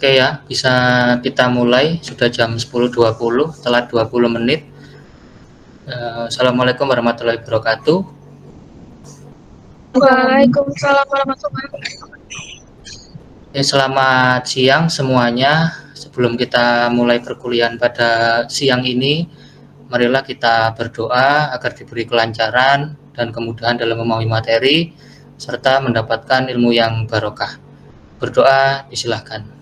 Oke ya, bisa kita mulai. Sudah jam 10.20, telat 20 menit. Assalamualaikum warahmatullahi wabarakatuh. Waalaikumsalam warahmatullahi wabarakatuh. Selamat siang semuanya. Sebelum kita mulai perkuliahan pada siang ini, marilah kita berdoa agar diberi kelancaran dan kemudahan dalam memahami materi, serta mendapatkan ilmu yang barokah. Berdoa, disilahkan.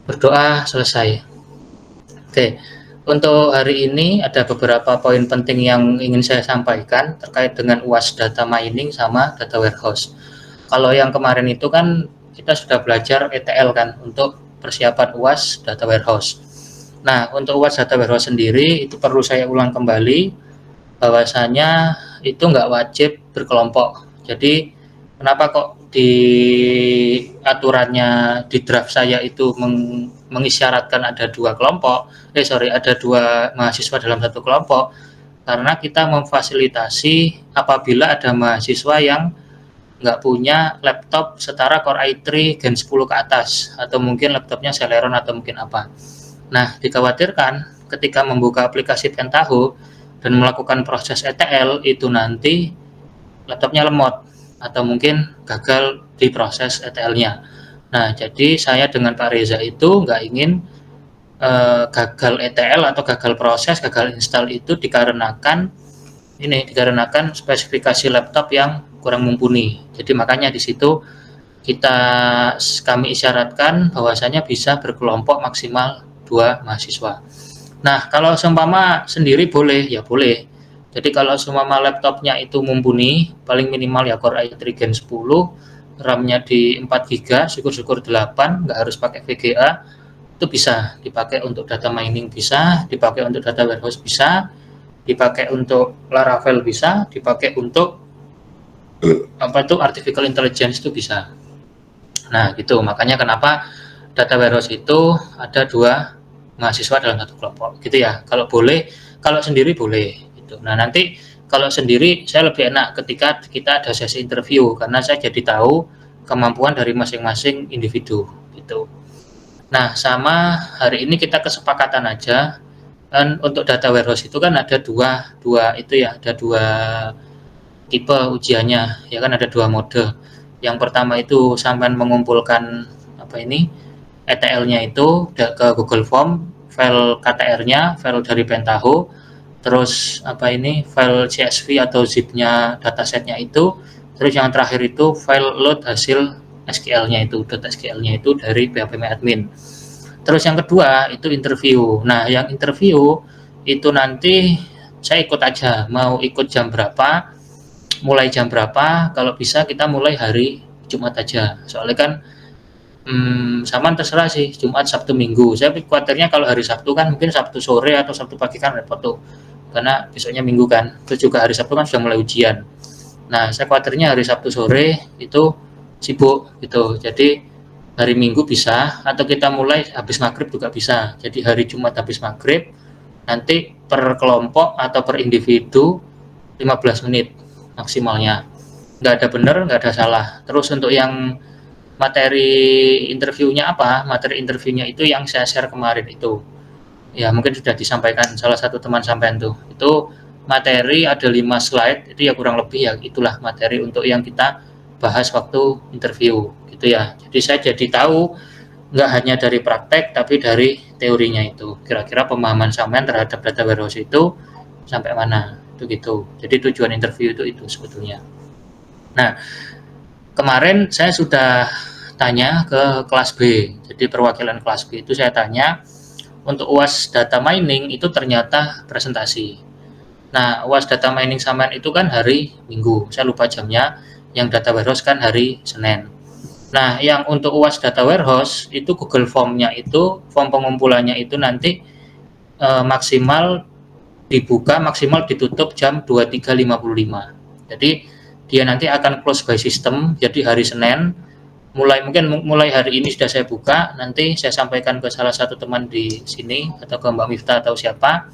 Berdoa selesai. Oke, untuk hari ini ada beberapa poin penting yang ingin saya sampaikan terkait dengan UAS data mining sama data warehouse. Kalau yang kemarin itu kan kita sudah belajar ETL kan untuk persiapan UAS data warehouse. Nah, untuk UAS data warehouse sendiri itu perlu saya ulang kembali bahwasanya itu nggak wajib berkelompok. Jadi kenapa kok di aturannya di draft saya itu mengisyaratkan ada ada dua mahasiswa dalam satu kelompok, karena kita memfasilitasi apabila ada mahasiswa yang nggak punya laptop setara Core i3 Gen 10 ke atas, atau mungkin laptopnya Celeron atau mungkin apa. Nah, dikhawatirkan ketika membuka aplikasi Pentaho dan melakukan proses ETL itu nanti laptopnya lemot atau mungkin gagal di proses ETL-nya. Nah, jadi saya dengan Pak Reza itu nggak ingin gagal ETL atau gagal proses, gagal install itu dikarenakan spesifikasi laptop yang kurang mumpuni. Jadi makanya di situ kami isyaratkan bahwasanya bisa berkelompok maksimal 2 mahasiswa. Nah, kalau seumpama sendiri boleh, ya boleh. Jadi kalau seumpama laptopnya itu mumpuni, paling minimal ya Core i3 Gen 10, RAM-nya di 4 GB, syukur-syukur 8, nggak harus pakai VGA, itu bisa dipakai untuk data mining, bisa dipakai untuk data warehouse, bisa dipakai untuk Laravel, bisa dipakai untuk artificial intelligence, itu bisa. Nah, gitu. Makanya kenapa data warehouse itu ada 2 mahasiswa dalam satu kelompok, gitu ya. Kalau boleh, kalau sendiri boleh, gitu. Nah, nanti kalau sendiri saya lebih enak ketika kita ada sesi interview, karena saya jadi tahu kemampuan dari masing-masing individu, gitu. Nah, sama hari ini kita kesepakatan aja, kan untuk data warehouse itu kan ada ada dua tipe ujiannya, ya kan, ada 2 mode. Yang pertama itu sampai mengumpulkan ETL-nya itu ke Google Form, file KTR-nya, file dari Pentaho, terus file CSV atau zip-nya datasetnya itu, terus yang terakhir itu file load hasil SQL-nya itu, .SQL-nya itu dari PHP Admin. Terus yang kedua itu interview. Nah, yang interview itu nanti saya ikut aja, mau ikut jam berapa, mulai jam berapa. Kalau bisa kita mulai hari Jumat aja, soalnya kan sama terserah sih, Jumat, Sabtu, Minggu. Saya khawatirnya kalau hari Sabtu kan mungkin Sabtu sore atau Sabtu pagi kan repot tuh, karena besoknya Minggu kan, terus juga hari Sabtu kan sudah mulai ujian. Nah, saya khawatirnya hari Sabtu sore itu sibuk gitu, jadi hari Minggu bisa, atau kita mulai habis maghrib juga bisa. Jadi hari Jumat habis maghrib, nanti per kelompok atau per individu 15 menit maksimalnya. Nggak ada benar, nggak ada salah. Terus untuk yang materi interviewnya materi interviewnya itu yang saya share kemarin itu, ya mungkin sudah disampaikan salah satu teman sampean tuh. Itu materi ada 5 slide, itu ya kurang lebih ya itulah materi untuk yang kita bahas waktu interview, gitu ya. Jadi saya jadi tahu nggak hanya dari praktek tapi dari teorinya itu, kira-kira pemahaman sampean terhadap data warehouse itu sampai mana, itu gitu. Jadi tujuan interview itu sebetulnya. Nah, kemarin saya sudah tanya ke kelas B, jadi perwakilan kelas B itu saya tanya, untuk UAS data mining itu ternyata presentasi. Nah, UAS data mining sampean itu kan hari Minggu, saya lupa jamnya, yang data warehouse kan hari Senin. Nah, yang untuk UAS data warehouse itu Google Form-nya itu, form pengumpulannya itu nanti maksimal dibuka, maksimal ditutup jam 23.55. Jadi dia nanti akan close by system, jadi hari Senin mulai hari ini sudah saya buka, nanti saya sampaikan ke salah satu teman di sini atau ke Mbak Miftah atau siapa.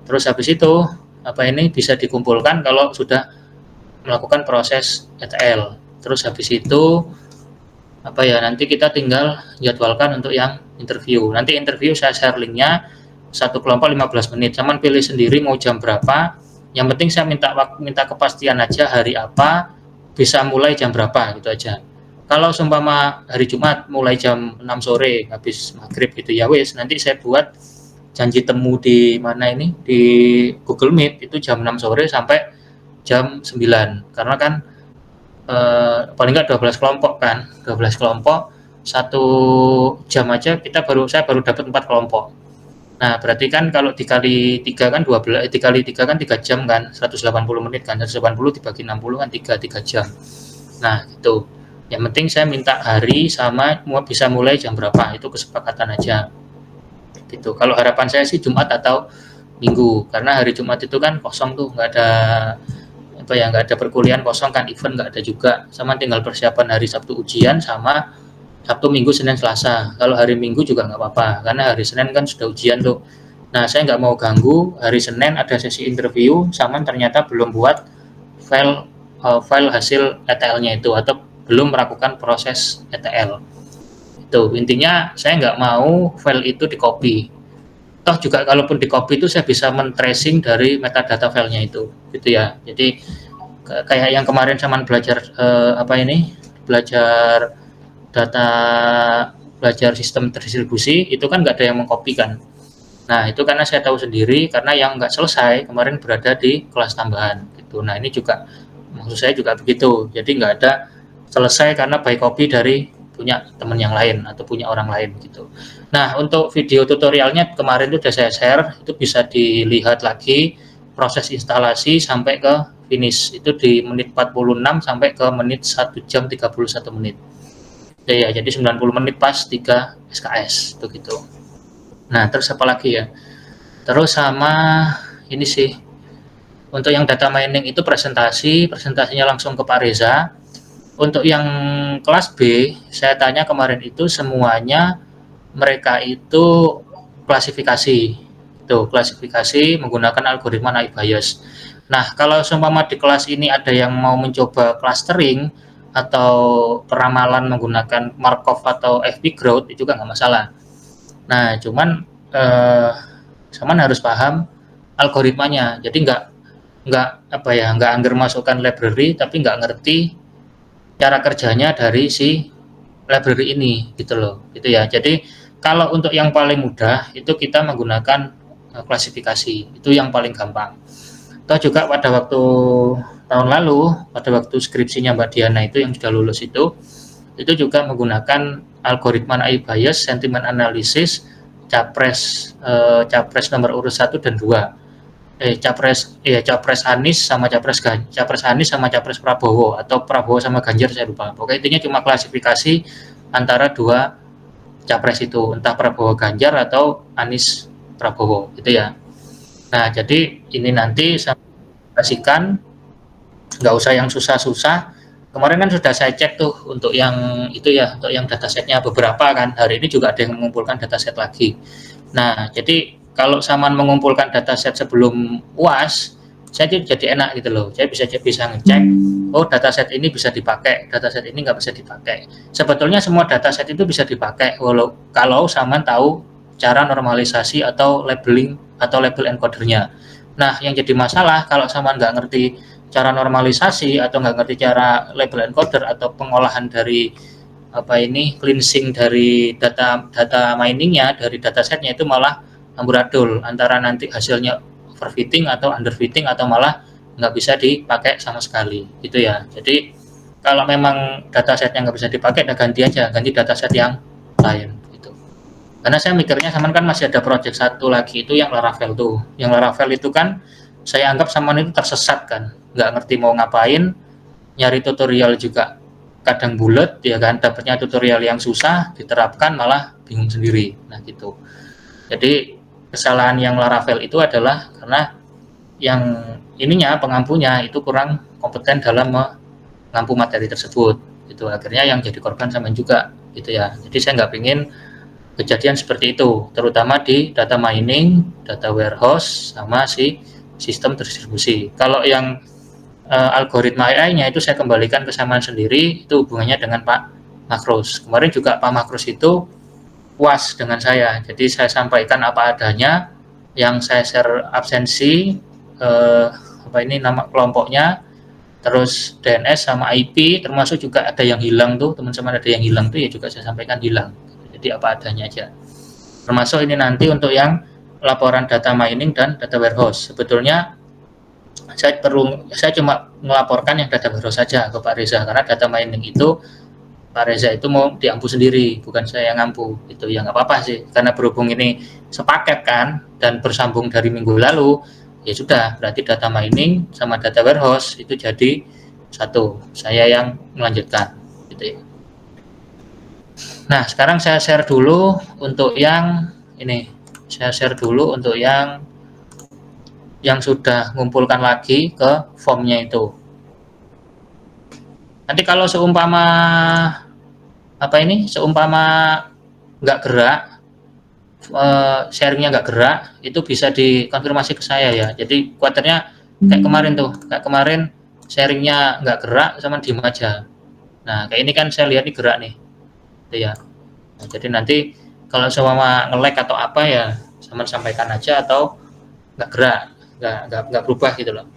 Terus habis itu bisa dikumpulkan kalau sudah melakukan proses ETL. Terus habis itu nanti kita tinggal jadwalkan untuk yang interview. Nanti interview saya share linknya, satu kelompok 15 menit. Cuman pilih sendiri mau jam berapa. Yang penting saya minta kepastian aja hari apa, bisa mulai jam berapa gitu aja. Kalau seumpama hari Jumat mulai jam 6 sore habis maghrib gitu ya wes, nanti saya buat janji temu di mana ini di Google Meet itu jam 6 sore sampai jam 9. Karena kan paling nggak 12 kelompok kan, 12 kelompok 1 jam aja saya baru dapat 4 kelompok. Nah, berarti kan kalau dikali 3 kan 12, dikali 3 kan 3 jam kan, 180 menit kan, 180 dibagi 60 kan 3 jam. Nah, itu. Yang penting saya minta hari sama bisa mulai jam berapa, itu kesepakatan aja. Gitu. Kalau harapan saya sih Jumat atau Minggu, karena hari Jumat itu kan kosong tuh, nggak ada perkuliahan kosong kan, event nggak ada juga, sama tinggal persiapan hari Sabtu ujian sama Sabtu, Minggu, Senin, Selasa. Kalau hari Minggu juga nggak apa-apa, karena hari Senin kan sudah ujian tuh. Nah, saya nggak mau ganggu, hari Senin ada sesi interview, sama ternyata belum buat file hasil ETL-nya itu, atau belum melakukan proses ETL. Itu intinya, saya nggak mau file itu di-copy. Toh juga kalaupun di-copy itu saya bisa men-tracing dari metadata filenya itu, gitu ya. Jadi kayak yang kemarin sama belajar belajar sistem terdistribusi, itu kan nggak ada yang mengcopy kan. Nah, itu karena saya tahu sendiri, karena yang nggak selesai kemarin berada di kelas tambahan gitu. Nah, ini juga maksud saya juga begitu, jadi nggak ada selesai karena by copy dari punya teman yang lain atau punya orang lain gitu. Nah, untuk video tutorialnya kemarin itu sudah saya share, itu bisa dilihat lagi proses instalasi sampai ke finish, itu di menit 46 sampai ke menit 1 jam 31 menit. Ya, jadi 90 menit pas 3 SKS itu gitu. Nah, terus apa lagi ya? Terus sama ini sih, untuk yang data mining itu presentasinya langsung ke Pak Reza. Untuk yang kelas B, saya tanya kemarin itu semuanya mereka itu klasifikasi menggunakan algoritma naive Bayes. Nah, kalau seumpama di kelas ini ada yang mau mencoba clustering atau peramalan menggunakan Markov atau FP growth, itu juga nggak masalah. Nah, cuman harus paham algoritmanya. Jadi nggak angger masukkan library tapi nggak ngerti cara kerjanya dari si library ini gitu loh, gitu ya. Jadi kalau untuk yang paling mudah itu kita menggunakan klasifikasi, itu yang paling gampang. Toh juga pada waktu tahun lalu, pada waktu skripsinya Mbak Diana itu yang sudah lulus itu juga menggunakan algoritma naive Bayes, sentiment analysis, capres nomor urut 1 dan 2. Capres Anies sama capres Prabowo, atau Prabowo sama Ganjar, saya lupa. Pokoknya intinya cuma klasifikasi antara dua capres itu, entah Prabowo Ganjar atau Anies Prabowo gitu ya. Nah, jadi ini nanti saya kasihkan, nggak usah yang susah-susah. Kemarin kan sudah saya cek tuh untuk yang itu ya, untuk yang datasetnya beberapa kan. Hari ini juga ada yang mengumpulkan dataset lagi. Nah, jadi kalau Saman mengumpulkan dataset sebelum UAS, saya jadi enak gitu loh. Saya bisa ngecek, oh dataset ini bisa dipakai, dataset ini nggak bisa dipakai. Sebetulnya semua dataset itu bisa dipakai kalau Saman tahu cara normalisasi atau labeling atau label encodernya. Nah, yang jadi masalah kalau Saman nggak ngerti cara normalisasi atau nggak ngerti cara label encoder atau pengolahan dari cleansing dari data miningnya, dari datasetnya, itu malah amburadul antara nanti hasilnya overfitting atau underfitting atau malah nggak bisa dipakai sama sekali gitu ya. Jadi kalau memang datasetnya nggak bisa dipakai, ganti dataset yang lain gitu. Karena saya mikirnya Saman kan masih ada project satu lagi itu yang Laravel tuh. Yang Laravel itu kan saya anggap Saman itu tersesat kan, nggak ngerti mau ngapain, nyari tutorial juga kadang bulat ya kan, dapatnya tutorial yang susah, diterapkan malah bingung sendiri. Nah gitu. Jadi kesalahan yang Laravel itu adalah karena yang pengampunya itu kurang kompeten dalam mengampu materi tersebut. Itu akhirnya yang jadi korban Saman juga gitu ya. Jadi saya nggak ingin kejadian seperti itu, terutama di data mining, data warehouse, sama si sistem terdistribusi. Kalau yang algoritma AI-nya itu saya kembalikan ke Saman sendiri, itu hubungannya dengan Pak Makros. Kemarin juga Pak Makros itu puas dengan saya, jadi saya sampaikan apa adanya, yang saya share absensi, nama kelompoknya, terus DNS sama IP, termasuk juga ada yang hilang tuh, teman-teman ada yang hilang tuh ya juga saya sampaikan hilang. Jadi apa adanya aja. Termasuk ini nanti untuk yang laporan data mining dan data warehouse. Sebetulnya saya cuma melaporkan yang data warehouse saja ke Pak Reza, karena data mining itu Pak Reza itu mau diampu sendiri, bukan saya yang ngampu. Itu ya nggak apa-apa sih, karena berhubung ini sepaket kan dan bersambung dari minggu lalu, ya sudah, berarti data mining sama data warehouse itu jadi satu. Saya yang melanjutkan, gitu ya. Nah, sekarang saya share dulu untuk yang ini. Saya share dulu untuk yang sudah mengumpulkan lagi ke formnya itu. Nanti kalau seumpama nggak gerak, sharingnya nggak gerak, itu bisa dikonfirmasi ke saya ya. Jadi kuaternya kayak kemarin sharingnya nggak gerak sama diem aja. Nah, kayak ini kan saya lihat ini gerak nih, gitu ya. Nah, jadi nanti kalau seumpama nge-lag atau apa ya, sama sampaikan aja, atau nggak gerak, nggak berubah gitu loh.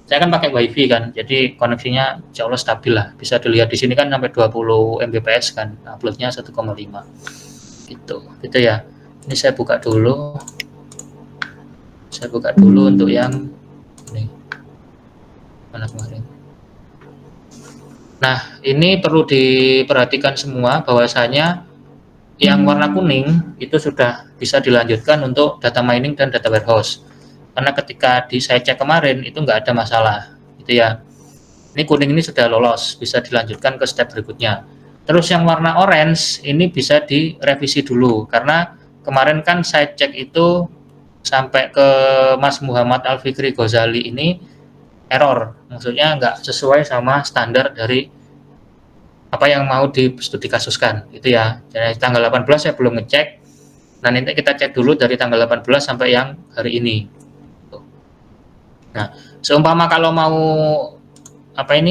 Saya kan pakai wifi kan, jadi koneksinya insya Allah stabil lah. Bisa dilihat di sini kan sampai 20 Mbps kan, uploadnya 1,5 gitu ya. Ini saya buka dulu untuk yang ini mana kemarin. Nah, ini perlu diperhatikan semua bahwasanya yang warna kuning itu sudah bisa dilanjutkan untuk data mining dan data warehouse, karena ketika saya cek kemarin itu nggak ada masalah, gitu ya. Ini kuning ini sudah lolos, bisa dilanjutkan ke step berikutnya. Terus yang warna orange ini bisa direvisi dulu, karena kemarin kan saya cek itu sampai ke Mas Muhammad Al-Fikri Ghazali ini error, maksudnya nggak sesuai sama standar dari apa yang mau studi kasuskan, gitu ya. Jadi tanggal 18 saya belum ngecek, nah nanti kita cek dulu dari tanggal 18 sampai yang hari ini. Nah, seumpama kalau mau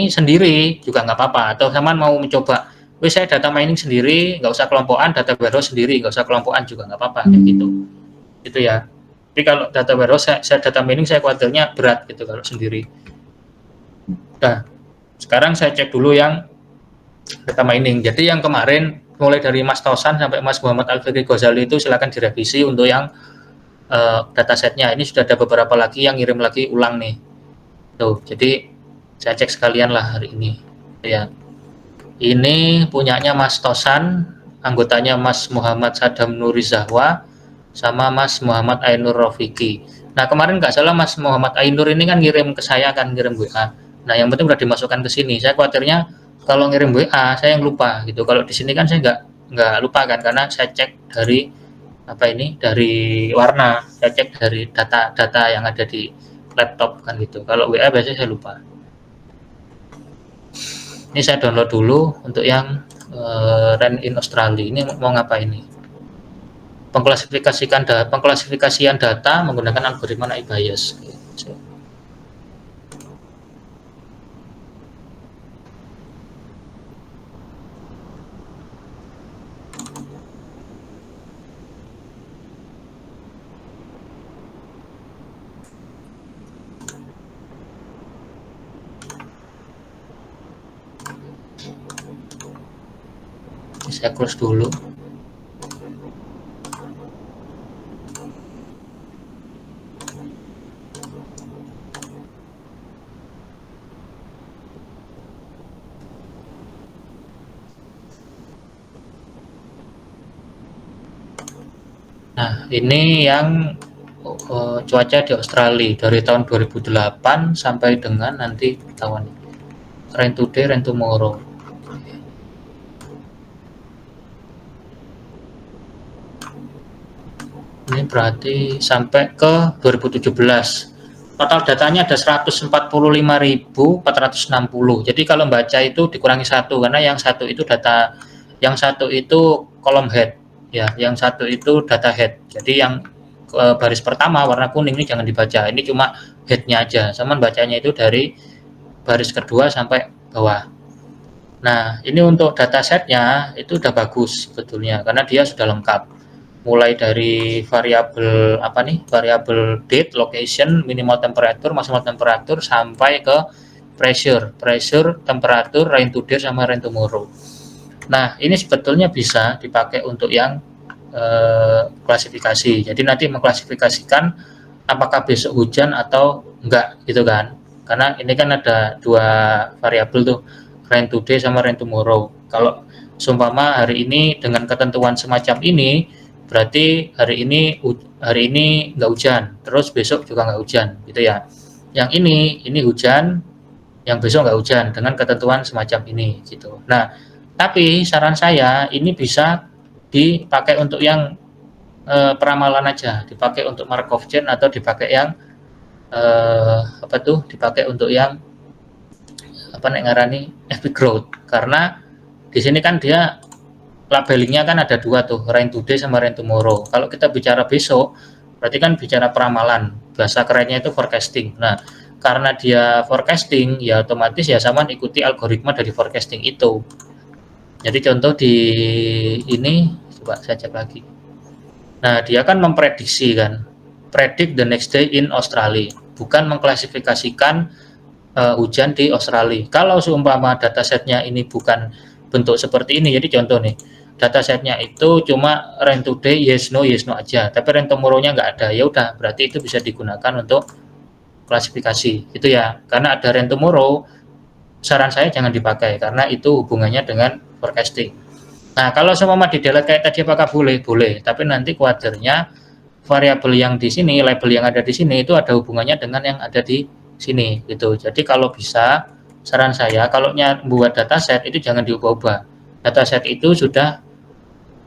sendiri juga nggak apa-apa, atau Saman mau mencoba, saya data mining sendiri, nggak usah kelompokan, data warehouse sendiri, nggak usah kelompokan juga nggak apa-apa, kayak gitu ya. Tapi kalau data warehouse, saya data mining saya khawatirnya berat gitu kalau sendiri. Nah, sekarang saya cek dulu yang data mining. Jadi yang kemarin mulai dari Mas Tosan sampai Mas Muhammad Al-Fikri Ghazali itu silakan direvisi untuk yang datasetnya. Ini sudah ada beberapa lagi yang ngirim lagi ulang nih. Tuh, jadi saya cek sekalian lah hari ini. Ya. Ini punyanya Mas Tosan, anggotanya Mas Muhammad Sadam Nurizahwa, sama Mas Muhammad Ainur Rofiki. Nah, kemarin nggak salah Mas Muhammad Ainur ini kan ngirim ke saya, kan ngirim WA. Nah, yang penting udah dimasukkan ke sini. Saya khawatirnya kalau ngirim WA saya yang lupa gitu. Kalau di sini kan saya nggak lupa kan, karena saya cek dari dari warna, saya cek dari data yang ada di laptop kan gitu. Kalau WA biasanya saya lupa. Ini saya download dulu untuk yang Ren in Australia. Ini mau ngapain ini? Pengklasifikasian data menggunakan algoritma AI bias. Saya close dulu. Nah, ini yang cuaca di Australia dari tahun 2008 sampai dengan nanti tahun rain today, rain tomorrow. Ini berarti sampai ke 2017. Total datanya ada 145.460. Jadi kalau baca itu dikurangi 1, karena yang satu itu kolom head. Ya, yang satu itu data head. Jadi yang baris pertama warna kuning ini jangan dibaca. Ini cuma headnya aja. Sama bacanya itu dari baris kedua sampai bawah. Nah, ini untuk datasetnya itu udah bagus sebetulnya karena dia sudah lengkap. Mulai dari variabel variabel date, location, minimal temperatur, maksimal temperatur sampai ke pressure, temperatur, rain today sama rain tomorrow. Nah, ini sebetulnya bisa dipakai untuk yang klasifikasi. Jadi nanti mengklasifikasikan apakah besok hujan atau enggak gitu kan. Karena ini kan ada dua variabel tuh, rain today sama rain tomorrow. Kalau seumpama hari ini dengan ketentuan semacam ini, berarti hari ini nggak hujan, terus besok juga nggak hujan, gitu ya. Yang ini hujan, yang besok nggak hujan dengan ketentuan semacam ini, gitu. Nah, tapi saran saya ini bisa dipakai untuk yang peramalan aja, dipakai untuk Markov chain atau dipakai yang dipakai untuk yang ngarani FP growth, karena di sini kan dia labelingnya kan ada dua tuh, rain today sama rain tomorrow. Kalau kita bicara besok berarti kan bicara peramalan, bahasa kerennya itu forecasting. Nah, karena dia forecasting ya otomatis ya sama ikuti algoritma dari forecasting itu. Jadi contoh di ini coba saya cek lagi. Nah, dia kan memprediksi kan, predict the next day in Australia, bukan mengklasifikasikan hujan di Australia. Kalau seumpama datasetnya ini bukan bentuk seperti ini, jadi contoh nih, datasetnya itu cuma rain today yes no aja, tapi rain tomorrow-nya nggak ada, ya udah berarti itu bisa digunakan untuk klasifikasi gitu ya. Karena ada rain tomorrow, saran saya jangan dipakai karena itu hubungannya dengan forecasting. Nah, kalau seumpama di delete kayak tadi apakah boleh? Boleh, tapi nanti khawatirnya variabel yang di sini, label yang ada di sini itu ada hubungannya dengan yang ada di sini gitu. Jadi kalau bisa, saran saya kalau buat dataset itu jangan diubah-ubah. Dataset itu sudah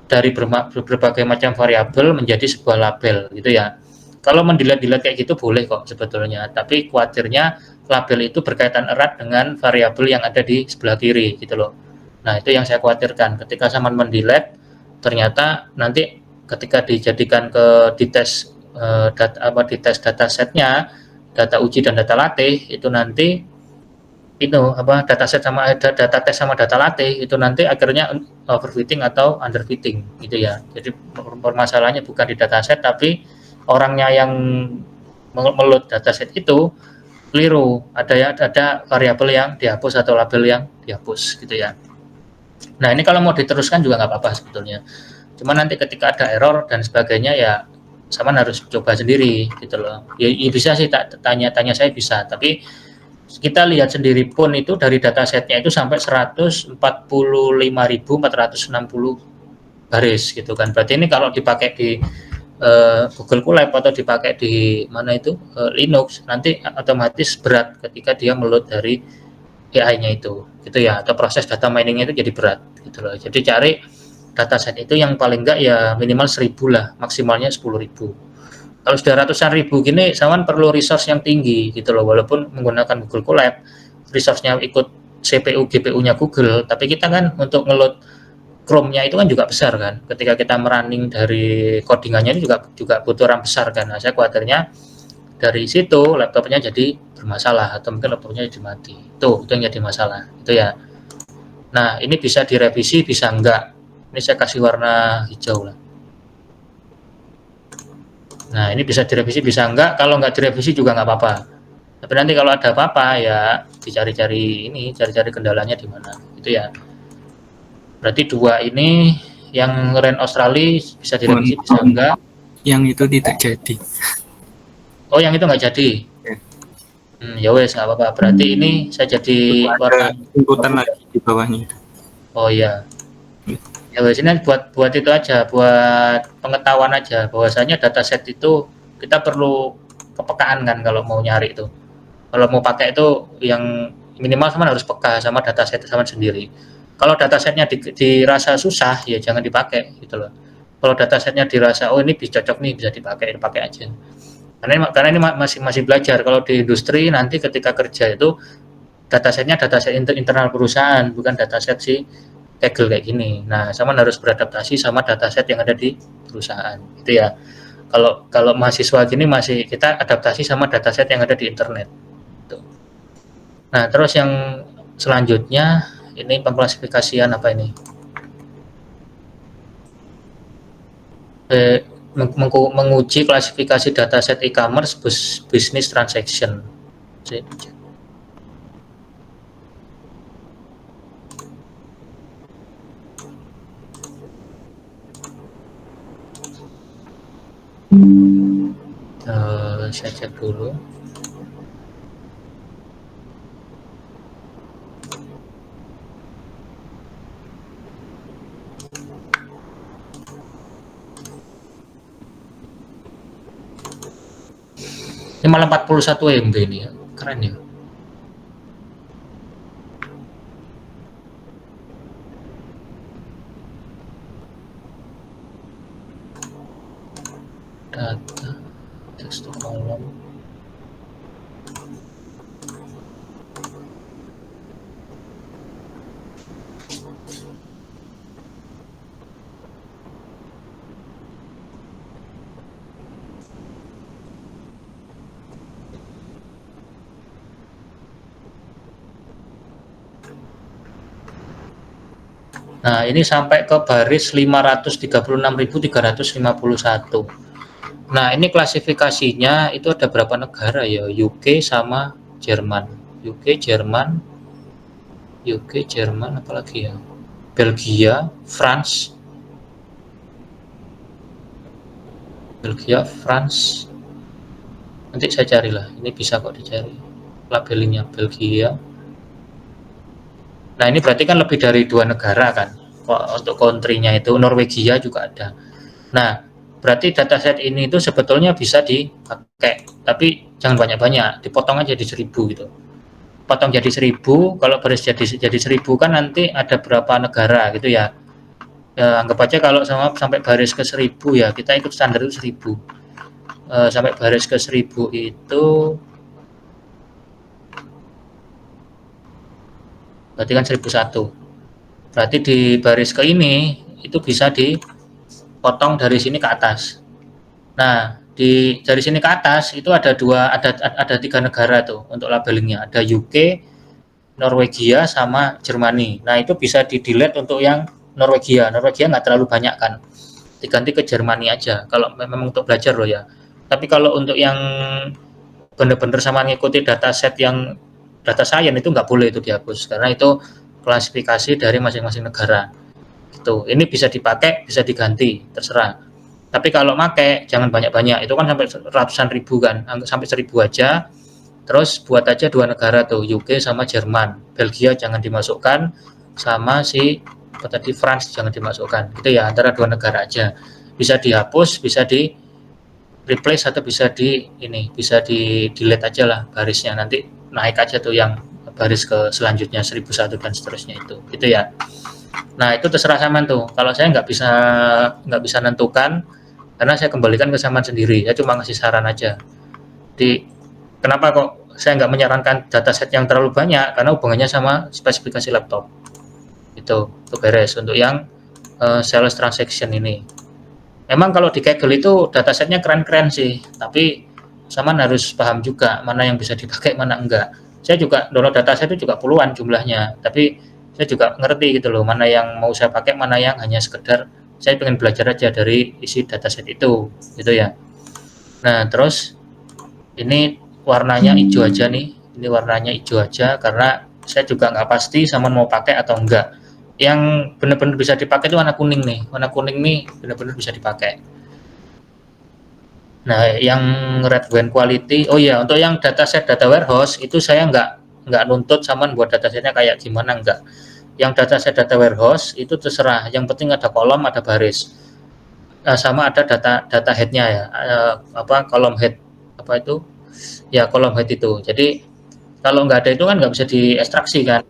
dari berbagai macam variabel menjadi sebuah label gitu ya. Kalau mendelete-delete kayak gitu boleh kok sebetulnya, tapi khawatirnya label itu berkaitan erat dengan variabel yang ada di sebelah kiri gitu loh. Nah, itu yang saya khawatirkan. Ketika sama mendelete, ternyata nanti ketika dijadikan dites datasetnya, data uji dan data latih, itu nanti dataset sama data tes sama data latih itu nanti akhirnya overfitting atau underfitting gitu ya. Jadi permasalahannya bukan di dataset tapi orangnya yang meload dataset itu keliru, ada variabel yang dihapus atau label yang dihapus gitu ya. Nah, ini kalau mau diteruskan juga nggak apa-apa sebetulnya. Cuma nanti ketika ada error dan sebagainya ya sama harus coba sendiri gitu loh. Ya bisa sih tanya saya bisa, tapi kita lihat sendiri pun itu dari datasetnya itu sampai 145.460 baris gitu kan. Berarti ini kalau dipakai di Google Colab atau dipakai di mana itu Linux nanti otomatis berat ketika dia meload dari AI-nya itu gitu ya, atau proses data miningnya itu jadi berat gitu loh. Jadi cari dataset itu yang paling enggak ya minimal 1000 lah, maksimalnya 10.000. Kalau sudah ratusan ribu gini sawan perlu resource yang tinggi gitu loh, walaupun menggunakan Google Colab resource-nya ikut CPU GPU-nya Google, tapi kita kan untuk ngeload Chrome-nya itu kan juga besar kan, ketika kita merunning dari codingannya ini juga butuh RAM besar kan. Nah, saya khawatirnya dari situ laptopnya jadi bermasalah atau mungkin laptopnya jadi mati. Itu yang jadi masalah itu ya. Nah, ini bisa direvisi bisa enggak, ini saya kasih warna hijau lah. Nah, ini bisa direvisi bisa enggak, kalau enggak direvisi juga enggak apa-apa. Tapi nanti kalau ada apa-apa ya dicari-cari kendalanya di mana itu ya. Berarti dua ini yang rain Australia bisa direvisi bisa enggak? Yang itu tidak jadi. Oh, yang itu enggak jadi. Ya wes nggak apa-apa. Berarti ini saya jadi warna inputan lagi di bawahnya. Oh iya. Ya wes ini buat itu aja, buat pengetahuan aja bahwasanya dataset itu kita perlu kepekaan kan kalau mau nyari itu. Kalau mau pakai itu yang minimal sama harus peka sama dataset sama sendiri. Kalau datasetnya dirasa susah ya jangan dipakai gitu loh. Kalau datasetnya dirasa oh ini bisa cocok nih bisa dipakai aja. Karena ini masih belajar. Kalau di industri nanti ketika kerja itu datasetnya dataset internal perusahaan bukan dataset si Kaggle kayak gini. Nah, sama harus beradaptasi sama dataset yang ada di perusahaan gitu ya. Kalau mahasiswa gini masih kita adaptasi sama dataset yang ada di internet. Nah, terus yang selanjutnya ini pengklasifikasian apa ini? Menguji klasifikasi dataset e-commerce business transaction. Saya cek dulu. Ini malah 41 MB ini ya, keren ya. Data, text to column. Nah, ini sampai ke baris 536.351. Nah, ini klasifikasinya itu ada berapa negara ya? UK sama Jerman. UK, Jerman, apalagi ya? Belgia, France, nanti saya carilah, ini bisa kok dicari labelingnya Belgia. Nah, ini berarti kan lebih dari 2 negara kan, untuk country-nya itu. Norwegia juga ada. Nah, berarti dataset ini itu sebetulnya bisa dipakai, tapi jangan banyak-banyak, dipotong aja di 1000 gitu. Potong jadi 1000, kalau baris jadi 1000 kan nanti ada berapa negara gitu ya. Anggap aja kalau sampai baris ke 1000 ya, kita ikut standar itu 1000. Sampai baris ke 1000 itu berarti kan 1001. Berarti di baris ke ini itu bisa dipotong dari sini ke atas. Nah, dari sini ke atas itu ada 3 negara tuh untuk labelingnya. Ada UK, Norwegia sama Jermani. Nah, itu bisa di-delete untuk yang Norwegia. Norwegia nggak terlalu banyak kan. Diganti ke Jermani aja kalau memang untuk belajar loh ya. Tapi kalau untuk yang benar-benar sama ngikuti dataset yang data science itu nggak boleh itu dihapus, karena itu klasifikasi dari masing-masing negara. Gitu. Ini bisa dipakai, bisa diganti, terserah. Tapi kalau pakai jangan banyak-banyak, itu kan sampai ratusan ribu kan, sampai 1000 aja. Terus buat aja 2 negara tuh, UK sama Jerman. Belgia jangan dimasukkan, sama si tadi France jangan dimasukkan. Gitu ya, antara 2 negara aja. Bisa dihapus, bisa di replace atau bisa bisa di delete aja lah barisnya, nanti naik aja tuh yang baris ke selanjutnya 1001 dan seterusnya itu gitu ya. Nah, itu terserah Saman tuh. Kalau saya nggak bisa nentukan karena saya kembalikan ke Saman sendiri. Saya cuma ngasih saran aja. Kenapa kok saya nggak menyarankan dataset yang terlalu banyak, karena hubungannya sama spesifikasi laptop. Itu beres untuk yang sales transaction ini. Memang kalau di Kaggle itu datasetnya keren-keren sih, tapi Saman harus paham juga mana yang bisa dipakai, mana enggak. Saya juga download dataset itu juga puluhan jumlahnya, tapi saya juga ngerti gitu loh, mana yang mau saya pakai, mana yang hanya sekedar saya pengen belajar aja dari isi dataset itu, gitu ya. Nah, terus ini warnanya hijau aja nih, ini warnanya hijau aja karena saya juga nggak pasti Saman mau pakai atau enggak. Yang benar-benar bisa dipakai itu warna kuning nih, benar-benar bisa dipakai. Nah, yang red wine quality, oh iya, untuk yang dataset data warehouse itu saya nggak nuntut Saman buat datasetnya kayak gimana, enggak. Yang dataset data warehouse itu terserah, yang penting ada kolom, ada baris, sama ada data headnya ya, kolom head apa itu ya, kolom head itu. Jadi kalau nggak ada itu kan nggak bisa diekstraksi kan,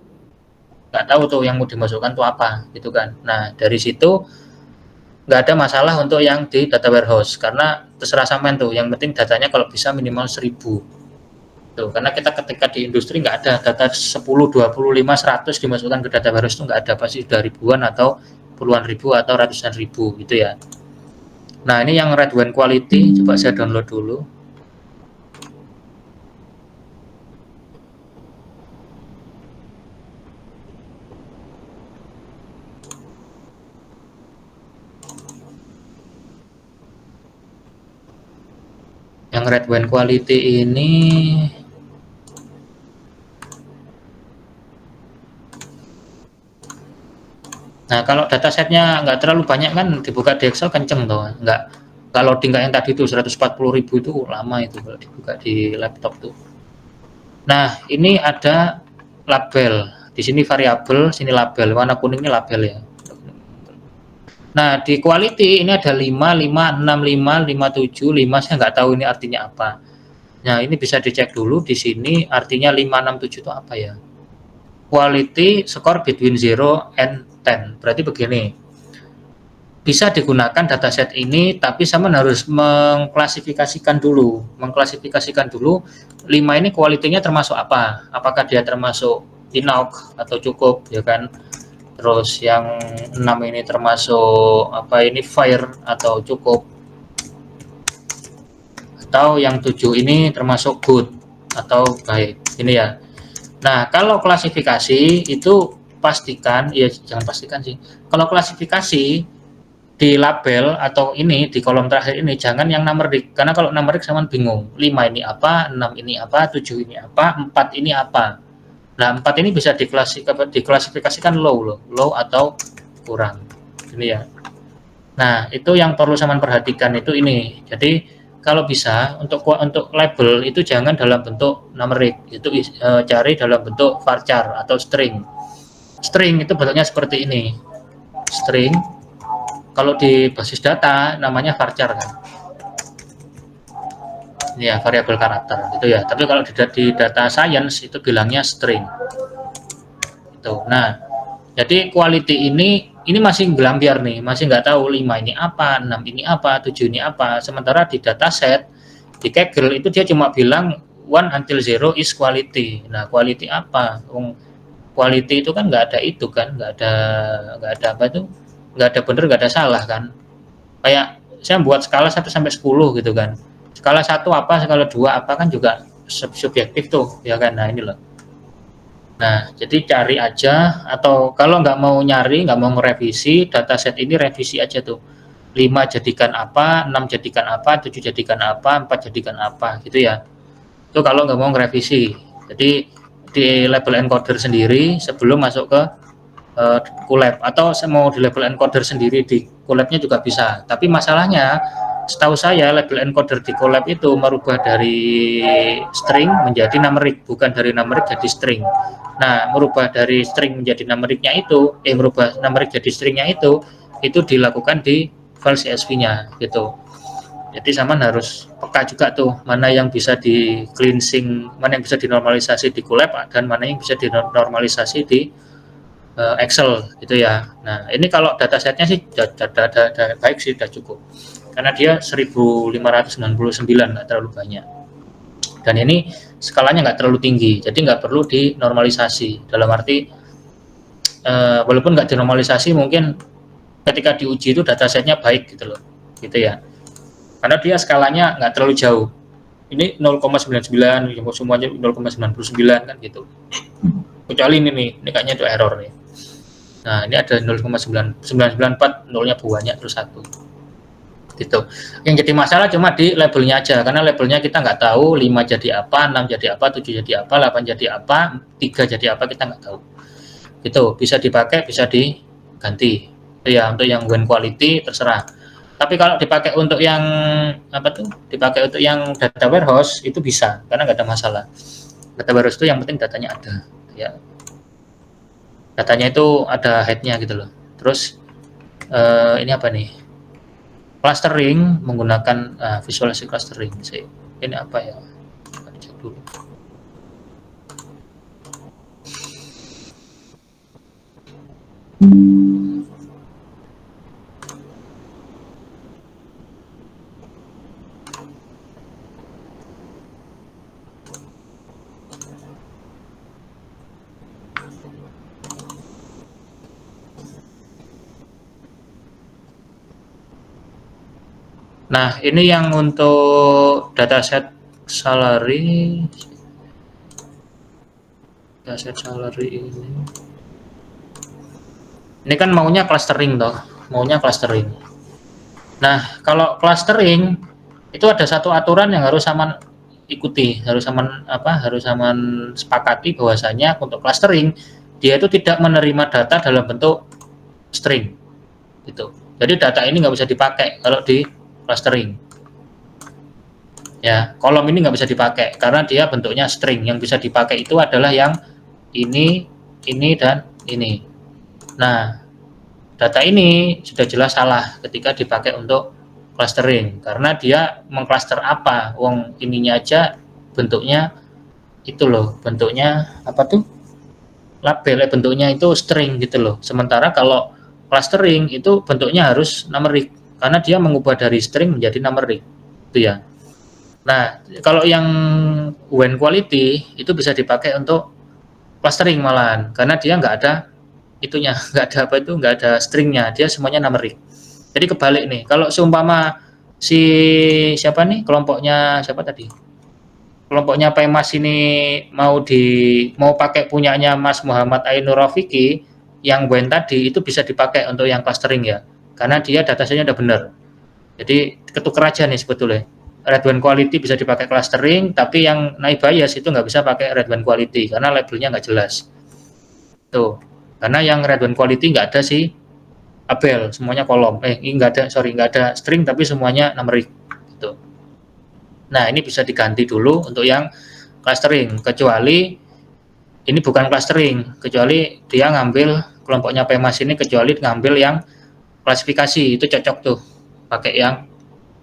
nggak tahu tuh yang mau dimasukkan tuh apa gitu kan. Nah, dari situ nggak ada masalah untuk yang di data warehouse, karena terserah sampean tuh, yang penting datanya kalau bisa minimal 1000 tuh, karena kita ketika di industri nggak ada data 10, 25, 100 dimasukkan ke data warehouse, itu nggak ada, pasti sudah ribuan atau puluhan ribu atau ratusan ribu gitu ya. Nah, ini yang red wine quality, coba saya download dulu. Yang red wine quality ini nah, kalau datasetnya nggak terlalu banyak kan dibuka di Excel kenceng tuh, nggak loading kayak yang tadi tuh 140.000 itu lama itu kalau dibuka di laptop tuh. Nah, ini ada label. Di sini variabel, sini label. Warna kuning ini label ya. Nah, di quality ini ada 5, 5, 6, 5, 5, 7, 5. Saya nggak tahu ini artinya apa. Nah, ini bisa dicek dulu di sini artinya 5, 6, 7 itu apa ya. Quality score between 0 and 10. Berarti begini. Bisa digunakan dataset ini, tapi sama harus mengklasifikasikan dulu. 5 ini kualitinya termasuk apa? Apakah dia termasuk enough atau cukup, ya kan? Terus yang 6 ini termasuk apa ini fire atau cukup? Atau yang 7 ini termasuk good atau baik. Ini ya. Nah, kalau klasifikasi itu pastikan, ya jangan pastikan sih. Kalau klasifikasi di label atau ini di kolom terakhir ini jangan yang numerik, karena kalau numerik sama bingung. 5 ini apa, 6 ini apa, 7 ini apa, 4 ini apa. Nah, 4 ini bisa diklasifikasikan low atau kurang. Ini ya. Nah, itu yang perlu saman perhatikan itu ini. Jadi kalau bisa untuk label itu jangan dalam bentuk numerik, itu cari dalam bentuk varchar atau string. String itu bentuknya seperti ini. String kalau di basis data namanya varchar kan. Ini ya variabel karakter gitu ya. Tapi kalau di data science itu bilangnya string. Itu. Nah, jadi quality ini masih gelambiar nih, masih nggak tahu 5 ini apa, 6 ini apa, 7 ini apa. Sementara di dataset di Kaggle itu dia cuma bilang 1 until 0 is quality. Nah, quality apa? Quality itu kan nggak ada itu kan, nggak ada apa itu, nggak ada bener, nggak ada salah kan. Kayak saya buat skala 1 sampai 10 gitu kan. Skala 1 apa, skala 2 apa kan juga subjektif tuh, ya kan. Nah, ini loh. Nah, jadi cari aja, atau kalau nggak mau nyari, nggak mau ngerevisi, dataset ini revisi aja tuh. 5 jadikan apa, 6 jadikan apa, 7 jadikan apa, 4 jadikan apa, gitu ya. Itu kalau nggak mau ngerevisi. Jadi di label encoder sendiri sebelum masuk ke Colab, atau mau di label encoder sendiri di Colabnya juga bisa. Tapi masalahnya setahu saya label encoder di Colab itu merubah dari string menjadi numerik, bukan dari numerik jadi string. Nah, merubah dari string menjadi numeriknya itu, merubah numerik jadi stringnya itu dilakukan di file CSV-nya gitu. Jadi sama harus peka juga tuh mana yang bisa di cleansing, mana yang bisa dinormalisasi di Colab dan mana yang bisa dinormalisasi di Excel gitu ya. Nah, ini kalau datasetnya sih baik sih, sudah cukup. Karena dia 1599, nggak terlalu banyak. Dan ini skalanya nggak terlalu tinggi, jadi nggak perlu dinormalisasi. Dalam arti walaupun nggak dinormalisasi, mungkin ketika diuji itu datasetnya baik gitu loh, gitu ya. Karena dia skalanya nggak terlalu jauh. Ini 0,99, semuanya 0,99 kan gitu. Kecuali ini kayaknya itu error nih. Nah, ini ada 0,994, nolnya banyak terus 1. Gitu. Yang jadi masalah cuma di labelnya aja, karena labelnya kita nggak tahu 5 jadi apa, 6 jadi apa, 7 jadi apa, 8 jadi apa, 3 jadi apa, kita nggak tahu. Gitu, bisa dipakai, bisa diganti. Itu ya, untuk yang wine quality terserah. Tapi kalau dipakai untuk yang apa tuh? Dipakai untuk yang data warehouse itu bisa, karena nggak ada masalah. Data warehouse itu yang penting datanya ada, ya. Datanya itu ada headnya gitu loh. Terus ini apa nih? Clustering menggunakan visualisasi clustering sih. Ini apa ya? Kita cek dulu. Nah, ini yang untuk dataset salary. Dataset salary ini. Ini kan maunya clustering toh, maunya clustering. Nah, kalau clustering Itu ada satu aturan yang harus Saman ikuti, harus Saman sepakati bahwasanya untuk clustering dia itu tidak menerima data dalam bentuk string gitu. Jadi data ini nggak bisa dipakai kalau di clustering. Ya, kolom ini nggak bisa dipakai karena dia bentuknya string. Yang bisa dipakai itu adalah yang ini, dan ini. Nah, data ini sudah jelas salah ketika dipakai untuk clustering karena dia mengcluster apa? Wong ininya aja bentuknya itu loh, bentuknya apa tuh? Label, bentuknya itu string gitu loh. Sementara kalau clustering itu bentuknya harus numeric karena dia mengubah dari string menjadi numeric. Itu ya. Nah, kalau yang when quality itu bisa dipakai untuk clustering malahan karena dia nggak ada itunya, nggak ada stringnya, dia semuanya numeric. Jadi kebalik nih, kalau seumpama si siapa nih kelompoknya siapa tadi? Kelompoknya Pemas ini mau pakai punyanya Mas Muhammad Ainur Rafiqi yang when tadi itu bisa dipakai untuk yang clustering ya. Karena dia datasetnya udah benar. Jadi ketuker aja nih sebetulnya. Red when quality bisa dipakai clustering, tapi yang naik bias itu nggak bisa pakai red when quality karena labelnya nggak jelas. Tuh. Karena yang red when quality nggak ada si label, semuanya kolom. Nggak ada string tapi semuanya numeric. Gitu. Nah, ini bisa diganti dulu untuk yang clustering, kecuali ini bukan clustering, kecuali dia ngambil kelompoknya Pemas ini, kecuali ngambil yang klasifikasi, itu cocok tuh pakai yang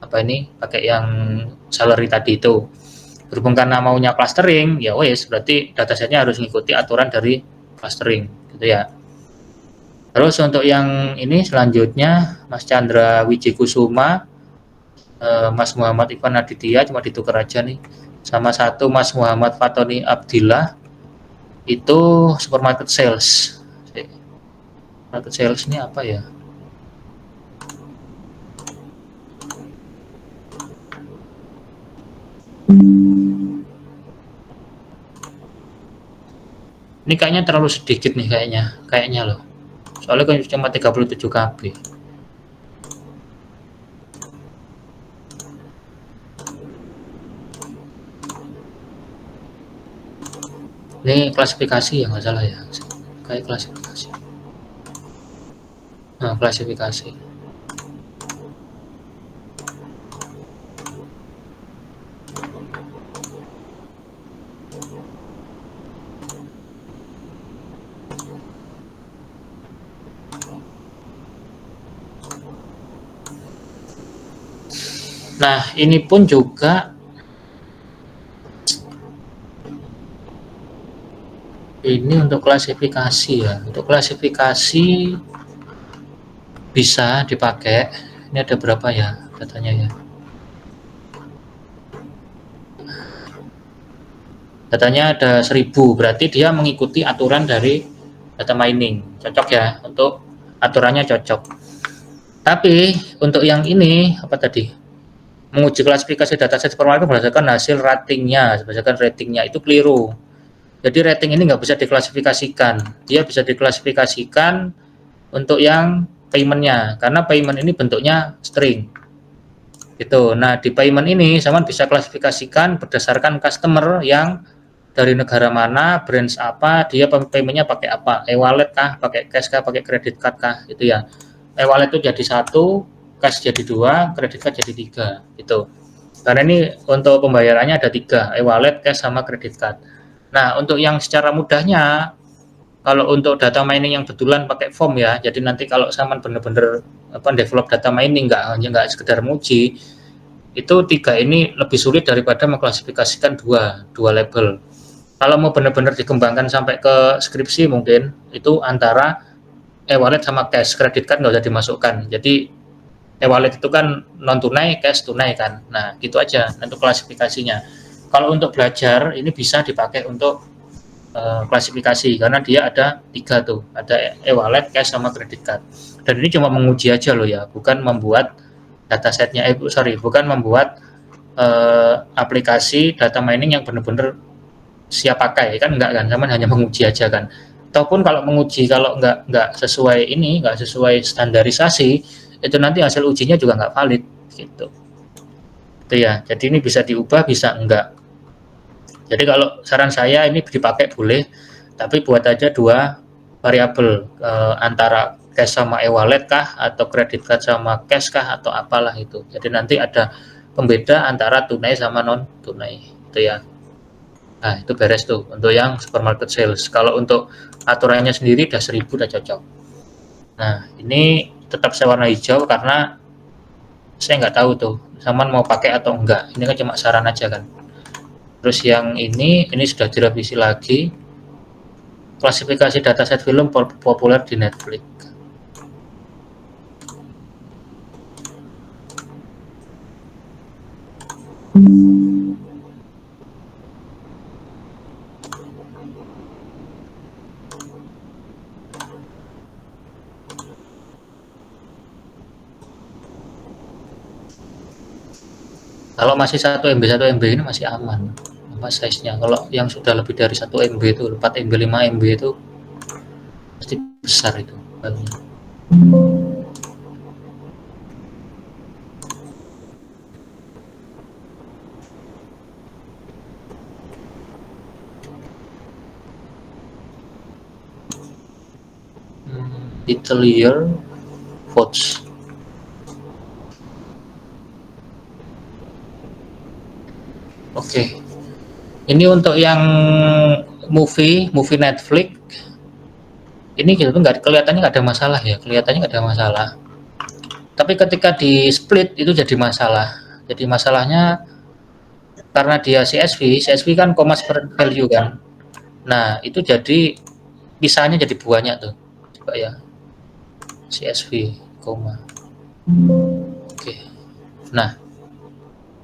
pakai yang salary tadi itu. Berhubung karena maunya clustering, ya wes berarti datasetnya harus mengikuti aturan dari clustering gitu ya. Terus untuk yang ini selanjutnya Mas Chandra Wijikusuma, Mas Muhammad Ivan Aditya cuma ditukar aja nih sama satu Mas Muhammad Fatoni Abdillah itu supermarket sales. Supermarket sales ini apa ya? Ini kayaknya terlalu sedikit nih kayaknya loh. Soalnya kan cuma 37 KB. Ini klasifikasi ya nggak salah ya, kayak klasifikasi. Nah, klasifikasi. Nah, ini pun juga ini untuk klasifikasi ya. Untuk klasifikasi bisa dipakai. Ini ada berapa ya datanya ya? Datanya ada 1000, berarti dia mengikuti aturan dari data mining. Cocok ya, untuk aturannya cocok. Tapi untuk yang ini apa tadi? Menguji klasifikasi dataset supermarket berdasarkan hasil ratingnya, berdasarkan ratingnya itu keliru. Jadi rating ini nggak bisa diklasifikasikan. Dia bisa diklasifikasikan untuk yang paymentnya, karena payment ini bentuknya string. Gitu. Nah, di payment ini sama bisa klasifikasikan berdasarkan customer yang dari negara mana, brands apa, dia paymentnya pakai apa, e-wallet kah, pakai cash kah, pakai credit card kah, gitu ya. E-wallet itu jadi 1, cash jadi 2, credit card jadi 3, gitu. Karena ini untuk pembayarannya ada 3, e-wallet, cash, sama credit card. Nah, untuk yang secara mudahnya, kalau untuk data mining yang betulan pakai form ya, jadi nanti kalau Saman bener-bener develop data mining, nggak sekedar muji, itu 3 ini lebih sulit daripada mengklasifikasikan dua label. Kalau mau benar-benar dikembangkan sampai ke skripsi mungkin, itu antara e-wallet sama cash, credit card nggak usah dimasukkan. Jadi e-wallet itu kan non tunai, cash tunai kan. Nah, gitu aja untuk klasifikasinya. Kalau untuk belajar ini bisa dipakai untuk klasifikasi karena dia ada 3 tuh, ada e-wallet, cash, sama credit card. Dan ini cuma menguji aja loh ya, bukan membuat datasetnya, bukan membuat aplikasi data mining yang benar-benar siap pakai kan, enggak kan, sama hanya menguji aja kan. Ataupun kalau menguji kalau nggak sesuai standarisasi, itu nanti hasil ujinya juga nggak valid gitu. Itu ya. Jadi ini bisa diubah, bisa enggak. Jadi kalau saran saya ini dipakai boleh, tapi buat aja dua variabel, antara cash sama e-wallet kah, atau credit card sama cash kah, atau apalah itu. Jadi nanti ada pembeda antara tunai sama non tunai, itu ya. Nah itu beres tuh untuk yang supermarket sales. Kalau untuk aturannya sendiri udah 1000 udah cocok. Nah ini tetap saya warna hijau karena saya nggak tahu tuh Saman mau pakai atau enggak. Ini kan cuma saran aja kan. Terus yang ini sudah direvisi lagi, klasifikasi dataset film populer di Netflix. Kalau masih 1 MB ini masih aman apa size-nya. Kalau yang sudah lebih dari 1 MB itu 4 MB 5 MB itu pasti besar itu filenya. Detail year votes. Oke. Ini untuk yang movie Netflix. Ini gitu nggak kelihatannya nggak ada masalah ya, kelihatannya nggak ada masalah. Tapi ketika di split itu jadi masalah. Jadi masalahnya karena dia CSV kan comma separate value kan. Nah itu jadi pisahnya jadi banyak tuh. Coba ya. CSV, koma. Oke. Nah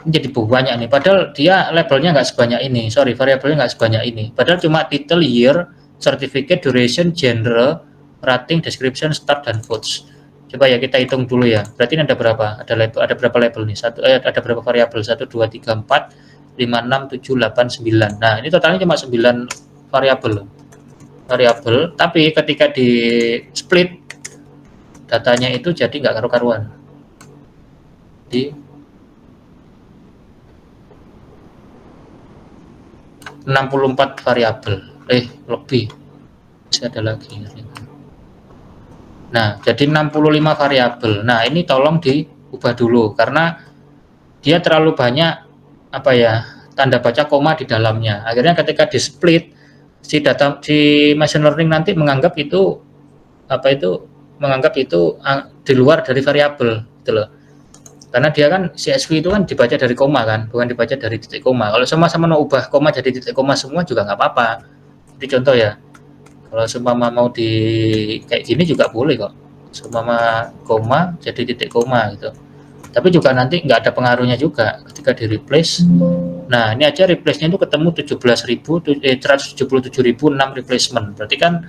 ini jadi banyak nih. Padahal dia labelnya nggak sebanyak ini. Sorry, variabelnya nggak sebanyak ini. Padahal cuma title, year, certificate, duration, genre, rating, description, start, dan votes. Coba ya kita hitung dulu ya. Berarti ini ada berapa? Ada berapa label nih? Ada berapa variabel? 1, 2, 3, 4, 5, 6, 7, 8, 9. Nah ini totalnya cuma 9 variabel. Tapi ketika di split datanya itu jadi nggak karu-karuan. Di 64 variabel. Lebih. Masih ada lagi. Nah, jadi 65 variabel. Nah, ini tolong diubah dulu karena dia terlalu banyak apa ya? Tanda baca koma di dalamnya. Akhirnya ketika di split si machine learning nanti menganggap itu di luar dari variabel gitu loh. Karena dia kan CSV itu kan dibaca dari koma kan, bukan dibaca dari titik koma. Kalau sama-sama mau ubah koma jadi titik koma semua juga nggak apa-apa. Jadi contoh ya, kalau seumpama mau di kayak gini juga boleh kok. Seumpama koma jadi titik koma gitu. Tapi juga nanti nggak ada pengaruhnya juga ketika di replace. Nah ini aja replace-nya itu ketemu 177.006 replacement. Berarti kan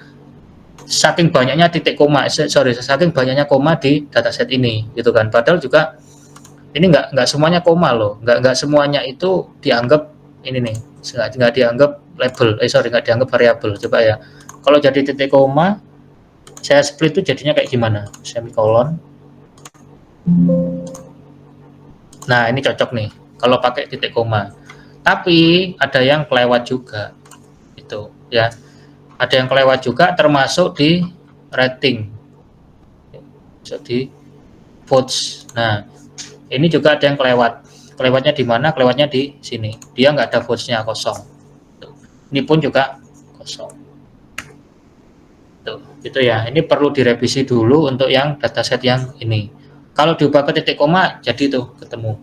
saking banyaknya saking banyaknya koma di dataset ini gitu kan. Padahal juga ini nggak semuanya koma loh, nggak semuanya itu dianggap ini nih, nggak dianggap label, nggak dianggap variabel. Coba ya, kalau jadi titik koma, saya split itu jadinya kayak gimana? Semikolon. Nah ini cocok nih, kalau pakai titik koma. Tapi ada yang kelewat juga, itu ya. Ada yang kelewat juga, termasuk di rating, masuk di votes. Nah ini juga ada yang kelewat. Kelewatnya di mana? Kelewatnya di sini. Dia nggak ada votes-nya, kosong. Ini pun juga kosong. Tuh, gitu ya. Ini perlu direvisi dulu untuk yang dataset yang ini. Kalau diubah ke titik koma, jadi tuh ketemu.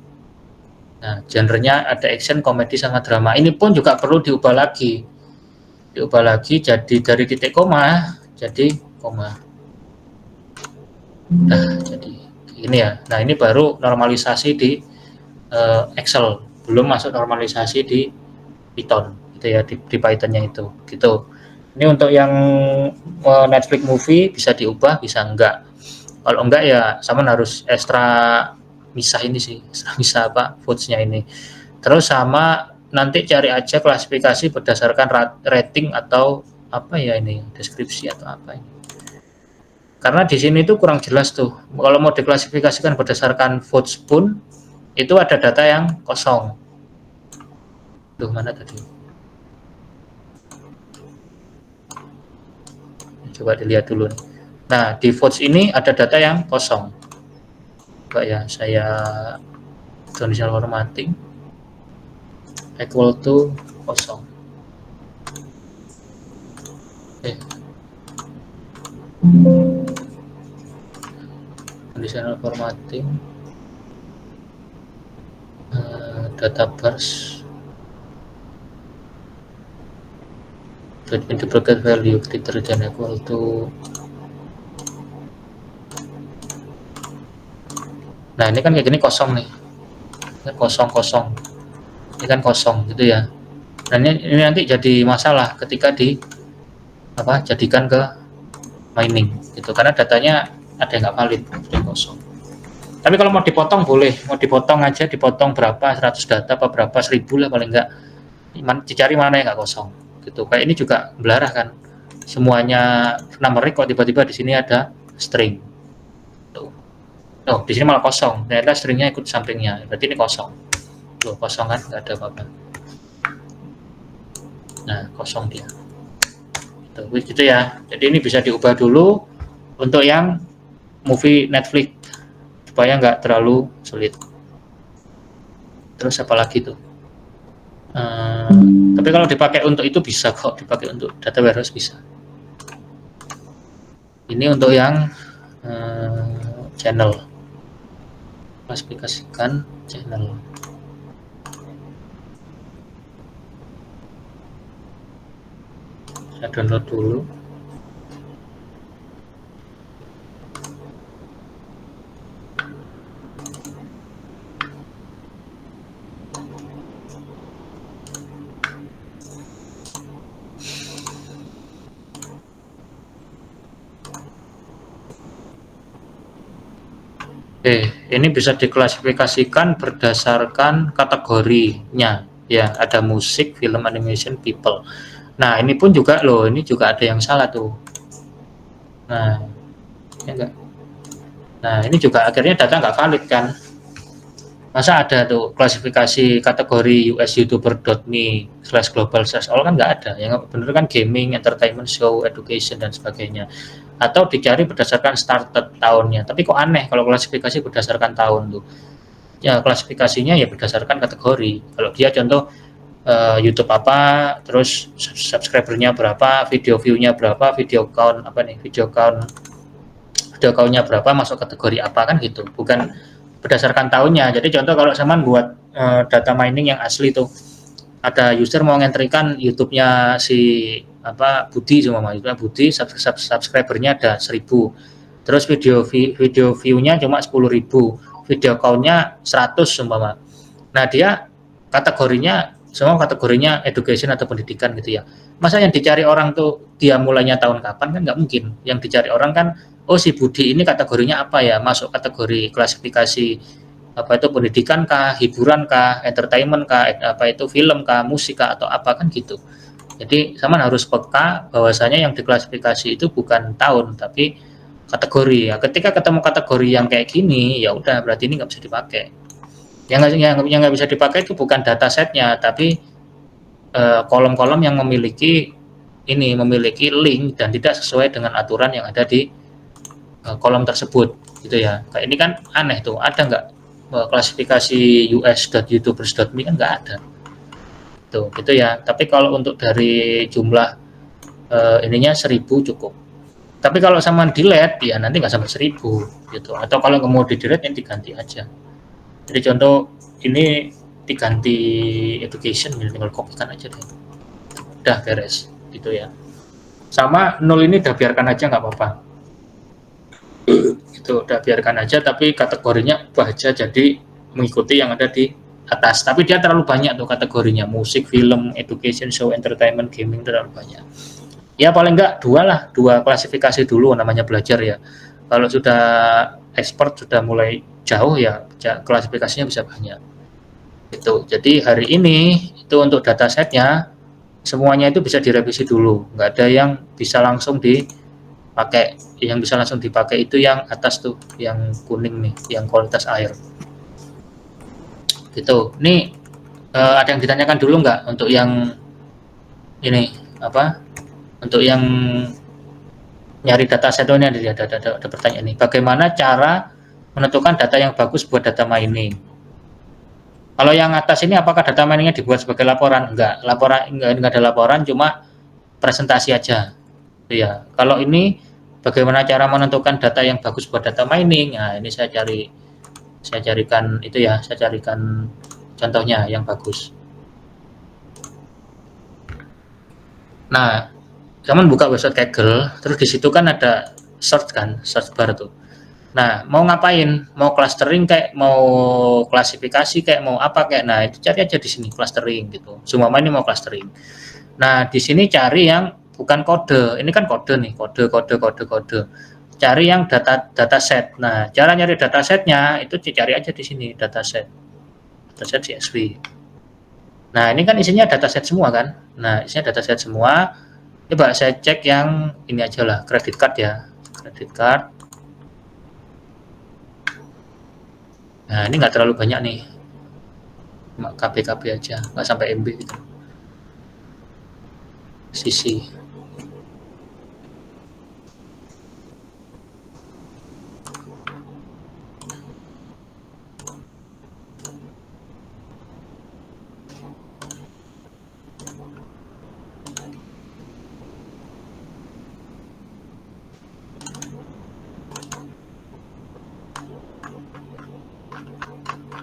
Nah, genrenya ada action, komedi, sama drama. Ini pun juga perlu diubah lagi. Diubah lagi jadi dari titik koma, jadi koma. Nah, jadi ini ya. Nah ini baru normalisasi di Excel, belum masuk normalisasi di Python gitu ya, di Pythonnya itu gitu. Ini untuk yang Netflix movie bisa diubah, bisa enggak. Kalau enggak ya sama harus ekstra misah ini sih, misah apa votes-nya ini. Terus sama nanti cari aja klasifikasi berdasarkan rating atau apa ya ini, deskripsi atau apa ini. Karena di sini tuh kurang jelas tuh. Kalau mau diklasifikasikan berdasarkan votes pun itu ada data yang kosong. Duh, mana tadi? Coba dilihat dulu. Nah, di votes ini ada data yang kosong. Coba ya, saya conditional formatting equal to kosong. Conditional formatting data bars in the bracket value detergent equal to. Nah, ini kan kayak gini kosong nih, kosong ini kan kosong gitu ya. Nah, ini nanti jadi masalah ketika jadikan ke mining gitu, karena datanya ada yang nggak valid, yang kosong. Tapi kalau mau dipotong boleh, mau dipotong aja, dipotong berapa, 100 data apa berapa, 1000 lah paling nggak, dicari mana yang nggak kosong gitu. Kayak ini juga belarah kan, semuanya numerik kok tiba-tiba di sini ada string. Oh, di sini malah kosong, ternyata stringnya ikut sampingnya, berarti ini kosong. Loh, kosong kan, nggak ada apa-apa. Nah, kosong dia. Gitu ya. Jadi ini bisa diubah dulu untuk yang movie Netflix supaya nggak terlalu sulit. Terus apa lagi tuh? Tapi kalau dipakai untuk itu bisa kok, dipakai untuk data warehouse bisa. Ini untuk yang channel. Klasifikasikan channel. Saya download dulu. Ini bisa diklasifikasikan berdasarkan kategorinya ya, ada musik, film, animation, people. Nah, ini pun juga loh, ini juga ada yang salah tuh. Nah, ya enggak. Nah, ini juga akhirnya data nggak valid kan. Masa ada tuh klasifikasi kategori usyoutuber.me/global/all kan nggak ada. Yang bener kan gaming, entertainment, show, education, dan sebagainya. Atau dicari berdasarkan started tahunnya. Tapi kok aneh kalau klasifikasi berdasarkan tahun tuh. Ya, klasifikasinya ya berdasarkan kategori. Kalau dia contoh YouTube apa, terus subscribernya berapa, video view-nya berapa, video count-nya berapa, masuk kategori apa kan gitu. Bukan berdasarkan tahunnya. Jadi contoh kalau Saman buat data mining yang asli tuh, ada user mau ngentrikan YouTube-nya si Budi cuma Budi, subscribernya ada 1000, terus video view-nya cuma 10.000, video count-nya 100 umpama. Nah, dia kategorinya semua kategorinya education atau pendidikan gitu ya. Masa yang dicari orang tuh dia mulainya tahun kapan, kan nggak mungkin. Yang dicari orang kan, oh si Budi ini kategorinya apa ya, masuk kategori klasifikasi apa itu pendidikan kah, hiburan kah, entertainment kah, apa itu film kah, musik kah, atau apa kan gitu. Jadi Saman harus peka bahwasanya yang diklasifikasi itu bukan tahun tapi kategori ya. Ketika ketemu kategori yang kayak gini, ya udah berarti ini nggak bisa dipakai. Yang nggak bisa dipakai itu bukan datasetnya, tapi kolom-kolom yang memiliki link dan tidak sesuai dengan aturan yang ada di kolom tersebut, gitu ya. Kayak ini kan aneh tuh, ada nggak klasifikasi us.youtubers.me kan nggak ada, tuh gitu ya. Tapi kalau untuk dari jumlah ininya 1000 cukup. Tapi kalau sama delete ya nanti nggak sampai 1000 gitu. Atau kalau nggak mau di delete ini diganti aja. Jadi contoh ini diganti education, tinggal kopikan aja deh, udah beres gitu ya. Sama 0 ini udah biarkan aja nggak apa-apa, itu udah biarkan aja, tapi kategorinya ubah aja jadi mengikuti yang ada di atas. Tapi dia terlalu banyak tuh kategorinya, musik, film, education, show, entertainment, gaming, terlalu banyak. Ya paling enggak dua klasifikasi dulu, namanya belajar ya. Kalau sudah expert, sudah mulai jauh ya klasifikasinya bisa banyak itu. Jadi hari ini itu untuk datasetnya semuanya itu bisa direvisi dulu, nggak ada yang bisa langsung dipakai. Yang bisa langsung dipakai itu yang atas tuh, yang kuning nih, yang kualitas air. gitu. Ini ada yang ditanyakan dulu nggak untuk yang ini apa? Untuk yang nyari dataset ini ada pertanyaan ini. Bagaimana cara menentukan data yang bagus buat data mining? Kalau yang atas ini apakah data miningnya dibuat sebagai laporan? Enggak, enggak ada laporan, cuma presentasi aja. Ya, kalau ini bagaimana cara menentukan data yang bagus buat data mining? Nah, ini saya carikan itu ya, saya carikan contohnya yang bagus. Nah, kamu buka website Kaggle, terus di situ kan ada search bar tuh. Nah, mau ngapain? Mau clustering kayak, mau klasifikasi kayak, mau apa kayak. Nah, itu cari aja di sini clustering gitu. Semua ini mau clustering. Nah, di sini cari yang bukan kode. Ini kan kode nih, kode. Cari yang dataset. Nah, cara nyari datasetnya itu dicari aja di sini, dataset CSV. Nah, ini kan isinya dataset semua kan. Nah, isinya dataset semua. Coba saya cek yang ini aja lah, credit card ya. Credit card. Nah, ini nggak terlalu banyak nih, cuma KB aja, nggak sampai MB gitu. Sisi.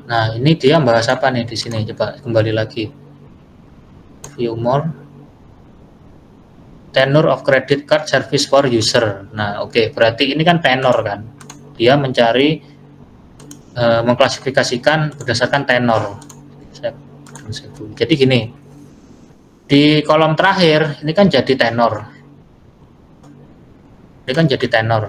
Nah, ini dia bahas apa nih di sini? Coba kembali lagi. View more. Tenure of credit card service for user. Nah, oke, berarti ini kan tenor kan. Dia mencari mengklasifikasikan berdasarkan tenor. Jadi gini. Di kolom terakhir ini kan jadi tenor. Ini kan jadi tenor.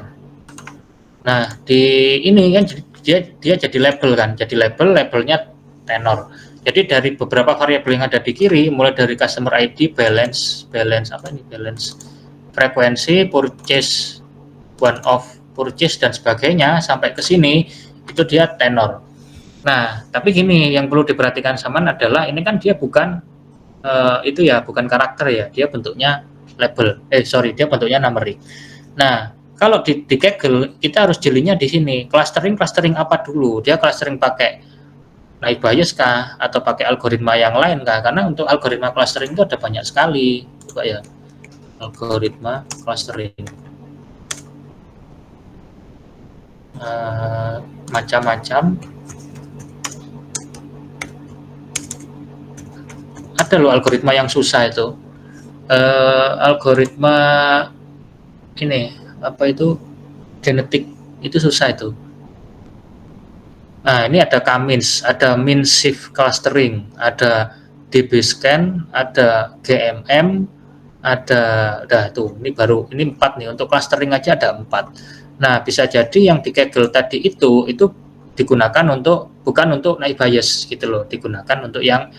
Nah, di ini kan dia jadi label kan, jadi labelnya tenor. Jadi dari beberapa variabel yang ada di kiri, mulai dari customer ID, balance apa ini, balance, frekuensi, purchase, one off purchase dan sebagainya, sampai ke sini itu dia tenor. Nah, tapi gini, yang perlu diperhatikan Saman adalah ini kan dia bukan itu ya, bukan karakter ya, dia bentuknya label. Dia bentuknya numeric. Nah, kalau di Kaggle kita harus jelinya di sini, clustering apa dulu? Dia clustering pakai naive Bayes kah, atau pakai algoritma yang lain kah? Karena untuk algoritma clustering itu ada banyak sekali, coba ya, algoritma clustering macam-macam. Ada loh algoritma yang susah itu, algoritma ini apa itu, genetik itu susah itu. Nah, ini ada K-means, ada mean shift clustering, ada DB-scan, ada GMM, ada tuh, ini baru, ini 4 nih, untuk clustering aja ada 4. Nah, bisa jadi yang di Kaggle tadi itu digunakan untuk, bukan untuk naive Bayes gitu loh, digunakan untuk yang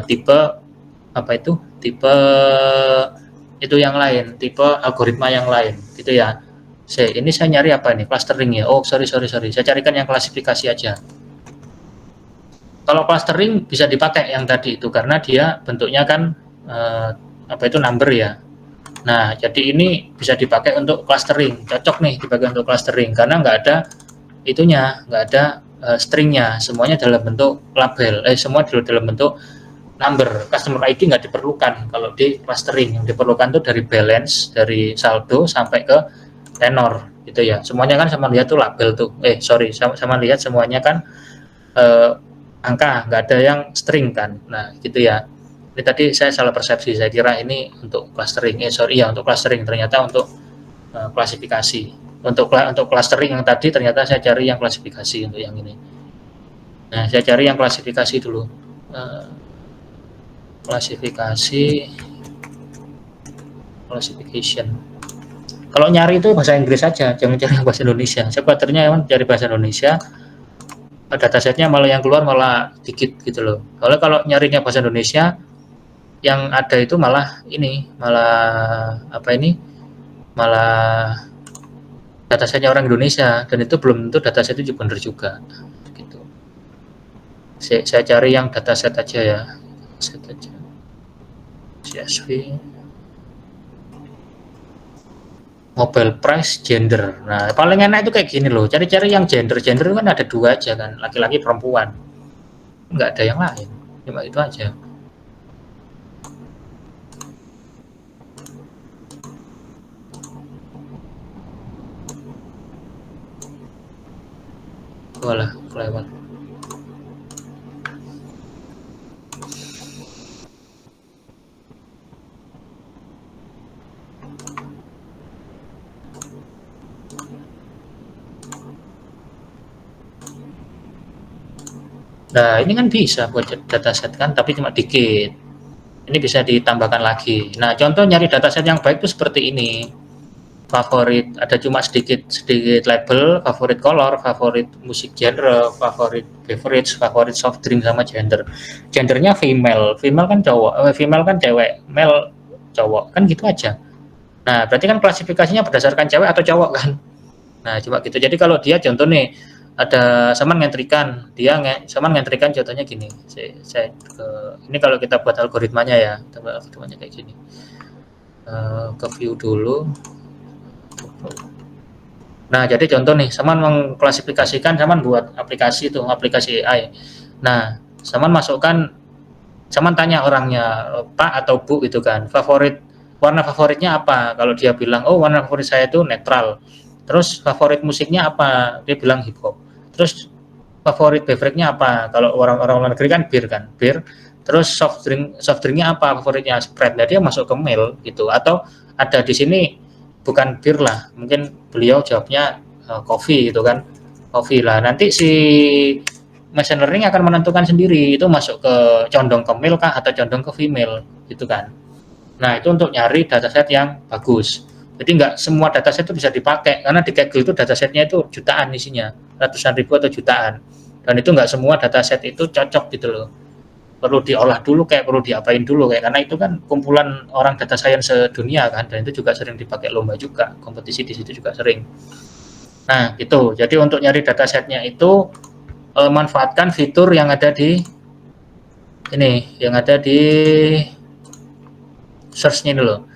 tipe apa itu, tipe itu yang lain, tipe algoritma yang lain gitu ya. Ini saya nyari apa nih, clustering ya. Oh, sorry, saya carikan yang klasifikasi aja. Kalau clustering bisa dipakai yang tadi itu karena dia bentuknya kan apa itu, number ya. Nah, jadi ini bisa dipakai untuk clustering, cocok nih dipakai untuk clustering karena nggak ada itunya, nggak ada stringnya, semuanya dalam bentuk label, semua dalam bentuk number. Customer ID nggak diperlukan kalau di clustering. Yang diperlukan tuh dari balance, dari saldo sampai ke tenor gitu ya. Semuanya kan sama lihat tuh label tuh. Sama lihat semuanya kan angka, nggak ada yang string kan. Nah, gitu ya. Ini tadi saya salah persepsi. Saya kira ini untuk clustering. Untuk clustering, ternyata untuk klasifikasi. Untuk clustering yang tadi ternyata saya cari yang klasifikasi untuk yang ini. Nah, saya cari yang klasifikasi dulu. Classification. Kalau nyari itu bahasa Inggris saja, jangan cari bahasa Indonesia. Saya khawatirnya emang cari bahasa Indonesia, datasetnya malah yang keluar malah dikit gitu loh. Kalau nyarinya bahasa Indonesia, yang ada itu malah datasetnya orang Indonesia, dan itu belum tentu dataset itu benar juga. Gitu. Saya cari yang dataset aja ya. Dataset aja. CSV. Mobile price gender. Nah, paling enak itu kayak gini loh. Cari-cari yang gender. Gender kan ada dua aja kan, laki-laki perempuan. Nggak ada yang lain. Cuma itu aja. Walah, kelewat. Nah, ini kan bisa buat dataset kan, tapi cuma dikit. Ini bisa ditambahkan lagi. Nah, contoh nyari dataset yang baik itu seperti ini. Favorit, ada cuma sedikit label, favorit color, favorit musik genre, favorit beverage, favorit soft drink, sama gender. Gendernya female, female kan cowok, female kan cewek, male cowok, kan gitu aja. Nah, berarti kan klasifikasinya berdasarkan cewek atau cowok kan. Nah, coba gitu. Jadi kalau dia contoh nih, ada Saman ngentrikan, Saman ngentrikan contohnya gini. Ini kalau kita buat algoritmanya ya, kita buat algoritmanya kayak gini. Ke view dulu. Nah, jadi contoh nih, Saman mengklasifikasikan, Saman buat aplikasi itu, aplikasi AI. Nah, Saman masukkan, Saman tanya orangnya, Pak atau Bu gitu kan, warna favoritnya apa? Kalau dia bilang, oh warna favorit saya itu netral. Terus favorit musiknya apa? Dia bilang hip hop. Terus favorit beverage-nya apa? Kalau orang-orang luar negeri kan bir. Terus soft drinknya apa favoritnya? Sprite. Nah, dia masuk ke mail gitu. Atau ada di sini bukan bir lah, mungkin beliau jawabnya coffee gitu kan, coffee lah. Nanti si machine learning akan menentukan sendiri itu masuk ke condong ke male kah atau condong ke female gitu kan. Nah, itu untuk nyari dataset yang bagus. Jadi nggak semua dataset itu bisa dipakai, karena di Kaggle itu datasetnya itu jutaan isinya, ratusan ribu atau jutaan. Dan itu nggak semua dataset itu cocok gitu loh. Perlu diolah dulu, kayak perlu diapain dulu kayak, karena itu kan kumpulan orang data science sedunia kan, dan itu juga sering dipakai lomba juga, kompetisi di situ juga sering. Nah, gitu. Jadi untuk nyari datasetnya itu manfaatkan fitur yang ada di ini, yang ada di search-nya dulu.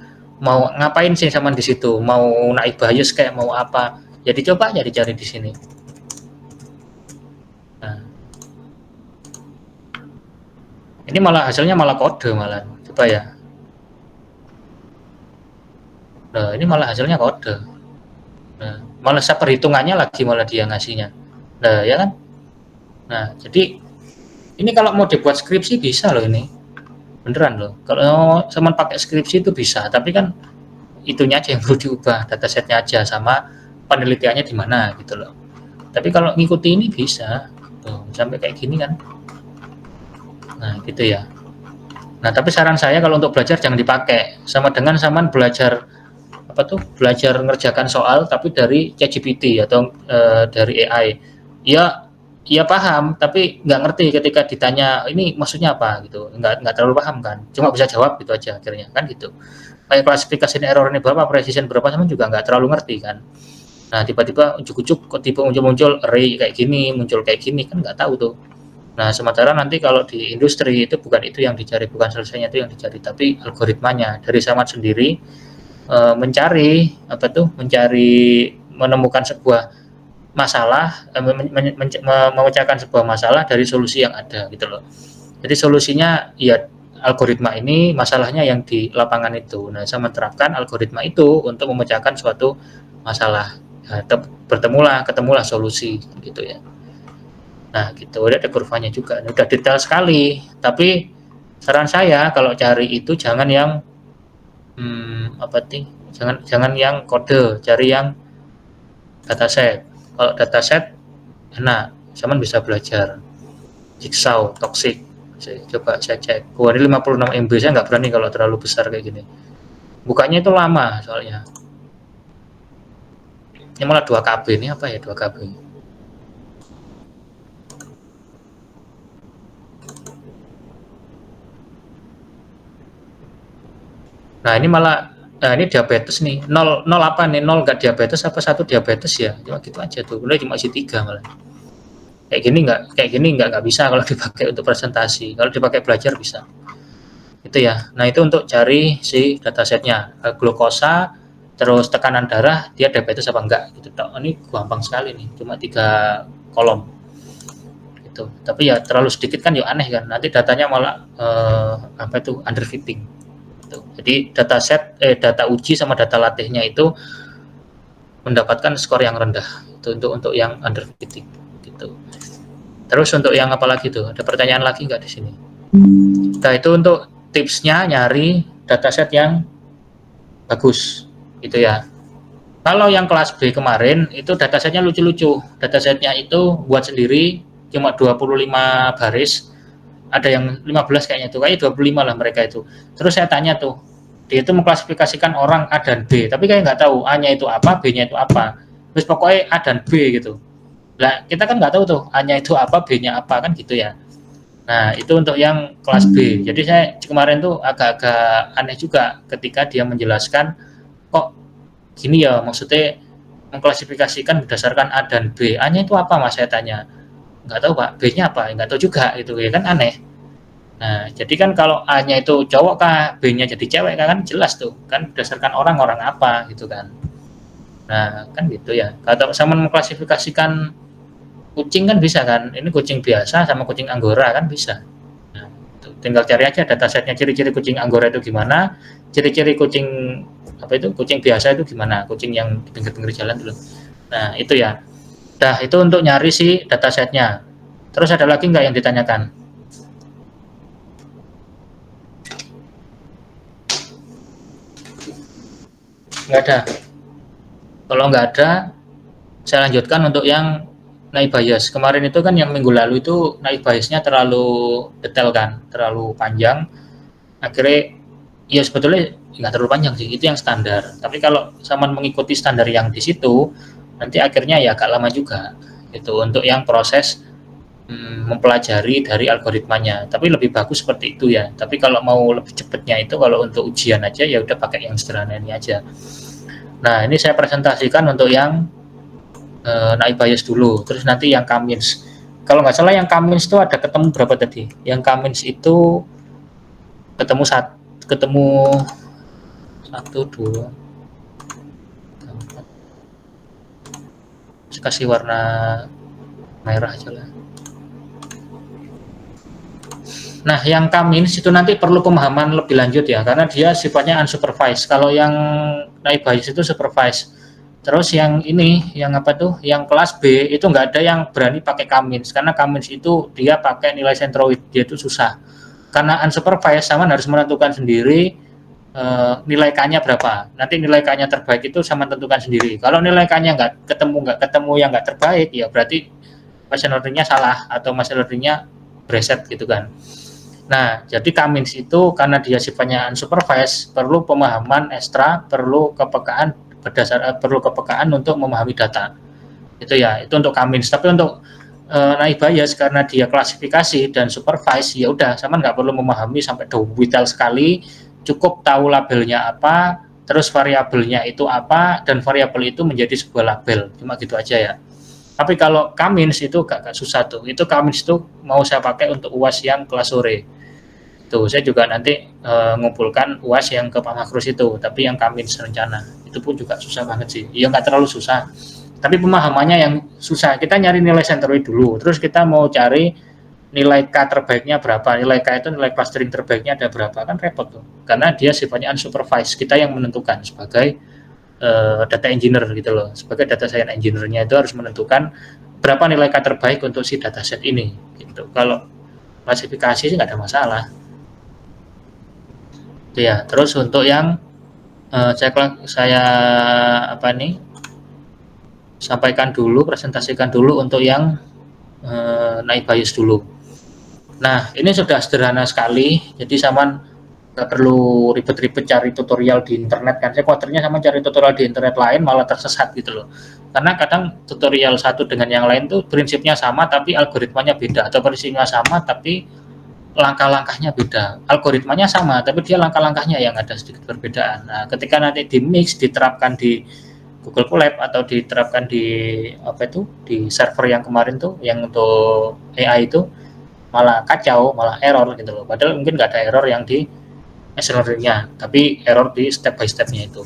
Mau ngapain sih sama di situ? Mau naik bias kayak mau apa? Jadi coba aja dicari di sini. Nah, ini malah hasilnya malah kode malah. Coba ya. Nah, ini malah hasilnya kode. Nah, malah perhitungannya lagi malah dia ngasihnya. Nah, ya kan? Nah, jadi ini kalau mau dibuat skripsi bisa loh ini. Beneran loh. Kalau sama pakai skripsi itu bisa, tapi kan itunya aja yang perlu diubah, datasetnya aja sama penelitiannya di mana gitu loh. Tapi kalau ngikuti ini bisa. Tuh, sampai kayak gini kan. Nah, gitu ya. Nah, tapi saran saya kalau untuk belajar jangan dipakai. Sama dengan Saman belajar apa tuh? Belajar ngerjakan soal tapi dari ChatGPT atau dari AI. Ya paham, tapi nggak ngerti ketika ditanya ini maksudnya apa gitu, nggak terlalu paham kan, cuma bisa jawab gitu aja akhirnya kan gitu. Kayak klasifikasi error ini berapa, precision berapa, sama juga nggak terlalu ngerti kan. Nah, tiba-tiba ujuk-ujuk kok tipe muncul array kayak gini, muncul kayak gini kan nggak tahu tuh. Nah, sementara nanti kalau di industri itu bukan itu yang dicari, bukan selesainya itu yang dicari, tapi algoritmanya. Dari Saman sendiri mencari apa tuh, menemukan sebuah masalah, memecahkan sebuah masalah dari solusi yang ada gitu loh. Jadi solusinya ya algoritma ini, masalahnya yang di lapangan itu. Nah, saya menerapkan algoritma itu untuk memecahkan suatu masalah. Nah, ketemulah solusi gitu ya. Nah, gitu. Udah ada kurvanya juga. Ini udah detail sekali. Tapi saran saya kalau cari itu jangan yang jangan yang kode, cari yang dataset. Kalau dataset enak, Saman bisa belajar. Jigsaw, toxic. Coba saya cek. Wah, ini 56 MB, saya nggak berani kalau terlalu besar kayak gini. Bukanya itu lama soalnya. Ini malah 2 KB, ini apa ya 2 KB? Nah, ini malah ini diabetes nih. 0 apa nih? 0 nggak diabetes apa 1 diabetes ya? Cuma gitu aja tuh. Udah cuma isi 3 malah. kayak gini nggak bisa kalau dipakai untuk presentasi. Kalau dipakai belajar bisa. Itu ya. Nah, itu untuk cari si datasetnya. Glukosa, terus tekanan darah, dia diabetes apa enggak gitu. Ini gampang sekali nih, cuma 3 kolom. Gitu. Tapi ya terlalu sedikit kan ya aneh kan. Nanti datanya malah underfitting. Gitu. Jadi data uji sama data latihnya itu mendapatkan skor yang rendah. Itu untuk yang underfitting gitu. Terus untuk yang apa lagi tuh? Ada pertanyaan lagi nggak di sini? Nah, itu untuk tipsnya nyari dataset yang bagus gitu ya. Kalau yang kelas B kemarin itu datasetnya lucu-lucu. Datasetnya itu buat sendiri cuma 25 baris. Ada yang 15 kayaknya tuh. Kayaknya 25 lah mereka itu. Terus saya tanya tuh, dia itu mengklasifikasikan orang A dan B, tapi kayak nggak tahu A-nya itu apa, B-nya itu apa. Terus pokoknya A dan B gitu. Lah, kita kan nggak tahu tuh A-nya itu apa, B-nya apa kan gitu ya. Nah, itu untuk yang kelas B. Jadi saya kemarin tuh agak-agak aneh juga ketika dia menjelaskan kok gini ya, maksudnya mengklasifikasikan berdasarkan A dan B. A-nya itu apa Mas, saya tanya. Nggak tahu Pak, B-nya apa? Nggak tahu juga gitu ya kan aneh. Nah, jadi kan kalau A-nya itu cowok kah, B-nya jadi cewek kan jelas tuh, kan berdasarkan orang apa gitu kan. Nah, kan gitu ya. Kalau sama mengklasifikasikan kucing kan bisa kan, ini kucing biasa sama kucing Anggora kan bisa. Nah, tinggal cari aja datasetnya, ciri-ciri kucing Anggora itu gimana, ciri-ciri kucing kucing biasa itu gimana, kucing yang pinggir-pinggir jalan dulu. Nah, itu ya. Nah, itu untuk nyari si datasetnya. Terus ada lagi nggak yang ditanyakan? Nggak ada. Kalau nggak ada, saya lanjutkan untuk yang naik bias. Kemarin itu kan yang minggu lalu itu naik biasnya terlalu detail kan, terlalu panjang. Akhirnya ya sebetulnya nggak terlalu panjang sih, itu yang standar. Tapi kalau sama mengikuti standar yang di situ, nanti akhirnya ya agak lama juga. Itu untuk yang proses mempelajari dari algoritmanya. Tapi lebih bagus seperti itu ya. Tapi kalau mau lebih cepatnya itu kalau untuk ujian aja ya udah pakai yang sederhana ini aja. Nah, ini saya presentasikan untuk yang naik bias dulu, terus nanti yang Cummins. Kalau nggak salah yang Cummins itu ada ketemu berapa tadi? Yang Cummins itu ketemu 1, 2, 4. Kasih warna merah aja lah. Nah, yang Cummins itu nanti perlu pemahaman lebih lanjut ya, karena dia sifatnya unsupervised. Kalau yang naik bias itu supervised. Terus yang ini, yang apa tuh, yang kelas B itu nggak ada yang berani pakai Cummins, karena Cummins itu dia pakai nilai sentroid, dia itu susah. Karena unsupervised sama harus menentukan sendiri nilai K-nya berapa. Nanti nilai K-nya terbaik itu sama tentukan sendiri. Kalau nilai K-nya nggak ketemu yang nggak terbaik, ya berarti machine learning-nya salah atau machine learning-nya preset gitu kan. Nah, jadi Cummins itu karena dia sifatnya unsupervised, perlu pemahaman ekstra, perlu kepekaan untuk memahami data. Itu ya, itu untuk Cummins. Tapi untuk naik bias karena dia klasifikasi dan supervise, ya udah sama nggak perlu memahami sampai detail sekali, cukup tahu labelnya apa, terus variabelnya itu apa, dan variabel itu menjadi sebuah label, cuma gitu aja ya. Tapi kalau Cummins itu agak susah tuh. Itu Cummins itu mau saya pakai untuk UAS yang kelas sore. Tuh, saya juga nanti ngumpulkan UAS yang ke Pak Makrus itu, tapi yang Cummins rencana. Itu pun juga susah banget sih. Ya nggak terlalu susah. Tapi pemahamannya yang susah. Kita nyari nilai sentroid dulu, terus kita mau cari nilai K terbaiknya berapa. Nilai K itu nilai clustering terbaiknya ada berapa, kan repot tuh. Karena dia sifatnya unsupervised. Kita yang menentukan sebagai data engineer gitu loh, sebagai data science engineer-nya itu harus menentukan berapa nilai K terbaik untuk si dataset ini gitu. Kalau klasifikasi sih nggak ada masalah itu ya. Terus untuk yang saya sampaikan dulu, presentasikan dulu untuk yang naik bias dulu. Nah, ini sudah sederhana sekali, jadi Saman nggak perlu ribet-ribet cari tutorial di internet kan. Saya khawatirnya sama cari tutorial di internet lain malah tersesat gitu loh, karena kadang tutorial satu dengan yang lain tuh prinsipnya sama tapi algoritmanya beda, atau prinsipnya sama tapi langkah-langkahnya beda. Algoritmanya sama tapi dia langkah-langkahnya yang ada sedikit perbedaan. Nah, ketika nanti di mix diterapkan di Google Colab atau diterapkan di apa itu di server yang kemarin tuh yang untuk AI itu malah kacau, malah error gitu loh. Padahal mungkin nggak ada error yang di accelerate-nya, tapi error di step by step-nya itu.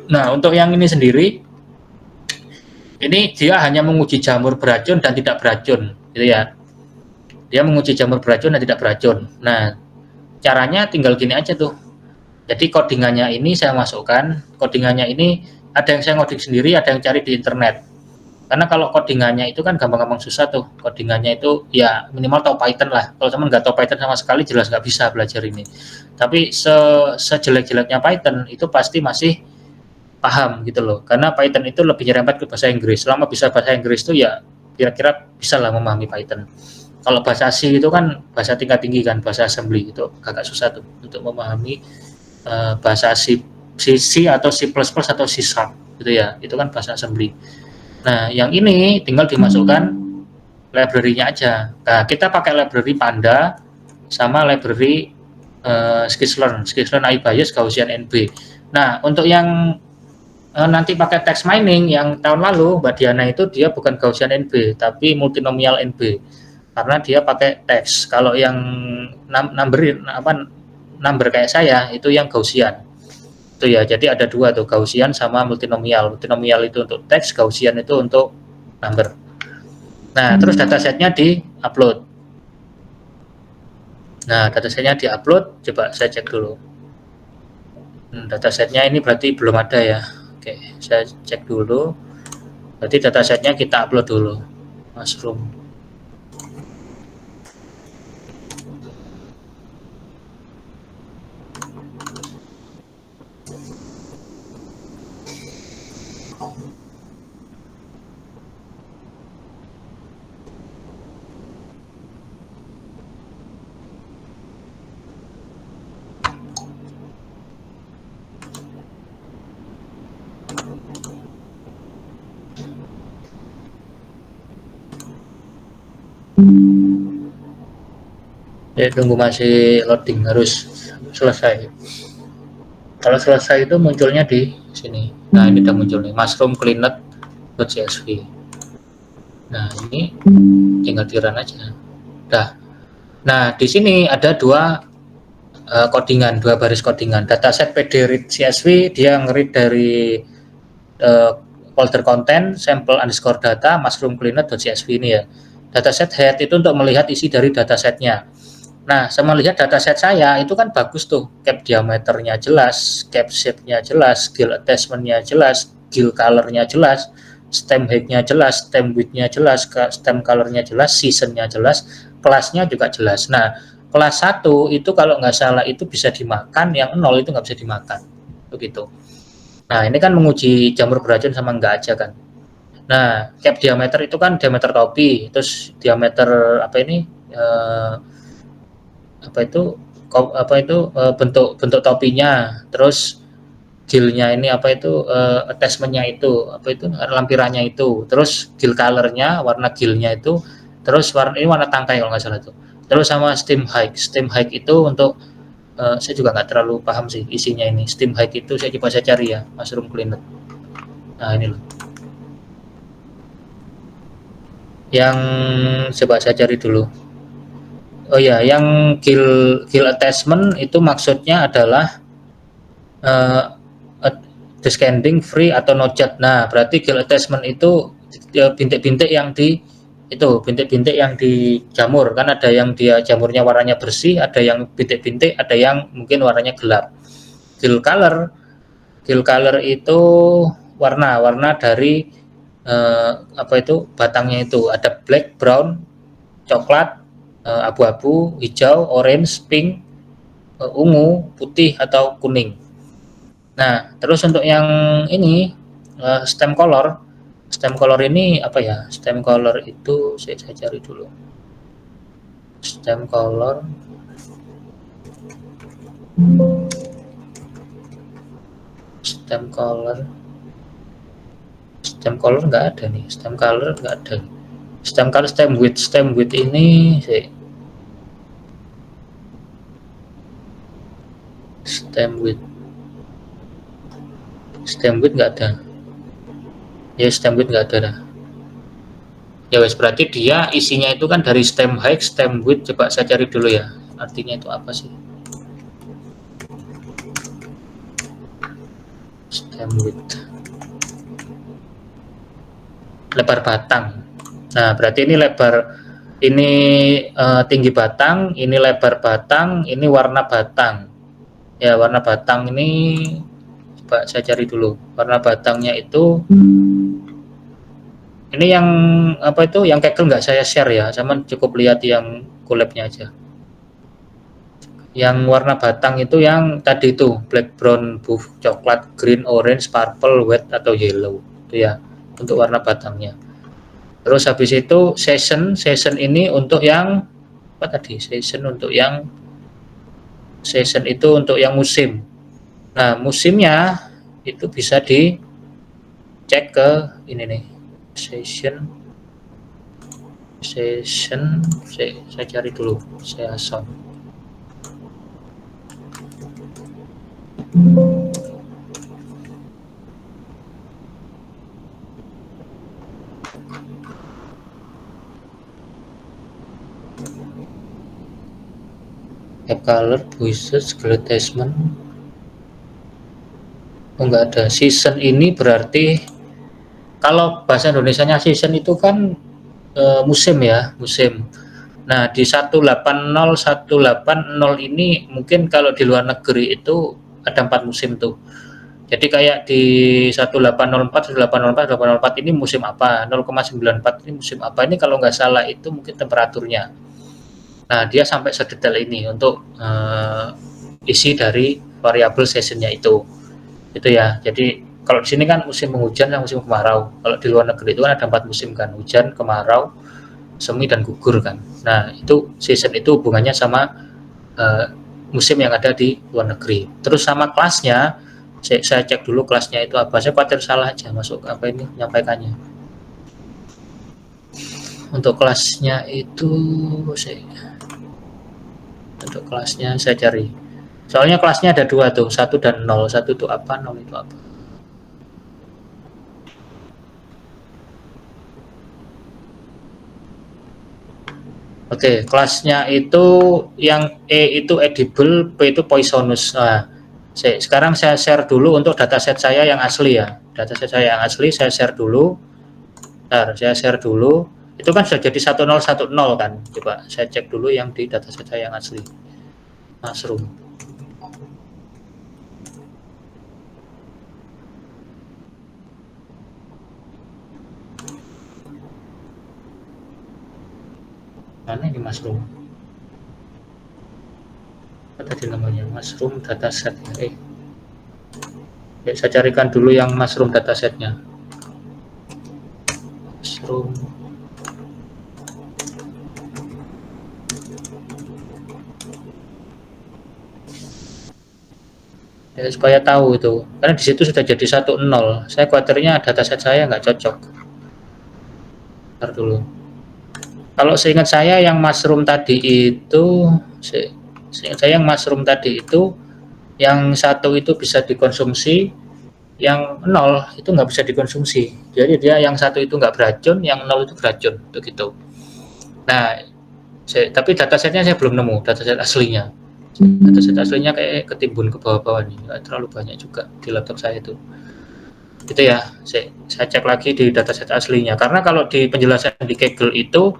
Nah, untuk yang ini sendiri, ini dia hanya menguji jamur beracun dan tidak beracun, gitu ya. Dia menguji jamur beracun dan tidak beracun. Nah, caranya tinggal gini aja tuh. Jadi codingannya ini saya masukkan, codingannya ini ada yang saya ngoding sendiri, ada yang cari di internet. Karena kalau codingannya itu kan gampang-gampang susah tuh. Codingannya itu ya minimal tahu Python lah. Kalau teman nggak tahu Python sama sekali jelas nggak bisa belajar ini. Tapi sejelek-jeleknya Python itu pasti masih paham gitu loh. Karena Python itu lebih nyerempet ke bahasa Inggris. Selama bisa bahasa Inggris itu ya kira-kira bisa lah memahami Python. Kalau bahasa C itu kan bahasa tingkat tinggi kan, bahasa assembly itu agak susah tuh untuk memahami bahasa C atau C++ atau C Sharp gitu ya. Itu kan bahasa assembly. Nah, yang ini tinggal dimasukkan library-nya aja. Nah, kita pakai library Panda sama library Skislearn iBias Gaussian NB. Nah, untuk yang nanti pakai text mining yang tahun lalu Mbak Diana itu dia bukan Gaussian NB tapi multinomial NB karena dia pakai teks. Kalau yang number kayak saya itu yang Gaussian itu ya. Jadi ada dua tuh, Gaussian sama multinomial. Multinomial itu untuk teks, Gaussian itu untuk number. Nah, terus datasetnya di-upload. Nah, datasetnya di-upload, coba saya cek dulu. Datasetnya ini berarti belum ada ya. Oke, saya cek dulu. Berarti datasetnya kita upload dulu. Mushroom. Ya, tunggu masih loading, harus selesai. Kalau selesai itu munculnya di sini. Nah, ini udah muncul nih, mushroom cleanet.csv. Nah, ini tinggal di run aja. Dah. Nah, di sini ada dua codingan, dua baris codingan. Dataset pd read csv dia nge-read dari folder content sample underscore data mushroom cleanet.csv ini ya. Dataset head itu untuk melihat isi dari datasetnya. Nah, saya melihat dataset saya itu kan bagus tuh, cap diameternya jelas, cap shape-nya jelas, gill attachment-nya jelas, gill color-nya jelas, stem height-nya jelas, stem width-nya jelas, stem color-nya jelas, season-nya jelas, kelasnya juga jelas. Nah, kelas 1 itu kalau nggak salah itu bisa dimakan, yang 0 itu nggak bisa dimakan, begitu. Nah, ini kan menguji jamur beracun sama nggak aja kan. Nah, cap diameter itu kan diameter topi, terus diameter apa ini? Bentuk topinya, terus gillnya ini attachmentnya itu lampirannya itu, terus gill colornya, warna gillnya itu, terus warna tangkai kalau nggak salah itu, terus sama stem height itu untuk saya juga nggak terlalu paham sih isinya ini. Stem height itu saya coba saya cari ya, mushroom cleanet. Nah, ini loh yang coba saya cari dulu. Oh ya, yang gill attachment itu maksudnya adalah descending, free atau no jet. Nah, berarti gill attachment itu bintik-bintik yang di jamur kan, ada yang dia jamurnya warnanya bersih, ada yang bintik-bintik, ada yang mungkin warnanya gelap. Gill color itu warna dari batangnya itu ada black, brown, coklat, abu-abu, hijau, orange, pink, ungu, putih atau kuning. Nah, terus untuk yang ini stem color ini apa ya? Stem color itu saya cari dulu. Stem color nggak ada nih. Stem color nggak ada. Stem width ini Stem width nggak ada. Ya stem width nggak ada dah. Ya wes, berarti dia isinya itu kan dari stem height, stem width. Coba saya cari dulu ya. Artinya itu apa sih? Stem width. Lebar batang. Nah, berarti ini lebar, ini tinggi batang, ini lebar batang, ini warna batang. Ya, warna batang ini coba saya cari dulu. Warna batangnya itu ini yang apa itu, yang Kaggle nggak saya share ya, sama cukup lihat yang collab-nya aja. Yang warna batang itu yang tadi itu black, brown, buff, coklat, green, orange, purple, white atau yellow itu ya untuk warna batangnya. Terus habis itu session ini untuk yang apa tadi? Session itu untuk yang musim. Nah, musimnya itu bisa dicek ke ini nih. Session saya cari dulu, saya asal. App color, voices, attachment. Oh, enggak ada. Season ini berarti kalau bahasa Indonesianya season itu kan musim ya, musim. Nah, di 180 ini mungkin kalau di luar negeri itu ada 4 musim tuh. Jadi kayak di 1804 ini musim apa, 0,94 ini musim apa. Ini kalau nggak salah itu mungkin temperaturnya. Nah, dia sampai sedetail ini untuk isi dari variabel seasonnya itu ya. Jadi kalau di sini kan musim penghujan dan musim kemarau. Kalau di luar negeri itu kan ada 4 musim kan, hujan, kemarau, semi, dan gugur kan. Nah, itu season itu hubungannya sama musim yang ada di luar negeri. Terus sama kelasnya, saya cek dulu kelasnya itu apa. Saya khawatir salah aja masuk apa ini menyampaikannya. Untuk kelasnya itu saya cari. Soalnya kelasnya ada 2 tuh, 1 dan 0. 1 itu apa, 0 itu apa. Oke, kelasnya itu yang E itu edible, P itu poisonous. Nah, sekarang saya share dulu untuk dataset saya yang asli ya. Dataset saya yang asli saya share dulu. Bentar, saya share dulu. Itu kan sudah jadi 1010 kan. Coba saya cek dulu yang di dataset saya yang asli. Mushroom. Mana ini mushroom? Apa tadi namanya? Mushroom dataset. Ya, saya carikan dulu yang mushroom datasetnya. Mushroom. Ya, supaya tahu itu, karena di situ sudah jadi 10. Saya khawatirnya dataset saya nggak cocok. Bentar dulu. Kalau seingat saya yang mushroom tadi itu, yang 1 itu bisa dikonsumsi, yang 0 itu nggak bisa dikonsumsi. Jadi dia yang 1 itu nggak beracun, yang 0 itu beracun, begitu. Nah, tapi datasetnya saya belum nemu, dataset aslinya. Dataset aslinya kayak ketimbun ke bawah-bawah nih, nggak terlalu banyak juga di laptop saya itu. Itu ya, saya cek lagi di dataset aslinya. Karena kalau di penjelasan di Kaggle itu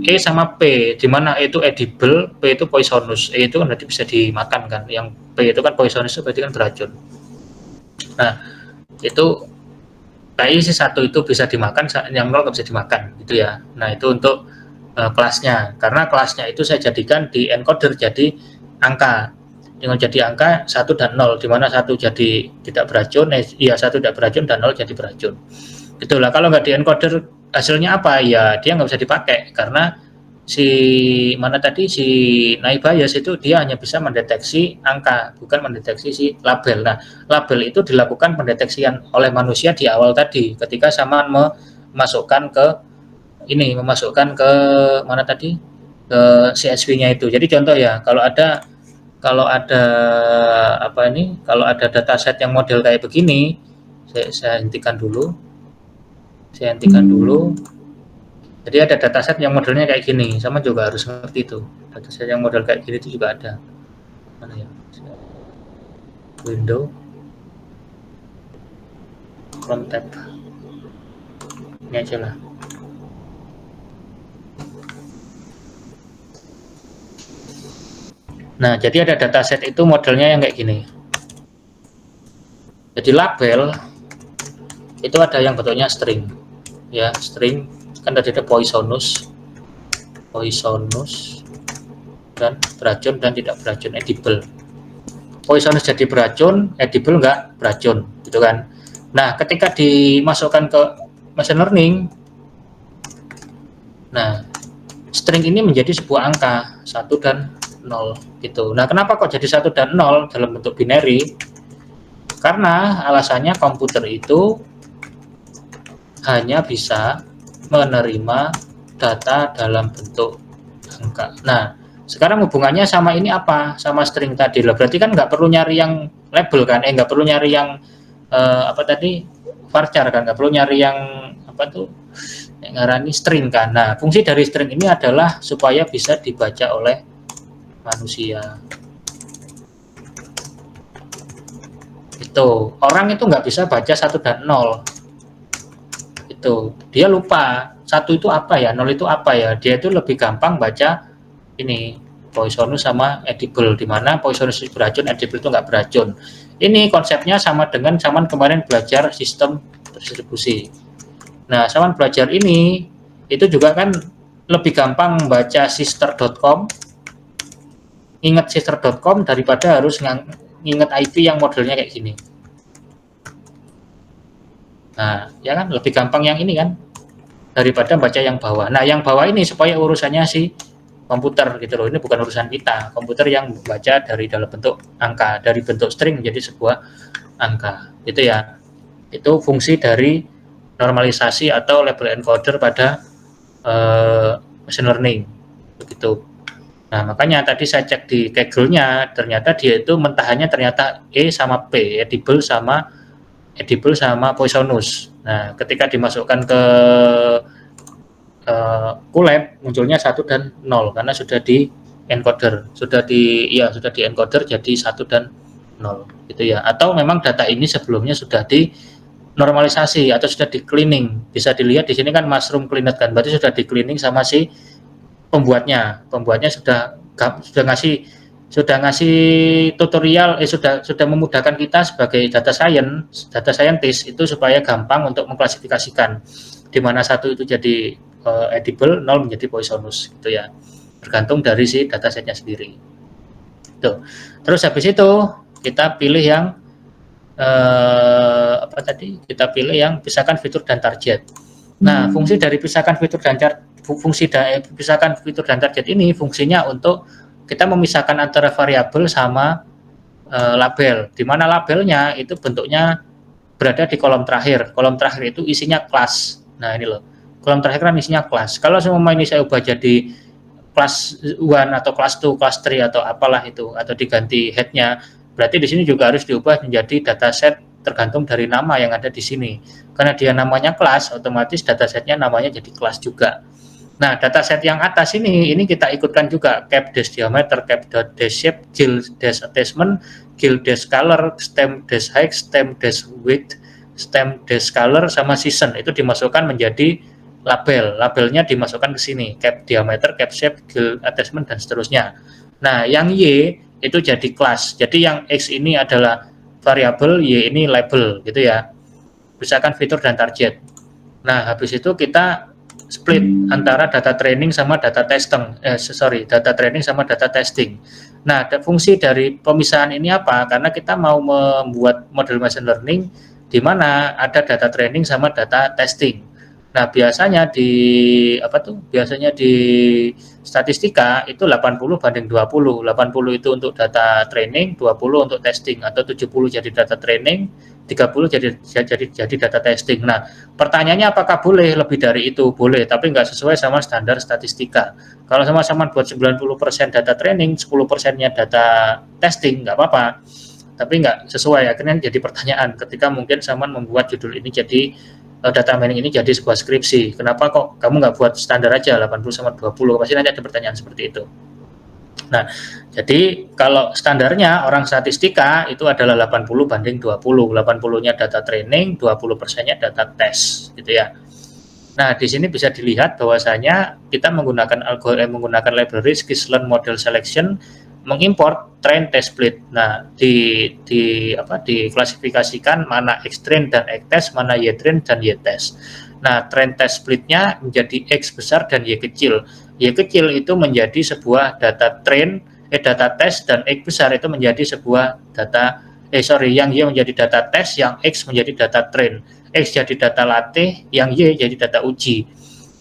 E sama P, di mana E itu edible, P itu poisonous. E itu kan berarti bisa dimakan kan, yang P itu kan poisonous, itu berarti kan beracun. Nah, itu kayak sih 1 itu bisa dimakan, yang 0 nggak bisa dimakan gitu ya. Nah, itu untuk kelasnya, karena kelasnya itu saya jadikan di encoder jadi angka. Dengan jadi angka 1 dan 0, di mana 1 jadi tidak beracun, 1 tidak beracun dan 0 jadi beracun. Itulah, kalau nggak di encoder hasilnya apa ya, dia nggak bisa dipakai, karena si naive bias itu dia hanya bisa mendeteksi angka, bukan mendeteksi si label. Nah, label itu dilakukan pendeteksian oleh manusia di awal tadi, ketika sama memasukkan ke mana tadi, ke CSV-nya itu. Jadi contoh ya, kalau ada kalau ada apa ini, kalau ada dataset yang model kayak begini, saya hentikan dulu. Jadi ada dataset yang modelnya kayak gini, sama juga harus ngerti itu. Dataset yang model kayak gini itu juga ada. Mana ya? Window, Chrome tab. Ini aja lah. Nah, jadi ada dataset itu modelnya yang kayak gini. Jadi label itu ada yang bentuknya string, ya string kan tadi ada poisonous, dan beracun dan tidak beracun, edible. Poisonous jadi beracun, edible enggak beracun, gitu kan. Nah, ketika dimasukkan ke machine learning, nah string ini menjadi sebuah angka 1 dan 0 gitu. Nah, kenapa kok jadi 1 dan 0 dalam bentuk binary? Karena alasannya komputer itu hanya bisa menerima data dalam bentuk angka. Nah, sekarang hubungannya sama ini apa? Sama string tadi loh. Berarti kan nggak perlu nyari yang label kan? Nggak perlu nyari yang apa tadi? Varchar kan? Nggak perlu nyari yang apa tuh? Yang ngarani string kan? Nah, fungsi dari string ini adalah supaya bisa dibaca oleh manusia. Itu orang itu nggak bisa baca 1 dan 0. Itu dia lupa 1 itu apa ya, 0 itu apa ya. Dia itu lebih gampang baca ini poisonous sama edible, di mana poisonous itu beracun, edible itu nggak beracun. Ini konsepnya sama dengan zaman kemarin belajar sistem distribusi. Nah, zaman belajar ini itu juga kan lebih gampang baca sister.com, ingat sister.com daripada harus ingat IP yang modelnya kayak gini. Nah, ya kan lebih gampang yang ini kan daripada baca yang bawah. Nah, yang bawah ini supaya urusannya si komputer gitu loh. Ini bukan urusan kita. Komputer yang membaca dari dalam bentuk angka, dari bentuk string menjadi sebuah angka. Gitu ya. Itu fungsi dari normalisasi atau label encoder pada machine learning. Begitu. Nah, makanya tadi saya cek di Kaggle-nya, ternyata dia itu mentahannya ternyata E sama P, edible sama poisonous. Nah, ketika dimasukkan ke Colab munculnya 1 dan 0 karena sudah di encoder, sudah di encoder jadi 1 dan 0 gitu ya. Atau memang data ini sebelumnya sudah di normalisasi atau sudah di cleaning. Bisa dilihat di sini kan mushroom cleaned kan, berarti sudah di cleaning sama si pembuatnya. Pembuatnya sudah ngasih tutorial, sudah memudahkan kita sebagai data scientist itu supaya gampang untuk mengklasifikasikan di mana 1 itu jadi edible, 0 menjadi poisonous gitu ya, tergantung dari si datasetnya sendiri. Tuh. Terus habis itu kita pilih yang kita pilih yang pisahkan fitur dan target. Nah, fungsi dari pisahkan fitur dan target ini fungsinya untuk kita memisahkan antara variabel sama label, di mana labelnya itu bentuknya berada di kolom terakhir. Kolom terakhir itu isinya kelas. Nah, ini loh. Kolom terakhir kan isinya kelas. Kalau semua ini saya ubah jadi kelas 1 atau kelas 2, kelas 3 atau apalah itu, atau diganti head-nya, berarti di sini juga harus diubah menjadi dataset tergantung dari nama yang ada di sini. Karena dia namanya kelas, otomatis datasetnya namanya jadi kelas juga. Nah, dataset yang atas ini kita ikutkan juga cap dash diameter, cap dash shape, gil dash attachment, gil dash color, stem dash height, stem dash width, stem dash color sama season itu dimasukkan menjadi label. Labelnya dimasukkan ke sini, cap diameter, cap shape, gil attachment dan seterusnya. Nah, yang Y itu jadi kelas. Jadi yang X ini adalah variabel, Y ini label gitu ya. Misalkan fitur dan target. Nah, habis itu kita split antara data training sama data testing. Data training sama data testing. Nah, fungsi dari pemisahan ini apa? Karena kita mau membuat model machine learning di mana ada data training sama data testing. Nah, biasanya di statistika itu 80 banding 20. 80 itu untuk data training, 20 untuk testing, atau 70 jadi data training, 30 jadi data testing. Nah, pertanyaannya apakah boleh lebih dari itu? Boleh, tapi nggak sesuai sama standar statistika. Kalau sama-sama buat 90% data training, 10%-nya data testing, nggak apa-apa. Tapi nggak sesuai, akhirnya jadi pertanyaan ketika mungkin Saman membuat judul ini jadi data mining ini jadi sebuah skripsi. Kenapa kok kamu nggak buat standar aja 80 sama 20? Pasti nanti ada pertanyaan seperti itu. Nah, jadi kalau standarnya orang statistika itu adalah 80 banding 20. 80-nya data training, 20%-nya data tes, gitu ya. Nah, di sini bisa dilihat bahwasanya kita menggunakan menggunakan library sklearn model selection mengimport train test split. Nah, diklasifikasikan mana X train dan X test, mana Y train dan Y test. Nah, train test splitnya menjadi X besar dan Y kecil. Y kecil itu menjadi sebuah data train, data test, dan X besar itu menjadi sebuah data, yang Y menjadi data test, yang X menjadi data train. X jadi data latih, yang Y jadi data uji.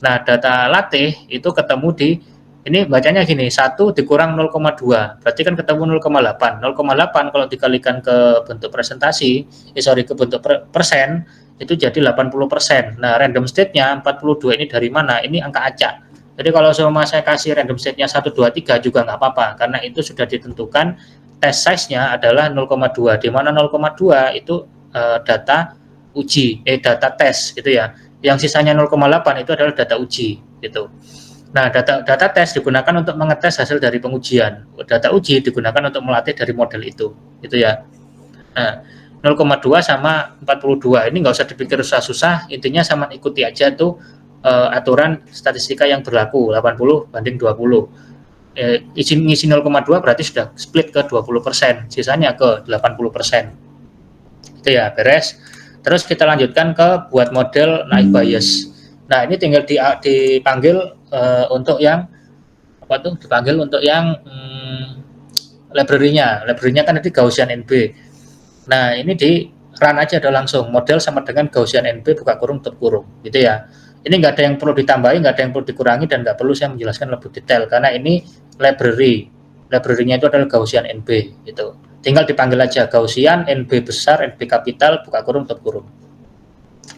Nah, data latih itu ketemu di, ini bacanya gini, 1 dikurang 0,2, berarti kan ketemu 0,8. 0,8 kalau dikalikan ke bentuk presentasi, ke bentuk persen, itu jadi 80%. Nah, random state-nya 42 ini dari mana? Ini angka acak. Jadi kalau semua saya kasih random state-nya 1, 2, 3 juga nggak apa-apa, karena itu sudah ditentukan test size-nya adalah 0,2, di mana 0,2 itu data uji, data tes gitu ya. Yang sisanya 0,8 itu adalah data uji gitu. Nah, data tes digunakan untuk mengetes hasil dari pengujian. Data uji digunakan untuk melatih dari model itu, gitu ya. Nah, 0,2 sama 42 ini nggak usah dipikir susah-susah, intinya sama ikuti aja tuh aturan statistika yang berlaku 80 banding 20. Ngisi 0,2 berarti sudah split ke 20%, sisanya ke 80%. Itu ya, beres. Terus kita lanjutkan ke buat model naive Bayes. Nah, ini tinggal dipanggil untuk yang apa tuh? Dipanggil untuk yang library-nya. Library-nya kan tadi Gaussian NB. Nah, ini di run aja udah langsung. Model sama dengan Gaussian NB buka kurung tutup kurung, gitu ya. Ini nggak ada yang perlu ditambahi, nggak ada yang perlu dikurangi, dan nggak perlu saya menjelaskan lebih detail karena ini library. Library-nya itu adalah Gaussian NB, gitu. Tinggal dipanggil aja Gaussian NB besar, NB kapital, buka kurung, tutup kurung.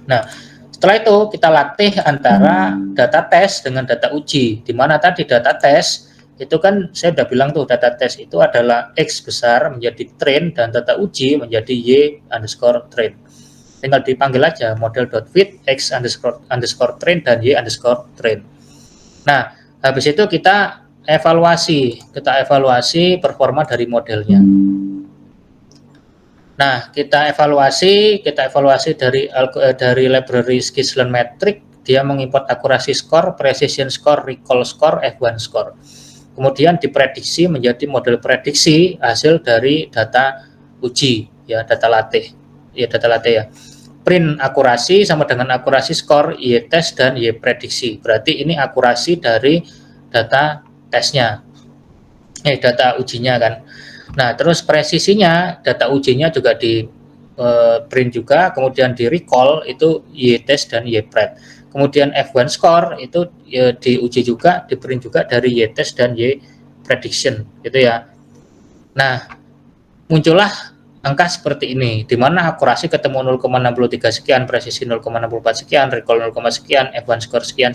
Nah, setelah itu kita latih antara data tes dengan data uji. Di mana tadi data tes itu kan saya udah bilang tuh, data tes itu adalah X besar menjadi train dan data uji menjadi Y underscore train. Tinggal dipanggil aja model.fit X underscore train dan Y underscore train. Nah, habis itu kita evaluasi performa dari modelnya. Nah, kita evaluasi dari library sklearn metric, dia mengimport akurasi score, precision score, recall score, F1 score. Kemudian diprediksi menjadi model prediksi hasil dari data uji, ya, data latih ya. Print akurasi sama dengan akurasi skor, Y test dan Y prediksi. Berarti ini akurasi dari data tesnya, data ujinya kan. Nah, terus presisinya, data ujinya juga di print juga, kemudian di recall itu Y test dan Y pred. Kemudian F1 score itu diuji juga, di print juga dari Y test dan Y prediction, gitu ya. Nah, muncullah angka seperti ini, di mana akurasi ketemu 0,63 sekian, presisi 0,64 sekian, recall 0, sekian, F1 score sekian.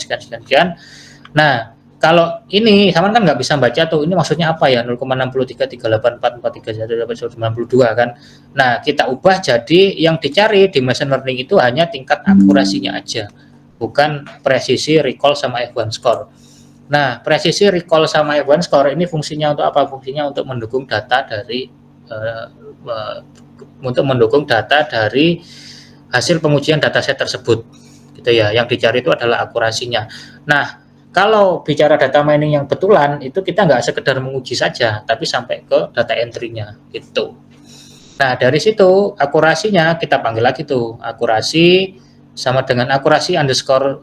Nah, kalau ini Saman kan nggak bisa baca tuh, ini maksudnya apa ya, 0,63, 384, 431, 92 kan. Nah, kita ubah jadi yang dicari di machine learning itu hanya tingkat akurasinya aja, bukan presisi, recall, sama F1 score. Nah, presisi, recall, sama F1 score ini fungsinya untuk apa? Fungsinya untuk mendukung data dari hasil pengujian dataset tersebut, gitu ya. Yang dicari itu adalah akurasinya. Nah, kalau bicara data mining yang betulan, itu kita nggak sekedar menguji saja, tapi sampai ke data entry-nya, gitu. Nah, dari situ akurasinya kita panggil lagi tuh, akurasi sama dengan akurasi underscore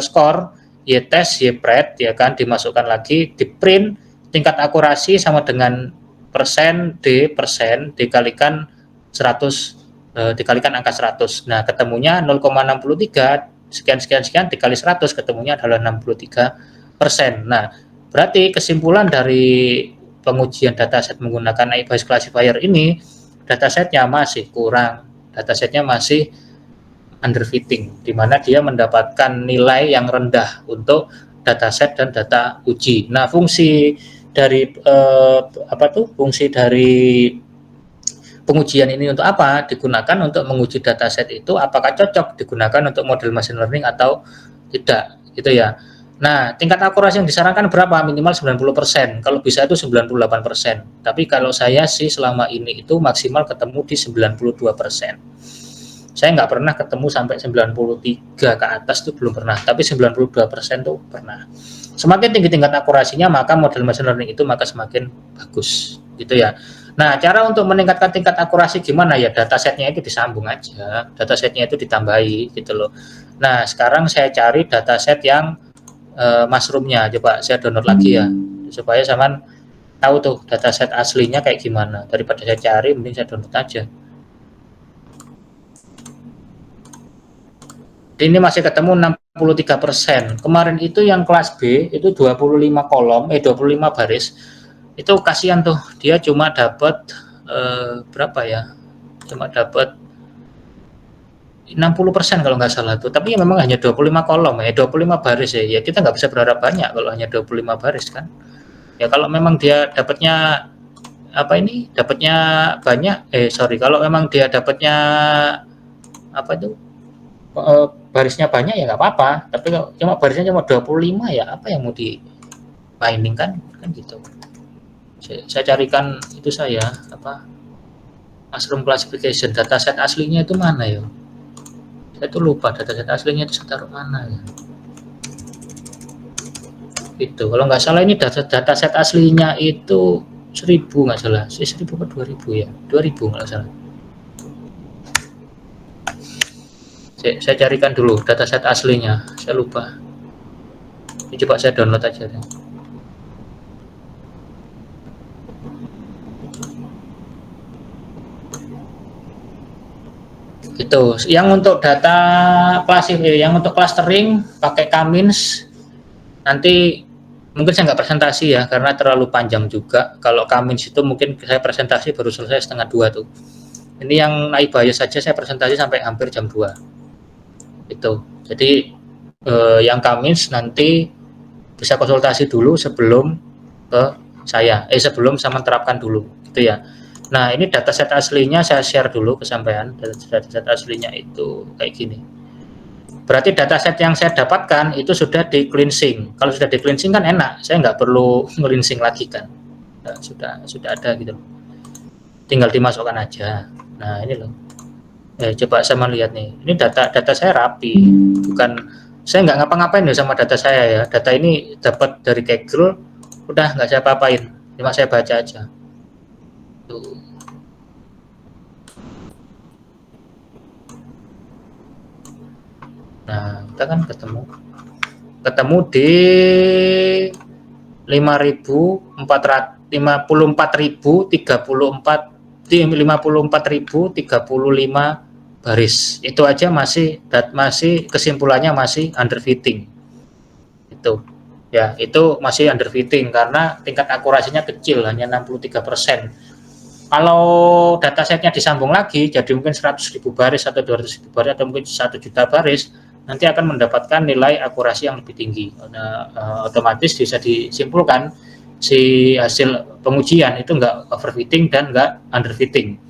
score, Y test, Y pred, ya kan, dimasukkan lagi, di print tingkat akurasi sama dengan persen dikalikan 100, dikalikan angka 100. Nah, ketemunya 0,63 sekian dikali 100, ketemunya adalah 63%. Nah, berarti kesimpulan dari pengujian dataset menggunakan naive Bayes classifier ini, datasetnya masih kurang, datasetnya masih underfitting, di mana dia mendapatkan nilai yang rendah untuk dataset dan data uji. Nah, fungsi dari fungsi dari pengujian ini untuk apa? Digunakan untuk menguji dataset itu apakah cocok digunakan untuk model machine learning atau tidak, gitu ya. Nah, tingkat akurasi yang disarankan berapa? Minimal 90%. Kalau bisa itu 98%. Tapi kalau saya sih selama ini itu maksimal ketemu di 92%. Saya nggak pernah ketemu sampai 93 ke atas itu belum pernah, tapi 92% itu pernah. Semakin tinggi tingkat akurasinya, maka model machine learning itu maka semakin bagus, gitu ya. Nah, cara untuk meningkatkan tingkat akurasi gimana ya? Datasetnya itu disambung aja, datasetnya itu ditambahi, gitu loh. Nah, sekarang saya cari dataset yang mushroom-nya, coba saya download lagi ya, supaya sama tahu tuh dataset aslinya kayak gimana. Daripada saya cari, mending saya download aja. Ini masih ketemu 63%. Kemarin itu yang kelas B itu 25 kolom, 25 baris. Itu kasihan tuh, dia cuma dapat berapa ya? Cuma dapat 60% kalau nggak salah tuh. Tapi ya memang hanya 25 kolom ya, 25 baris ya. Ya kita nggak bisa berharap banyak kalau hanya 25 baris kan. Ya kalau memang dia dapatnya dapatnya banyak, kalau memang dia dapatnya barisnya banyak ya nggak apa-apa, tapi kalau cuma barisnya cuma 25 ya apa yang mau di binding kan gitu. Saya carikan itu mushroom classification, dataset aslinya itu mana ya, saya tuh lupa dataset aslinya itu saya taruh mana ya. Itu kalau nggak salah ini dataset aslinya itu 1000 nggak salah, 1000 atau 2000 ya, 2000 nggak salah. Saya carikan dulu dataset aslinya, saya lupa. Ini coba saya download aja deh. Itu yang untuk data yang untuk clustering pakai K-means. Nanti mungkin saya nggak presentasi ya karena terlalu panjang juga. Kalau K-means itu mungkin saya presentasi baru selesai 1:30 tuh. Ini yang naik bias saja saya presentasi sampai hampir jam 2. Itu jadi yang K-means nanti bisa konsultasi dulu sebelum ke saya sebelum sama terapkan dulu gitu ya. Nah, ini dataset aslinya saya share dulu ke sampean. Dataset aslinya itu kayak gini. Berarti dataset yang saya dapatkan itu sudah di cleansing. Kalau sudah di cleansing kan enak, saya nggak perlu cleansing lagi kan. Nah, sudah ada gitu. Tinggal dimasukkan aja. Nah, ini loh. Coba sama lihat nih, ini data saya rapi, bukan saya nggak ngapa-ngapain ya sama data saya ya. Data ini dapat dari Kaggle, udah nggak saya apa-apain, cuma saya baca aja. Tuh. Nah, kita kan ketemu di 54.035 baris. Itu aja masih kesimpulannya masih underfitting. Itu ya, itu masih underfitting karena tingkat akurasinya kecil, hanya 63%. Kalau datasetnya disambung lagi jadi mungkin 100.000 baris atau 200.000 baris atau mungkin 1 juta baris, nanti akan mendapatkan nilai akurasi yang lebih tinggi. Otomatis bisa disimpulkan si hasil pengujian itu enggak overfitting dan enggak underfitting.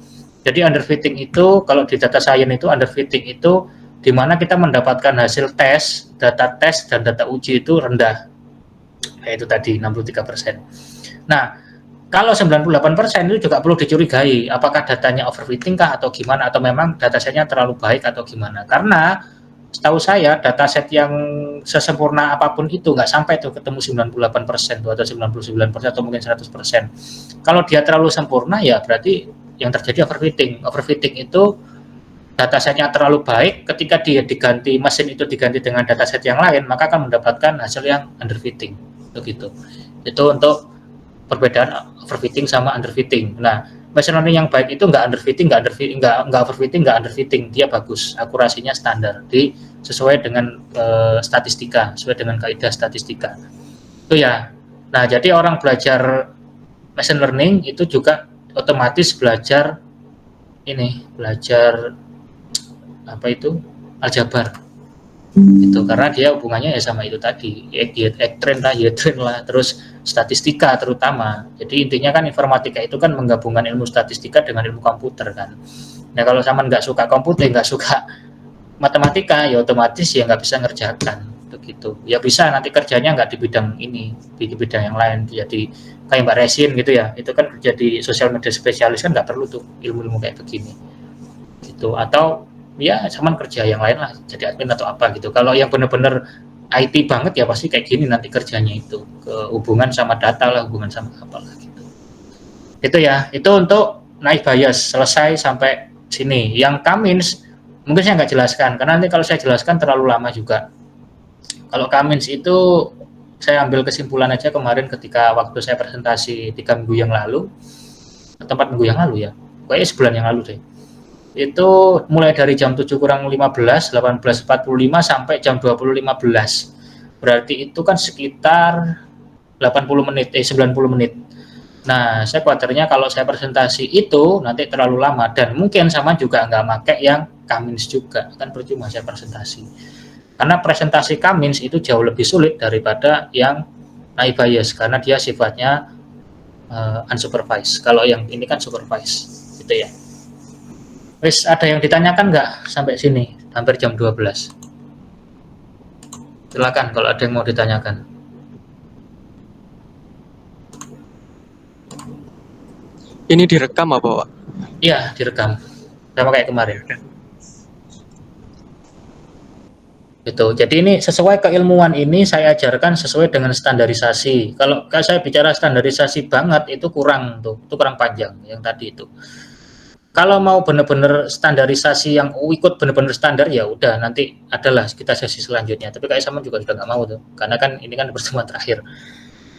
Jadi underfitting itu kalau di data science itu underfitting itu di mana kita mendapatkan hasil tes, data tes dan data uji itu rendah. Yaitu tadi 63%. Nah, kalau 98% itu juga perlu dicurigai apakah datanya overfitting kah atau gimana, atau memang datasetnya terlalu baik atau gimana. Karena setahu saya dataset yang sesempurna apapun itu nggak sampai tuh ketemu 98% atau 99% atau mungkin 100%. Kalau dia terlalu sempurna ya berarti yang terjadi overfitting. Overfitting itu datasetnya terlalu baik, ketika dia diganti, mesin itu diganti dengan dataset yang lain, maka akan mendapatkan hasil yang underfitting. Begitu. Itu untuk perbedaan overfitting sama underfitting. Nah, machine learning yang baik itu nggak underfitting, nggak overfitting, nggak underfitting, dia bagus, akurasinya standar, sesuai dengan statistika, sesuai dengan kaidah statistika. Itu ya. Nah, jadi orang belajar machine learning itu juga otomatis belajar ini belajar apa itu aljabar itu, karena dia hubungannya ya sama itu tadi, train lah, terus statistika terutama. Jadi intinya kan informatika itu kan menggabungkan ilmu statistika dengan ilmu komputer kan. Nah kalau sama nggak suka komputer, nggak suka matematika, ya otomatis ya nggak bisa ngerjakan begitu. Ya bisa nanti kerjanya nggak di bidang ini, di bidang yang lain. Jadi kayak Mbak Resin gitu ya, itu kan kerja di sosial media spesialis kan nggak perlu tuh ilmu-ilmu kayak begini gitu. Atau ya sama kerja yang lain lah, jadi admin atau apa gitu. Kalau yang benar-benar IT banget ya pasti kayak gini nanti kerjanya, itu ke hubungan sama data lah, hubungan sama apa lah gitu. Itu ya, itu untuk naik bias selesai sampai sini. Yang Kamins mungkin saya nggak jelaskan karena nanti kalau saya jelaskan terlalu lama juga. Kalau Kamins itu saya ambil kesimpulan aja kemarin ketika waktu saya presentasi 3 minggu yang lalu atau 4 minggu yang lalu ya, kayaknya sebulan yang lalu deh. Itu mulai dari jam 7 kurang 15, 18.45 sampai jam 20.15. Berarti itu kan sekitar 90 menit, 90 menit. Nah, saya khawatirnya kalau saya presentasi itu nanti terlalu lama, dan mungkin sama juga nggak pakai yang Kamins juga, kan percuma saya presentasi. Karena presentasi Kamins itu jauh lebih sulit daripada yang naik bias, karena dia sifatnya unsupervised. Kalau yang ini kan supervised, gitu ya. Wis, ada yang ditanyakan nggak sampai sini? Hampir jam 12. Silakan kalau ada yang mau ditanyakan. Ini direkam apa, Pak? Iya, direkam. Sama kayak kemarin. Gitu. Jadi ini sesuai keilmuan ini saya ajarkan sesuai dengan standarisasi. Kalau saya bicara standarisasi banget itu kurang tuh, itu kurang panjang yang tadi itu. Kalau mau benar-benar standarisasi yang ikut benar-benar standar ya udah nanti adalah kita sesi selanjutnya. Tapi kayak sama juga sudah nggak mau tuh, karena kan ini kan pertemuan terakhir.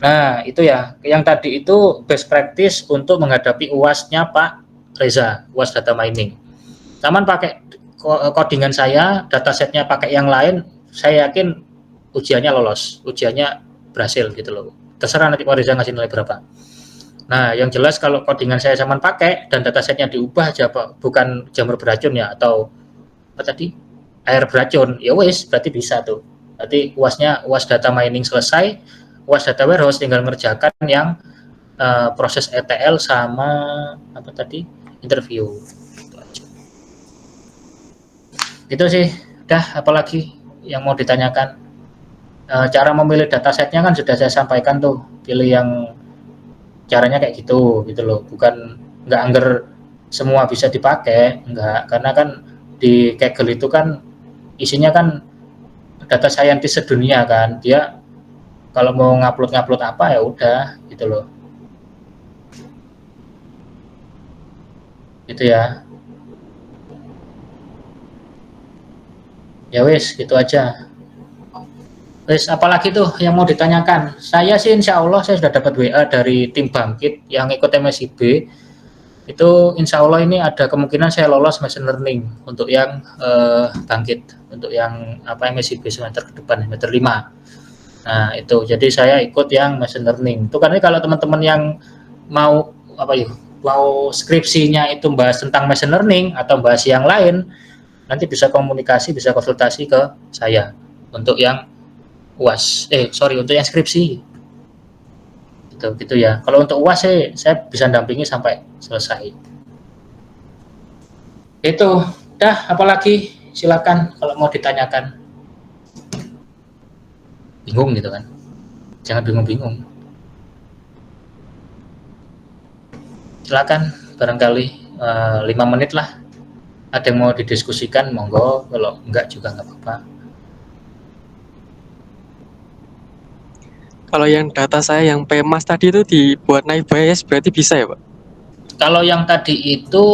Nah itu ya, yang tadi itu best practice untuk menghadapi UAS-nya Pak Reza, UAS data mining. Taman pakai codingan saya, datasetnya pakai yang lain, saya yakin ujiannya lolos, ujiannya berhasil gitu loh. Terserah nanti Pak Reza ngasih nilai berapa. Nah, yang jelas kalau codingan saya sama pakai dan datasetnya diubah aja Pak, bukan jamur beracun ya atau apa tadi? Air beracun. Ya wis, berarti bisa tuh. Berarti UAS-nya UAS data mining selesai, UAS data warehouse tinggal ngerjakan yang proses ETL sama apa tadi? Interview. Itu aja. Itu sih. Udah, apalagi yang mau ditanyakan? Cara memilih datasetnya kan sudah saya sampaikan tuh. Pilih yang caranya kayak gitu loh, bukan nggak angger semua bisa dipakai, nggak, karena kan di Kaggle itu kan isinya kan data scientist sedunia kan, dia kalau mau ngupload apa ya udah gitu loh, gitu ya. Ya wis gitu aja. Wis, apalagi tuh yang mau ditanyakan? Saya sih insya Allah saya sudah dapat WA dari tim Bangkit yang ikut MSIB. Itu insya Allah ini ada kemungkinan saya lolos machine learning untuk yang Bangkit, untuk yang apa MSIB semester ke depan, semester 5. Nah itu, jadi saya ikut yang machine learning. Itu karena kalau teman-teman yang mau apa ya, mau skripsinya itu bahas tentang machine learning atau bahas yang lain, nanti bisa komunikasi, bisa konsultasi ke saya untuk yang UAS, untuk yang skripsi, gitu ya. Kalau untuk UAS saya bisa dampingi sampai selesai. Itu, dah, apalagi silakan kalau mau ditanyakan. Bingung gitu kan? Jangan bingung-bingung. Silakan, barangkali 5 menit lah. Ada yang mau didiskusikan, monggo. Kalau enggak juga nggak apa-apa. Kalau yang data saya yang PMAS tadi itu dibuat naik bias berarti bisa ya, Pak? Kalau yang tadi itu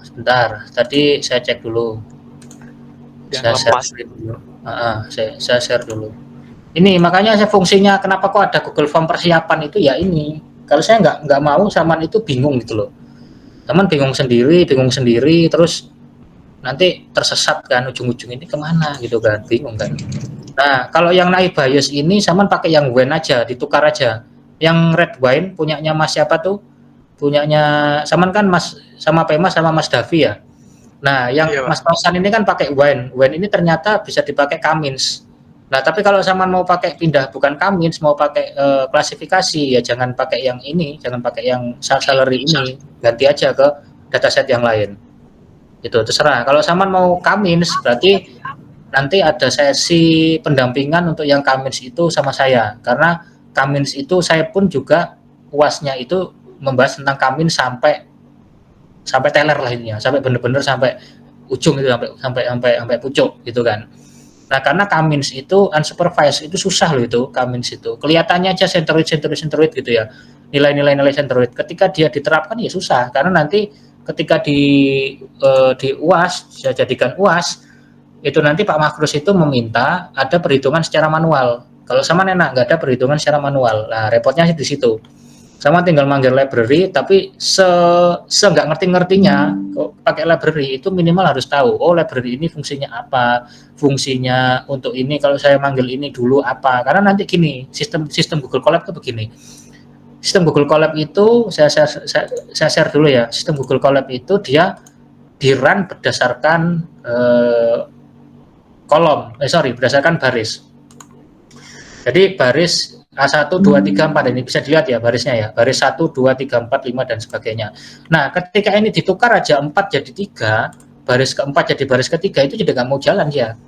sebentar, tadi saya cek dulu. Yang Saya share dulu. Saya share dulu. Ini makanya saya fungsinya kenapa kok ada Google Form persiapan itu ya ini. Kalau saya nggak mau Saman itu bingung gitu loh. Saman bingung sendiri, terus nanti tersesat kan ujung-ujung ini kemana gitu kan, bingung kan. Nah, kalau yang naik bias ini Saman pakai yang wine aja, ditukar aja. Yang red wine punyanya Mas siapa tuh? Punyanya Saman kan Mas sama Pemas sama Mas Davi ya. Nah, yang Iya, Pak. Mas Pausan ini kan pakai Wine. Wine ini ternyata bisa dipakai Cummins. Nah, tapi kalau Saman mau pakai pindah bukan Cummins, mau pakai klasifikasi ya jangan pakai yang ini, jangan pakai yang salary ini, ganti aja ke dataset yang lain. Itu terserah. Kalau Saman mau Cummins berarti nanti ada sesi pendampingan untuk yang Cummins itu sama saya. Karena Cummins itu saya pun juga UASnya itu membahas tentang Cummins sampai teler lah ininya, sampai bener-bener sampai ujung itu sampai pucuk gitu kan. Nah, karena Cummins itu unsupervised itu susah loh itu Cummins itu. Kelihatannya aja centroid gitu ya. Nilai centroid. Ketika dia diterapkan ya susah karena nanti ketika di UAS, saya jadikan UAS itu nanti Pak Makrus itu meminta ada perhitungan secara manual. Kalau sama enak nggak ada perhitungan secara manual. Nah, repotnya sih di situ. Sama tinggal manggil library, tapi nggak ngerti-ngertinya pakai library itu minimal harus tahu, oh library ini fungsinya apa, fungsinya untuk ini kalau saya manggil ini dulu apa, karena nanti gini, sistem Google Colab itu begini, sistem Google Colab itu saya share dulu ya, sistem Google Colab itu dia di-run berdasarkan berdasarkan baris. Jadi baris A1, 2, 3, 4 ini bisa dilihat ya barisnya ya. Baris 1, 2, 3, 4, 5 dan sebagainya. Nah, ketika ini ditukar aja 4 jadi 3, baris keempat jadi baris ketiga itu jadi nggak mau jalan ya.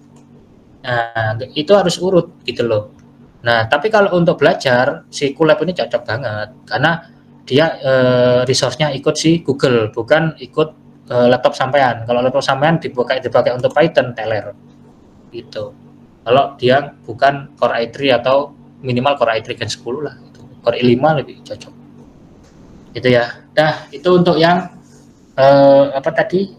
Nah, itu harus urut gitu loh. Nah, tapi kalau untuk belajar si Colab ini cocok banget karena dia resource-nya ikut si Google, bukan ikut laptop sampean. Kalau laptop sampean dipakai untuk Python teler. Gitu. Kalau dia bukan Core i3 atau minimal Core i3 Gen 10 lah gitu. Core i5 lebih cocok gitu ya. Nah, itu untuk yang apa tadi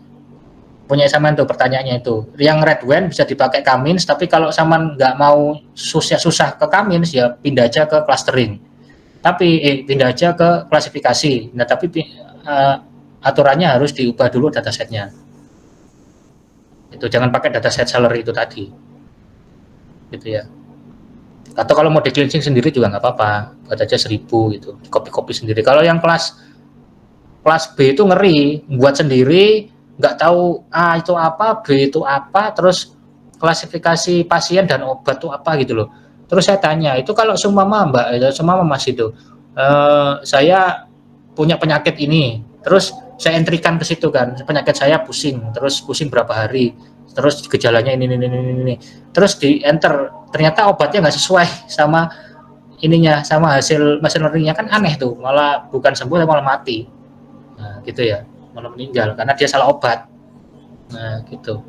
punya Saman tuh pertanyaannya itu. Yang Redwine bisa dipakai Cummins, tapi kalau Saman nggak mau susah ke Cummins ya pindah aja ke clustering. Tapi pindah aja ke klasifikasi. Nah, tapi aturannya harus diubah dulu datasetnya. Itu jangan pakai dataset salary itu tadi. Gitu ya. Atau kalau mau de-cleansing sendiri juga nggak apa-apa, buat aja 1000 gitu, copy sendiri. Kalau yang kelas B itu ngeri, buat sendiri, nggak tahu A itu apa, B itu apa, terus klasifikasi pasien dan obat itu apa gitu loh. Terus saya tanya, itu kalau semua Mbak, semua Mas itu, saya punya penyakit ini, terus saya entrikan ke situ kan, penyakit saya pusing, terus pusing berapa hari, terus gejalanya ini, terus di enter ternyata obatnya nggak sesuai sama ininya, sama hasil machine learningnya, kan aneh tuh, malah bukan sembuh malah mati. Nah, gitu ya, malah meninggal karena dia salah obat. Nah, gitu.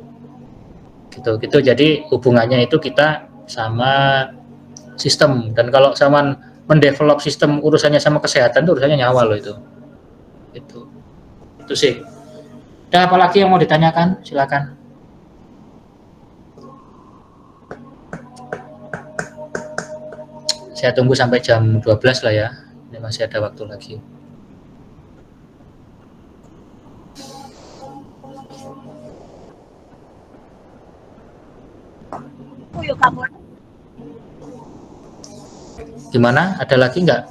Jadi hubungannya itu kita sama sistem, dan kalau sama mendevelop sistem urusannya sama kesehatan itu urusannya nyawa loh itu sih. Ada apa lagi yang mau ditanyakan, silakan. Saya tunggu sampai jam 12 lah ya, ini masih ada waktu lagi. Gimana? Ada lagi nggak?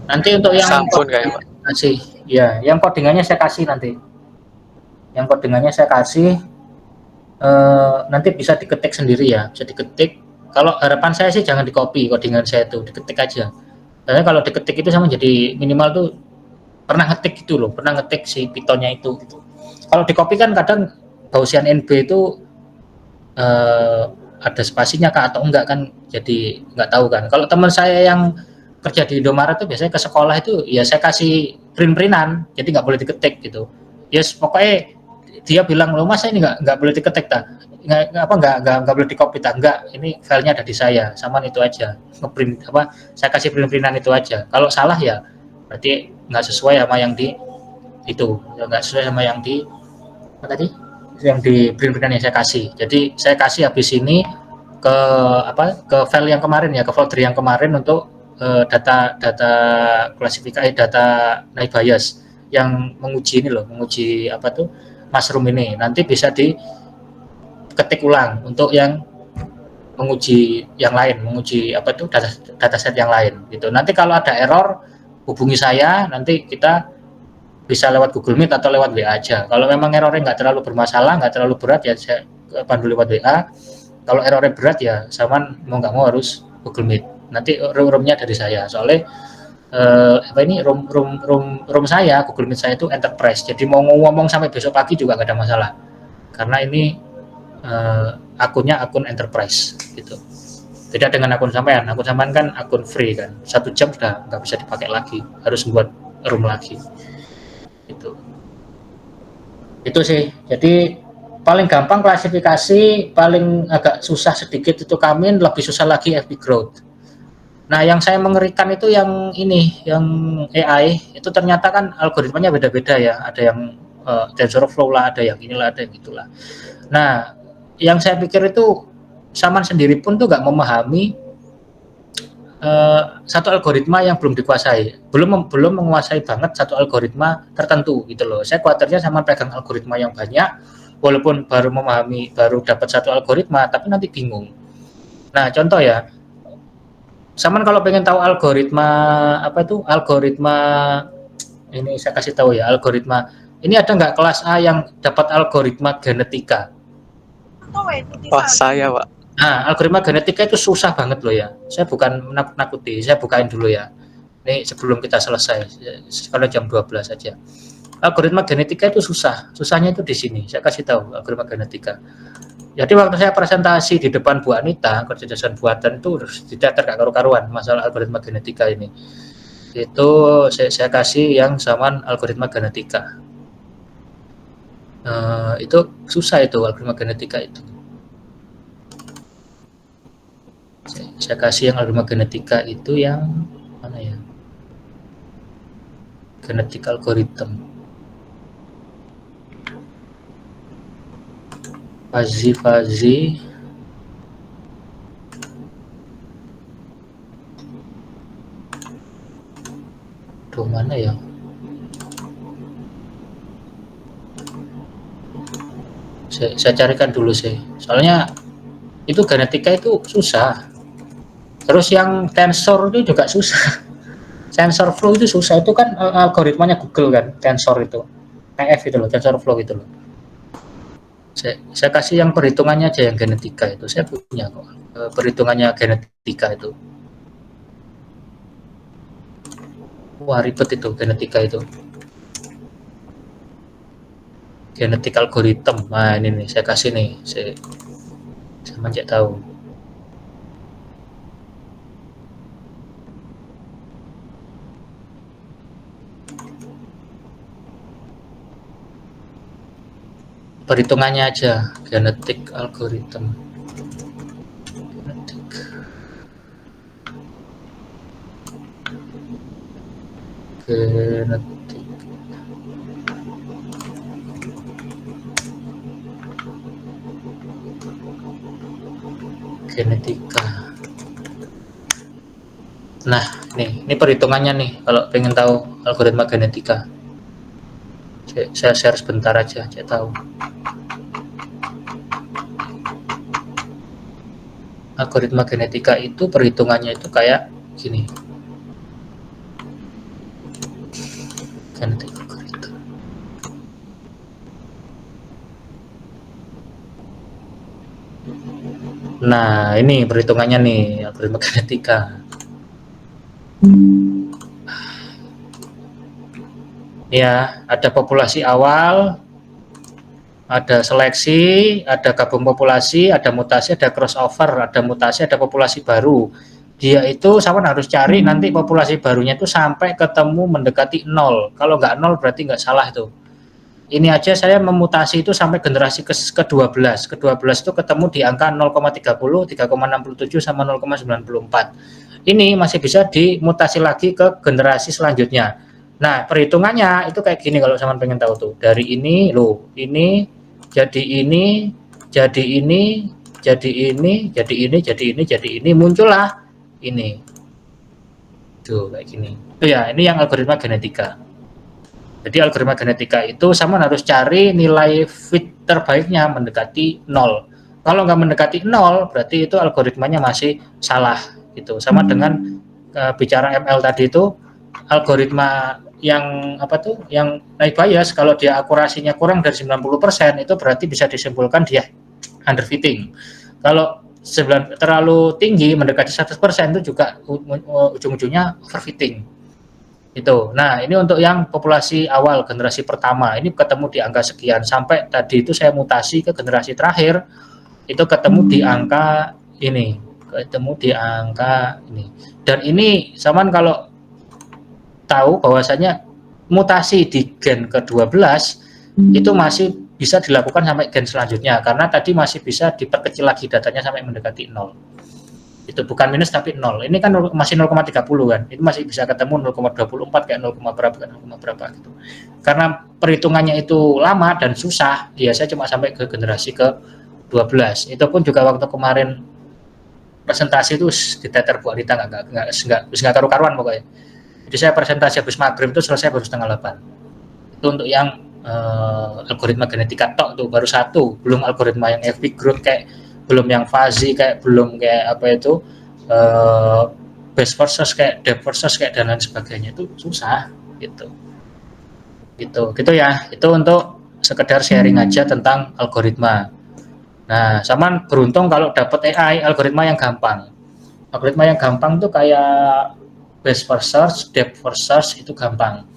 Nanti untuk yang Sampun kayak Pak. kasih, ya, yang codingannya saya kasih nanti. Yang codingannya saya kasih, nanti bisa diketik sendiri ya, bisa diketik. Kalau harapan saya sih jangan di copy codingan saya itu, diketik aja. Karena kalau diketik itu sama jadi minimal tuh pernah ngetik gitu loh, pernah ngetik si Pythonnya itu. Gitu. Kalau di copy kan kadang Gaussian NB itu ada spasinya kah atau enggak kan, jadi nggak tahu kan. Kalau teman saya yang kerja di Indomaret tuh biasanya ke sekolah itu ya saya kasih print-printan, jadi nggak boleh diketik gitu. Yes, pokoknya dia bilang loh Mas ini nggak boleh diketik tak, nggak boleh di-copy tak, enggak, ini filenya ada di saya, sama itu aja, ngeprint apa, saya kasih print-printan itu aja. Kalau salah ya berarti nggak sesuai sama yang di itu, nggak sesuai sama yang di apa tadi, yang di print-printan yang saya kasih. Jadi saya kasih habis ini ke ke file yang kemarin ya, ke folder yang kemarin untuk data klasifikasi data naive Bayes yang menguji ini loh, menguji apa tuh mushroom ini, nanti bisa diketik ulang untuk yang menguji yang lain, menguji apa tuh dataset yang lain gitu. Nanti kalau ada error hubungi saya, nanti kita bisa lewat Google Meet atau lewat WA aja. Kalau memang errornya nggak terlalu bermasalah, nggak terlalu berat ya saya pandu lewat WA. Kalau errornya berat ya Saman mau nggak mau harus Google Meet. Nanti room-nya dari saya. Soalnya ini room saya Google Meet saya itu enterprise. Jadi mau ngomong sampai besok pagi juga nggak ada masalah. Karena ini akunnya akun enterprise gitu. Beda dengan akun sampean kan akun free kan, 1 jam sudah nggak bisa dipakai lagi, harus buat room lagi. Itu sih. Jadi paling gampang klasifikasi, paling agak susah sedikit itu Kamin, lebih susah lagi FB Growth. Nah, yang saya mengerikan itu yang ini, yang AI itu ternyata kan algoritmanya beda-beda ya. Ada yang TensorFlow lah, ada yang inilah, ada yang itulah. Nah, yang saya pikir itu Saman sendiri pun tuh nggak memahami satu algoritma yang belum dikuasai, belum menguasai banget satu algoritma tertentu gitu loh. Saya khawatirnya sama pegang algoritma yang banyak, walaupun baru dapat satu algoritma, tapi nanti bingung. Nah, contoh ya, Saman kalau pengen tahu algoritma ini saya kasih tahu ya, algoritma ini ada nggak kelas A yang dapat algoritma genetika? Wah, saya Pak. Nah, algoritma genetika itu susah banget loh ya. Saya bukan menakut-nakuti, saya bukain dulu ya. Ini sebelum kita selesai, kalau jam 12 saja. Algoritma genetika itu susah. Susahnya itu di sini. Saya kasih tahu algoritma genetika. Jadi waktu saya presentasi di depan Bu Anita, kecerdasan buatan itu tidak terkaru-karuan masalah algoritma genetika ini. Itu saya kasih yang Saman algoritma genetika. Itu susah itu algoritma genetika itu. Saya kasih yang algoritma genetika itu yang mana ya, genetik algorithm Fuzzy tuh mana ya, saya carikan dulu sih, soalnya itu genetika itu susah. Terus yang tensor itu juga susah. TensorFlow itu susah, itu kan algoritmanya Google kan, tensor itu. TF itu loh, TensorFlow itu loh. Saya kasih yang perhitungannya aja yang genetika itu. Saya punya kok perhitungannya genetika itu. Wah, ribet itu genetika itu. Genetik algorithm. Nah, ini nih saya kasih nih. Saya mencek tahu. Perhitungannya aja, genetik algorithm. Genetika. Nah, ini perhitungannya nih, kalau pengen tahu algoritma genetika. Saya share sebentar aja, saya tahu. Algoritma genetika itu perhitungannya itu kayak gini. Genetik algoritma. Nah, ini perhitungannya nih, algoritma genetika. Ya, ada populasi awal, ada seleksi, ada gabung populasi, ada mutasi, ada crossover, ada mutasi, ada populasi baru. Dia itu sama harus cari nanti populasi barunya itu sampai ketemu mendekati 0. Kalau nggak 0 berarti nggak salah itu. Ini aja saya memutasi itu sampai generasi ke-12. Ke-12 itu ketemu di angka 0,30, 3,67 sama 0,94. Ini masih bisa dimutasi lagi ke generasi selanjutnya. Nah, perhitungannya itu kayak gini kalau sama pengen tahu tuh. Dari ini loh, ini jadi ini, jadi ini, jadi ini, jadi ini, jadi ini, jadi ini, muncullah ini. Tuh kayak gini. Itu ya, ini yang algoritma genetika. Jadi algoritma genetika itu sama harus cari nilai fit terbaiknya mendekati 0. Kalau nggak mendekati 0, berarti itu algoritmanya masih salah gitu. Sama dengan bicara ML tadi itu, algoritma yang apa tuh, yang naik bias kalau dia akurasinya kurang dari 90% itu berarti bisa disimpulkan dia underfitting. Kalau terlalu tinggi mendekati 100% itu juga ujung-ujungnya overfitting. Itu. Nah, ini untuk yang populasi awal generasi pertama. Ini ketemu di angka sekian sampai tadi itu saya mutasi ke generasi terakhir itu ketemu di angka ini, ketemu di angka ini. Dan ini Saman kalau tahu bahwasanya mutasi di gen ke-12 itu masih bisa dilakukan sampai gen selanjutnya karena tadi masih bisa diperkecil lagi datanya sampai mendekati 0. Itu bukan minus tapi 0. Ini kan masih 0,30 kan. Itu masih bisa ketemu 0,24 kayak 0, berapa gitu. Karena perhitungannya itu lama dan susah, biasanya cuma sampai ke generasi ke-12. Itu pun juga waktu kemarin presentasi itu diteter Bu Adita enggak karu-karuan pokoknya. Jadi saya presentasi habis maghrib itu selesai baru setengah 8. Itu untuk yang algoritma genetika tok tuh baru satu, belum algoritma yang FP growth kayak, belum yang fuzzy kayak, belum kayak apa itu base versus kayak depth versus kayak dan lain sebagainya, itu susah gitu ya. Itu untuk sekedar sharing aja tentang algoritma. Nah, Saman beruntung kalau dapat AI algoritma yang gampang. Algoritma yang gampang tuh kayak base versus depth versus itu gampang.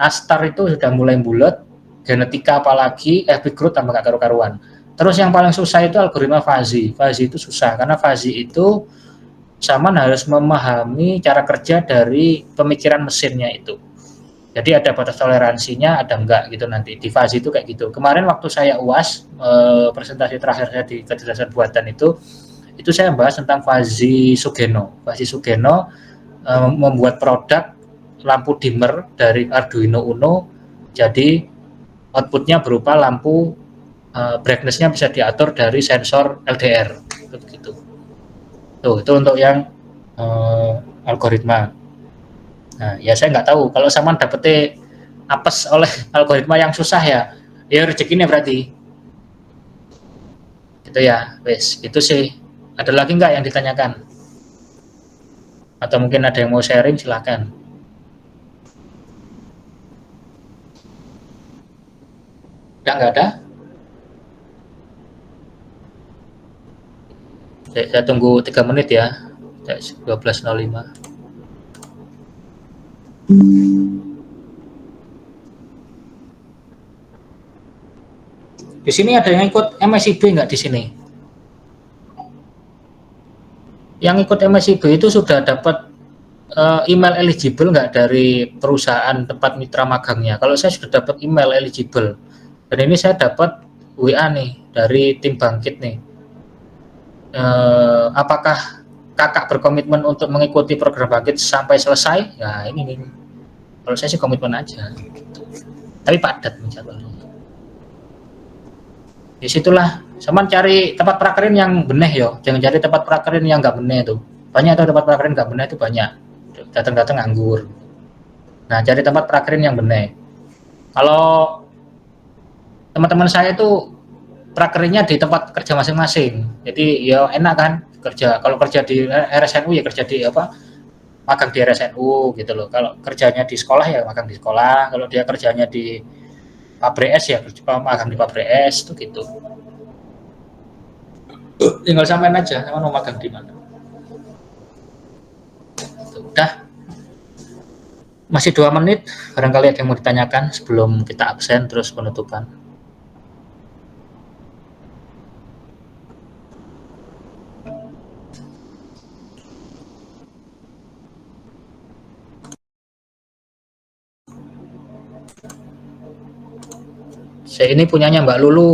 Astar itu sudah mulai bulat, genetika apalagi, FP growth tambah gak karu-karuan. Terus yang paling susah itu algoritma fuzzy. Fuzzy itu susah karena fuzzy itu Saman harus memahami cara kerja dari pemikiran mesinnya itu. Jadi ada batas toleransinya, ada enggak gitu nanti. Di fuzzy itu kayak gitu. Kemarin waktu saya UAS, presentasi terakhir saya di kecerdasan buatan itu saya bahas tentang Fuzzy Sugeno. Fuzzy Sugeno membuat produk lampu dimmer dari Arduino Uno, jadi outputnya berupa lampu brightness-nya bisa diatur dari sensor LDR begitu. Tuh, itu untuk yang algoritma. Nah, ya saya nggak tahu kalau Saman dapetnya apes oleh algoritma yang susah ya rezekinya berarti. Gitu ya, wes, itu sih. Ada lagi nggak yang ditanyakan? Atau mungkin ada yang mau sharing, silakan. Nggak ada? Saya tunggu 3 menit ya. 12.05. Di sini ada yang ikut MSIB nggak di sini? Yang ikut MSIB itu sudah dapat email eligible nggak dari perusahaan tempat mitra magangnya? Kalau saya sudah dapat email eligible, dan ini saya dapat WA nih dari tim Bangkit nih. Apakah kakak berkomitmen untuk mengikuti program Bangkit sampai selesai? Ya ini. Kalau saya sih komitmen aja. Tapi padat jadwalnya. Disitulah Saman cari tempat prakerin yang benih yo, jangan cari tempat prakerin yang nggak benih itu. Banyak tuh tempat prakerin nggak benih itu banyak. Datang-datang nganggur. Nah, cari tempat prakerin yang benih. Kalau teman-teman saya itu prakerinnya di tempat kerja masing-masing. Jadi ya enak kan kerja. Kalau kerja di RSNU ya kerja di apa? Magang di RSNU gitu loh. Kalau kerjanya di sekolah ya magang di sekolah. Kalau dia kerjanya di pabrik es ya magang di pabrik es itu gitu. Tinggal samain aja sama mau magang di mana. Udah. Masih 2 menit. Barangkali ada yang mau ditanyakan sebelum kita absen terus penutupan. Saya ini punyanya Mbak Lulu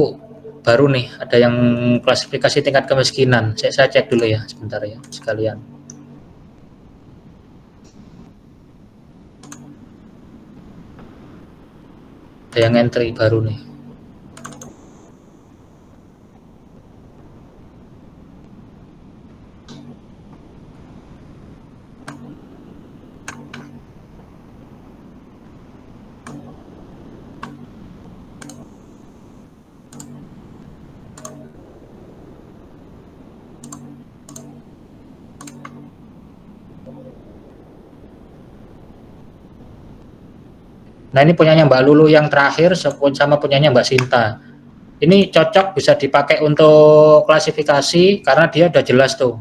baru nih, ada yang klasifikasi tingkat kemiskinan. Saya cek dulu ya sebentar ya sekalian. Ada yang entry baru nih. Nah ini punyanya Mbak Lulu yang terakhir sama punyanya Mbak Sinta. Ini cocok bisa dipakai untuk klasifikasi karena dia udah jelas tuh.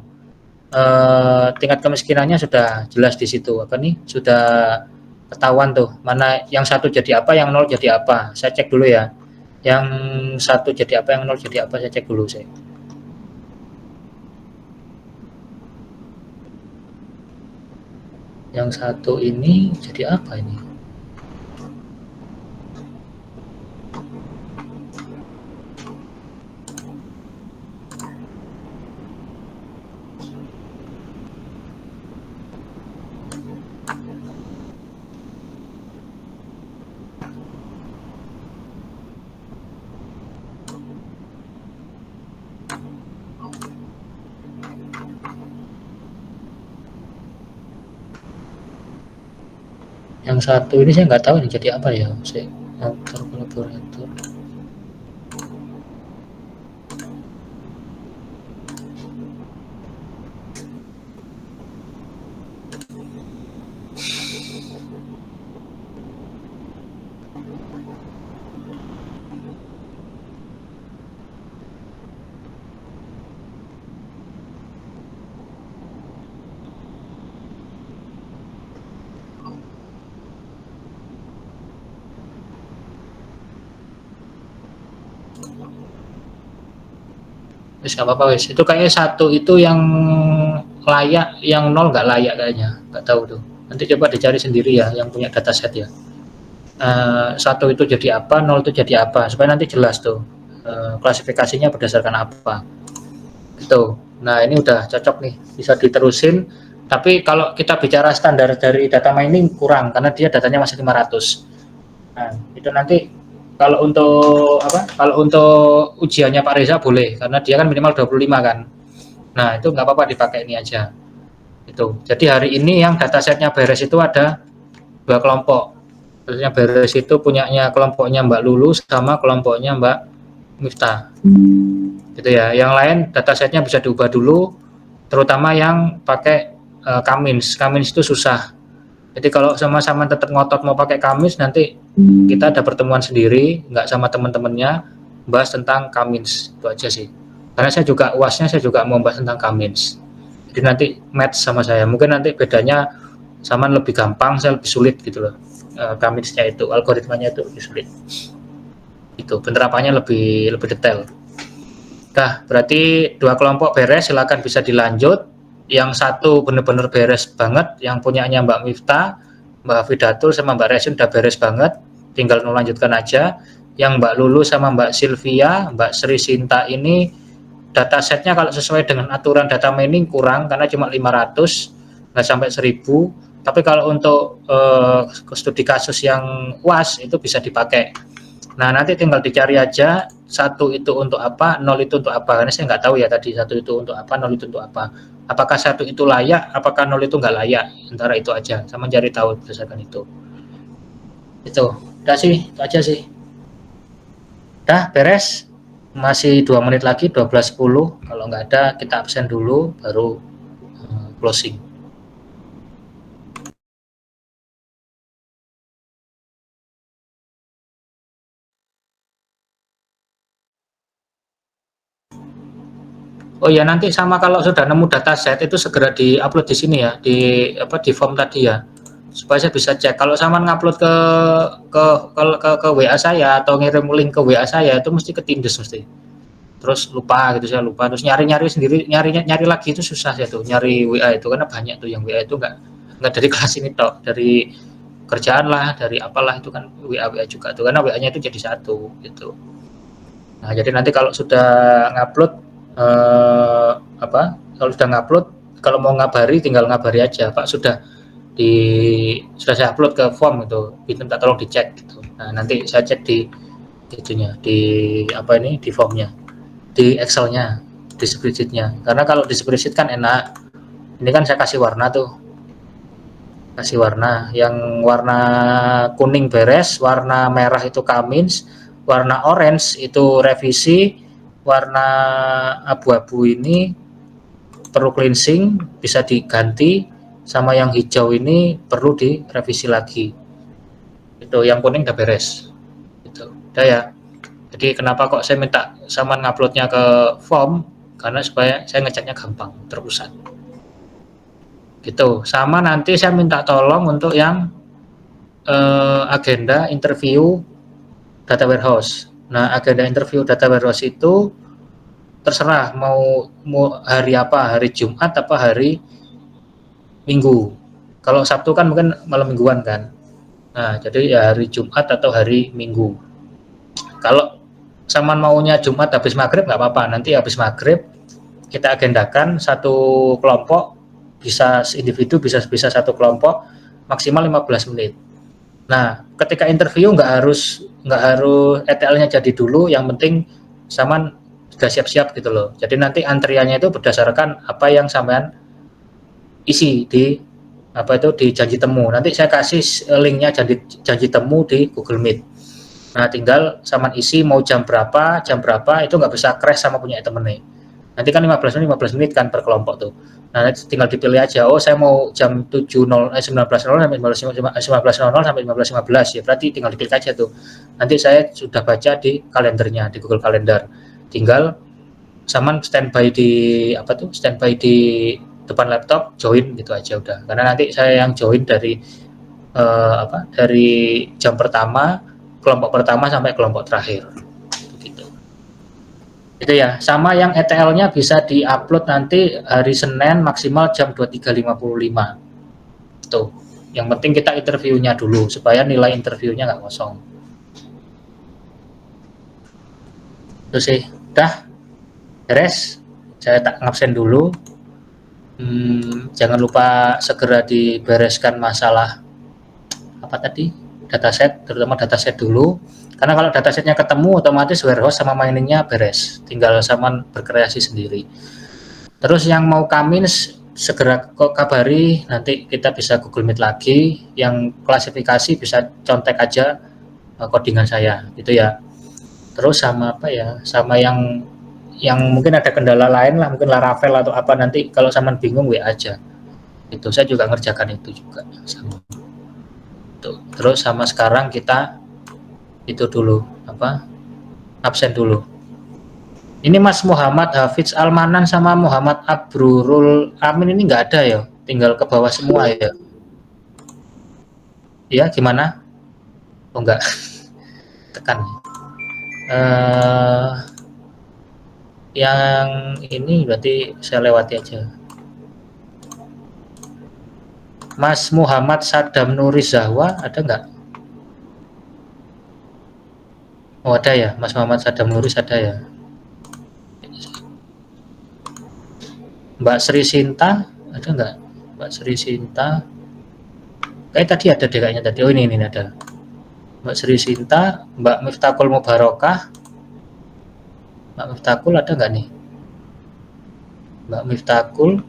Tingkat kemiskinannya sudah jelas di situ. Apa nih? Sudah ketahuan tuh mana yang satu jadi apa, yang nol jadi apa. Saya cek dulu ya. Yang satu jadi apa, yang nol jadi apa, saya cek dulu saya. Yang satu ini jadi apa ini? Yang satu ini saya nggak tahu ini jadi apa ya. Saya author kolaborator. Wis nggak apa-apa wis. Itu kayaknya satu itu yang layak, yang nol nggak layak kayaknya. Nggak tahu tuh. Nanti coba dicari sendiri ya yang punya dataset ya. Satu itu jadi apa, nol itu jadi apa, supaya nanti jelas tuh klasifikasinya berdasarkan apa. Itu. Nah ini udah cocok nih, bisa diterusin. Tapi kalau kita bicara standar dari data mining kurang karena dia datanya masih 500. Nah itu nanti kalau untuk apa? Kalau untuk ujiannya Pak Reza boleh karena dia kan minimal 25 kan. Nah, itu nggak apa-apa dipakai ini aja. Itu. Jadi hari ini yang datasetnya beres itu ada 2 kelompok. Maksudnya beres itu punyanya kelompoknya Mbak Lulu sama kelompoknya Mbak Miftah. Gitu ya. Yang lain datasetnya bisa diubah dulu, terutama yang pakai Kamins. Kamins itu susah. Jadi kalau sama-sama tetap ngotot mau pakai Kamins, nanti kita ada pertemuan sendiri, nggak sama teman-temannya, bahas tentang Kamins. Itu aja sih. Karena saya juga UASnya saya juga mau bahas tentang Kamins. Jadi nanti match sama saya. Mungkin nanti bedanya sama lebih gampang, saya lebih sulit gitu loh. Kaminsnya itu, algoritmanya itu lebih sulit. Itu penerapannya lebih detail. Nah, berarti 2 kelompok beres, silakan bisa dilanjut. Yang satu benar-benar beres banget, yang punyanya Mbak Miftah, Mbak Fidatul sama Mbak Resin udah beres banget, tinggal melanjutkan aja. Yang Mbak Lulu sama Mbak Sylvia, Mbak Sri Sinta ini datasetnya kalau sesuai dengan aturan data mining kurang karena cuma 500, nggak sampai 1000. Tapi kalau untuk studi kasus yang UAS itu bisa dipakai. Nah nanti tinggal dicari aja satu itu untuk apa, nol itu untuk apa. Karena saya nggak tahu ya tadi satu itu untuk apa, nol itu untuk apa. Apakah satu itu layak, apakah nol itu nggak layak, antara itu aja, sama cari tahu berdasarkan itu. Udah sih, itu aja sih. Udah beres, masih 2 menit lagi, 12.10. Kalau nggak ada, kita absen dulu, baru closing. Oh ya nanti sama kalau sudah nemu dataset itu segera diupload di sini ya di form tadi ya supaya saya bisa cek. Kalau sama ngupload ke WA saya atau ngirim link ke WA saya itu mesti ketindes mesti. Terus lupa gitu saya lupa terus nyari sendiri nyari lagi itu susah ya tuh nyari WA itu karena banyak tuh yang WA itu nggak dari kelas ini toh dari kerjaan lah dari apalah itu kan WA juga tuh karena WA-nya itu jadi satu gitu. Nah jadi nanti kalau sudah ngupload kalau sudah ngupload kalau mau ngabari tinggal ngabari aja Pak sudah saya upload ke form itu minta tolong dicek gitu. Nah nanti saya cek di itunya di formnya di Excelnya di spreadsheetnya karena kalau di spreadsheet kan enak ini kan saya kasih warna tuh kasih warna yang warna kuning beres warna merah itu Kamins warna orange itu revisi warna abu-abu ini perlu cleansing bisa diganti sama yang hijau ini perlu direvisi lagi Itu yang kuning udah beres. Itu udah ya. Jadi kenapa kok saya minta Saman nguploadnya ke form, karena supaya saya ngeceknya gampang, terpusat. Gitu. Sama nanti saya minta tolong untuk yang agenda interview data warehouse. Nah, agenda interview data warehouse itu terserah mau hari apa, hari Jumat apa hari Minggu. Kalau Sabtu kan mungkin malam mingguan kan. Nah, jadi ya hari Jumat atau hari Minggu. Kalau Saman maunya Jumat habis maghrib nggak apa-apa. Nanti habis maghrib kita agendakan satu kelompok, bisa individu, bisa satu kelompok, maksimal 15 menit. Nah, ketika interview nggak harus ETL-nya jadi dulu, yang penting Saman sudah siap-siap gitu loh. Jadi nanti antriannya itu berdasarkan apa yang Saman isi di di janji temu. Nanti saya kasih linknya janji temu di Google Meet. Nah, tinggal Saman isi mau jam berapa itu nggak bisa crash sama punya temennya. Nanti kan 15 menit kan per kelompok tuh. Nah, tinggal dipilih aja. Oh, saya mau jam 19.00 sampai 19.00 sampai 15.15 ya. Berarti tinggal dipilih aja tuh. Nanti saya sudah baca di kalendernya di Google Calendar. Tinggal Saman standby di depan laptop, join gitu aja udah. Karena nanti saya yang join dari dari jam pertama, kelompok pertama sampai kelompok terakhir. Begitu. Itu ya. Sama yang ETL-nya bisa di-upload nanti hari Senin maksimal jam 23.55. Tuh. Yang penting kita interviewnya dulu supaya nilai interviewnya nggak kosong. Itu sih. Udah. Beres. Saya tak ngabsen dulu. Jangan lupa segera dibereskan masalah dataset, terutama dataset dulu, karena kalau datasetnya ketemu otomatis warehouse sama miningnya beres, tinggal Saman berkreasi sendiri. Terus yang mau Kamis segera kok kabari, nanti kita bisa Google Meet lagi, yang klasifikasi bisa contek aja codingan saya gitu ya. Terus sama sama yang mungkin ada kendala lain lah, mungkin Laravel atau apa, nanti kalau Saman bingung WA aja. Itu saya juga ngerjakan itu juga sama. Tuh. Terus sama sekarang kita itu dulu absen dulu. Ini Mas Muhammad Hafiz Almanan sama Muhammad Abrurul Amin ini nggak ada ya, tinggal ke bawah semua ya. Ya gimana? Oh enggak. Tekan. Yang ini berarti saya lewati aja. Mas Muhammad Sadam Nurizahwa ada nggak? Oh ada ya, Mas Muhammad Sadam Nuriz ada ya. Mbak Sri Sinta ada nggak? Mbak Sri Sinta kayak tadi ada deh kayaknya tadi. Oh ini ada. Mbak Sri Sinta, Mbak Miftakul Mubarokah. Mbak Miftakul ada nggak nih? Mbak Miftakul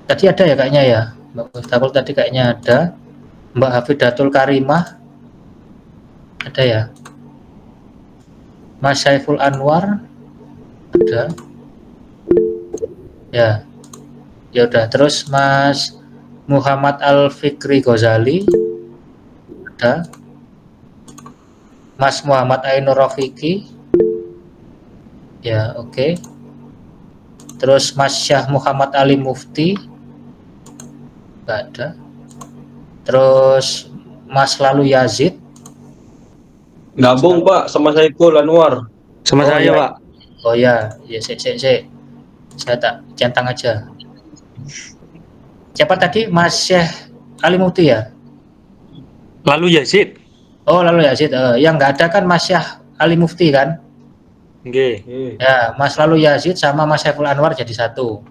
tadi ada ya kayaknya ya. Mbak Miftakul tadi kayaknya ada. Mbak Hafidatul Karimah ada ya. Mas Saiful Anwar ada. Ya. Ya udah, terus Mas Muhammad Al Fikri Ghazali ada. Mas Muhammad Ainur Rafiki. Ya, oke. Terus Mas Syah Muhammad Ali Mufti nggak ada. Terus Mas Lalu Yazid gabung Pak sama Saiful Anwar. Sama saya, ya. Pak. Oh ya, saya tak centang aja. Siapa tadi? Mas Syekh Ali Mufti ya? Lalu Yazid. Oh, Lalu Yazid. Yang nggak ada kan Mas Syekh Ali Mufti kan? Nggih. Ya, Mas Lalu Yazid sama Mas Saiful Anwar jadi satu.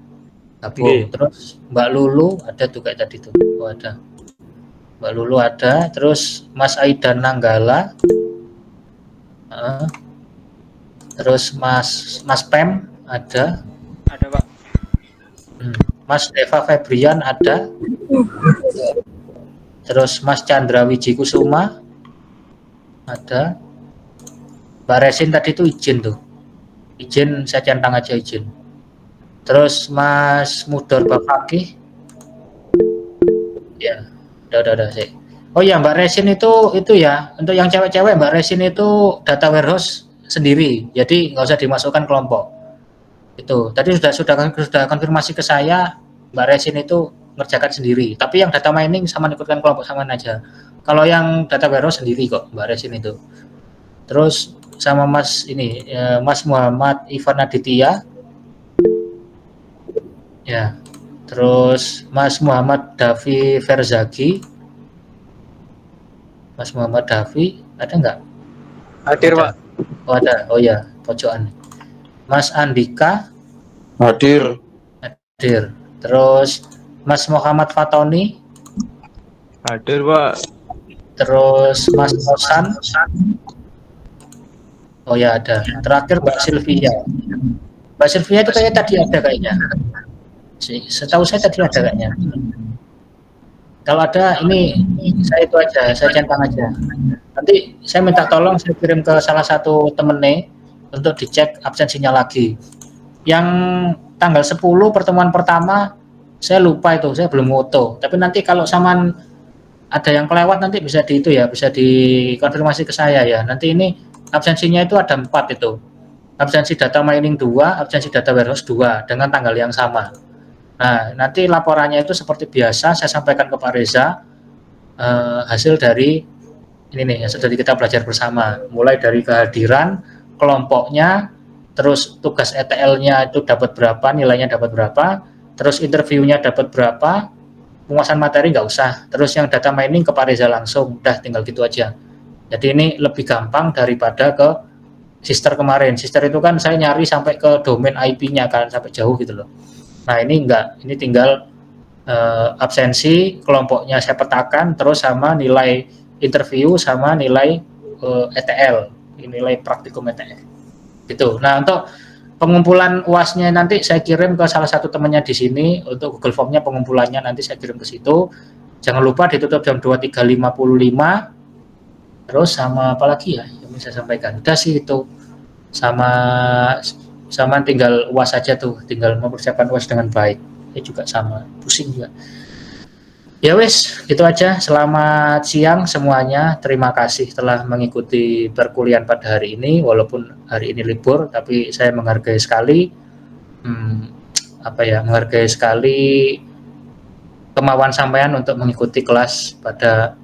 Gabung. Terus Mbak Lulu ada tuh kayak tadi tuh. Oh, ada. Mbak Lulu ada. Terus Mas Aidan Nanggala. Terus Mas Pem ada. Ada, Pak. Mas Deva Febrian ada. Terus Mas Chandra Wiji Kusuma ada. Mbak Resin tadi itu izin tuh. Izin saya centang aja izin. Terus Mas Mudor Bafaki. Ya, udah sih. Oh ya, Mbak Resin itu ya, untuk yang cewek-cewek Mbak Resin itu data warehouse sendiri, jadi nggak usah dimasukkan kelompok. Itu tadi sudah konfirmasi ke saya, Mbak Resin itu ngerjakan sendiri. Tapi yang data mining sama ikutkan kelompok sama aja. Kalau yang data warehouse sendiri kok Mbak Resin itu. Terus sama Mas ini Mas Muhammad Ivan Aditya, ya. Terus Mas Muhammad Davi Verzagi. Mas Muhammad Davi, ada nggak? Hadir, Pak. Oh ada, oh ya, pojokan. Mas Andika, Hadir. hadir. Terus Mas Muhammad Fatoni, Hadir, Pak. terus Mas Rosan, oh ya ada. Terakhir Mbak Sylvia. Mbak Sylvia itu kayaknya tadi ada kayaknya. Setahu saya tadi ada kayaknya. Kalau ada ini saya itu aja, saya centang aja. Nanti saya minta tolong saya kirim ke salah satu temennya untuk dicek absensinya lagi. Yang tanggal 10 pertemuan pertama saya lupa itu, saya belum foto. Tapi nanti kalau saman ada yang kelewat nanti bisa di itu ya, bisa dikonfirmasi ke saya ya. Nanti ini absensinya itu ada 4 itu. Absensi data mining 2, absensi data warehouse 2 dengan tanggal yang sama. Nah, nanti laporannya itu seperti biasa saya sampaikan ke Pak Reza hasil dari ini nih, hasil dari kita belajar bersama, mulai dari kehadiran kelompoknya, terus tugas ETL-nya itu dapat berapa, nilainya dapat berapa, terus interviewnya dapat berapa, penguasaan materi nggak usah, terus yang data mining ke Pak Reza langsung, udah tinggal gitu aja. Jadi ini lebih gampang daripada ke sister kemarin. Sister itu kan saya nyari sampai ke domain IP-nya kan, sampai jauh gitu loh. Nah ini enggak, ini tinggal absensi kelompoknya saya petakan, terus sama nilai interview sama nilai ETL, nilai praktikum ETL. Gitu. Nah untuk pengumpulan UAS-nya nanti saya kirim ke salah satu temannya di sini untuk Google Form-nya, pengumpulannya nanti saya kirim ke situ. Jangan lupa ditutup jam 23.55. Terus sama apa lagi ya yang bisa saya sampaikan? Udah sih itu. Sama tinggal UAS saja tuh, tinggal mempersiapkan UAS dengan baik. Ya juga sama, pusing juga. Ya wes, gitu aja. Selamat siang semuanya. Terima kasih telah mengikuti perkuliahan pada hari ini, walaupun hari ini libur, tapi saya menghargai sekali, menghargai sekali kemauan sampean untuk mengikuti kelas pada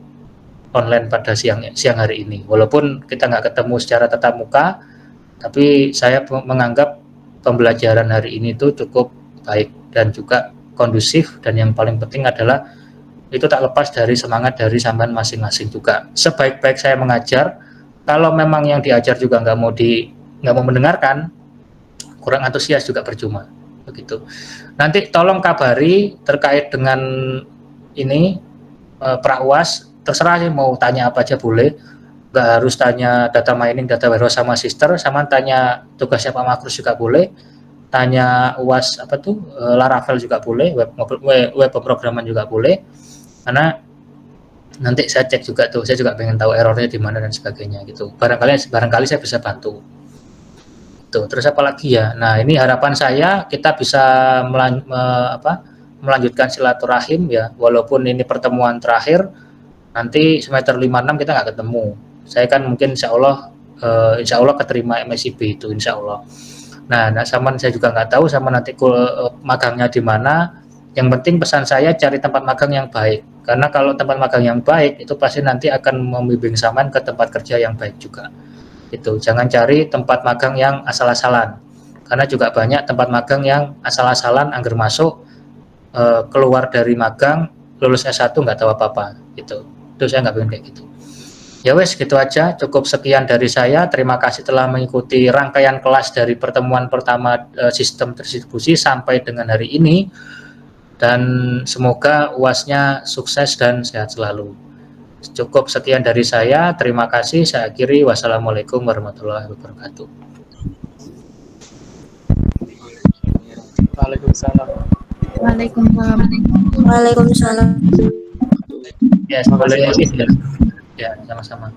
online pada siang hari ini. Walaupun kita nggak ketemu secara tatap muka, tapi saya menganggap pembelajaran hari ini itu cukup baik dan juga kondusif, dan yang paling penting adalah itu tak lepas dari semangat dari sampean masing-masing juga. Sebaik-baik saya mengajar, kalau memang yang diajar juga nggak mau mendengarkan, kurang antusias juga percuma, begitu. Nanti tolong kabari terkait dengan ini pra-UAS, terserah sih mau tanya apa aja boleh. Nggak harus tanya data mining, data warehouse sama sister, sama tanya tugasnya Pak Makrus juga boleh, tanya UAS Laravel juga boleh, web pemrograman juga boleh, karena nanti saya cek juga tuh, saya juga pengen tahu errornya di mana dan sebagainya gitu. Barangkali saya bisa bantu. Tuh, terus apa lagi ya? Nah ini harapan saya kita bisa melanjutkan silaturahim ya, walaupun ini pertemuan terakhir, nanti semester 5-6 kita nggak ketemu. Saya kan mungkin insya Allah keterima MSIB itu insya Allah. Nah sama saya juga nggak tahu sama nanti magangnya di mana. Yang penting pesan saya cari tempat magang yang baik, karena kalau tempat magang yang baik itu pasti nanti akan membimbing saman ke tempat kerja yang baik juga. Itu jangan cari tempat magang yang asal-asalan, karena juga banyak tempat magang yang asal-asalan, anggar masuk keluar dari magang lulus S1 nggak tahu apa-apa gitu. Itu saya nggak pengen kayak gitu. Ya wes, gitu aja, cukup sekian dari saya. Terima kasih telah mengikuti rangkaian kelas dari pertemuan pertama sistem distribusi sampai dengan hari ini, dan semoga UAS-nya sukses dan sehat selalu. Cukup sekian dari saya, terima kasih, saya akhiri. Wassalamualaikum warahmatullahi wabarakatuh. Waalaikumsalam. Waalaikumsalam. Waalaikumsalam. Ya, boleh. Ya, sama-sama.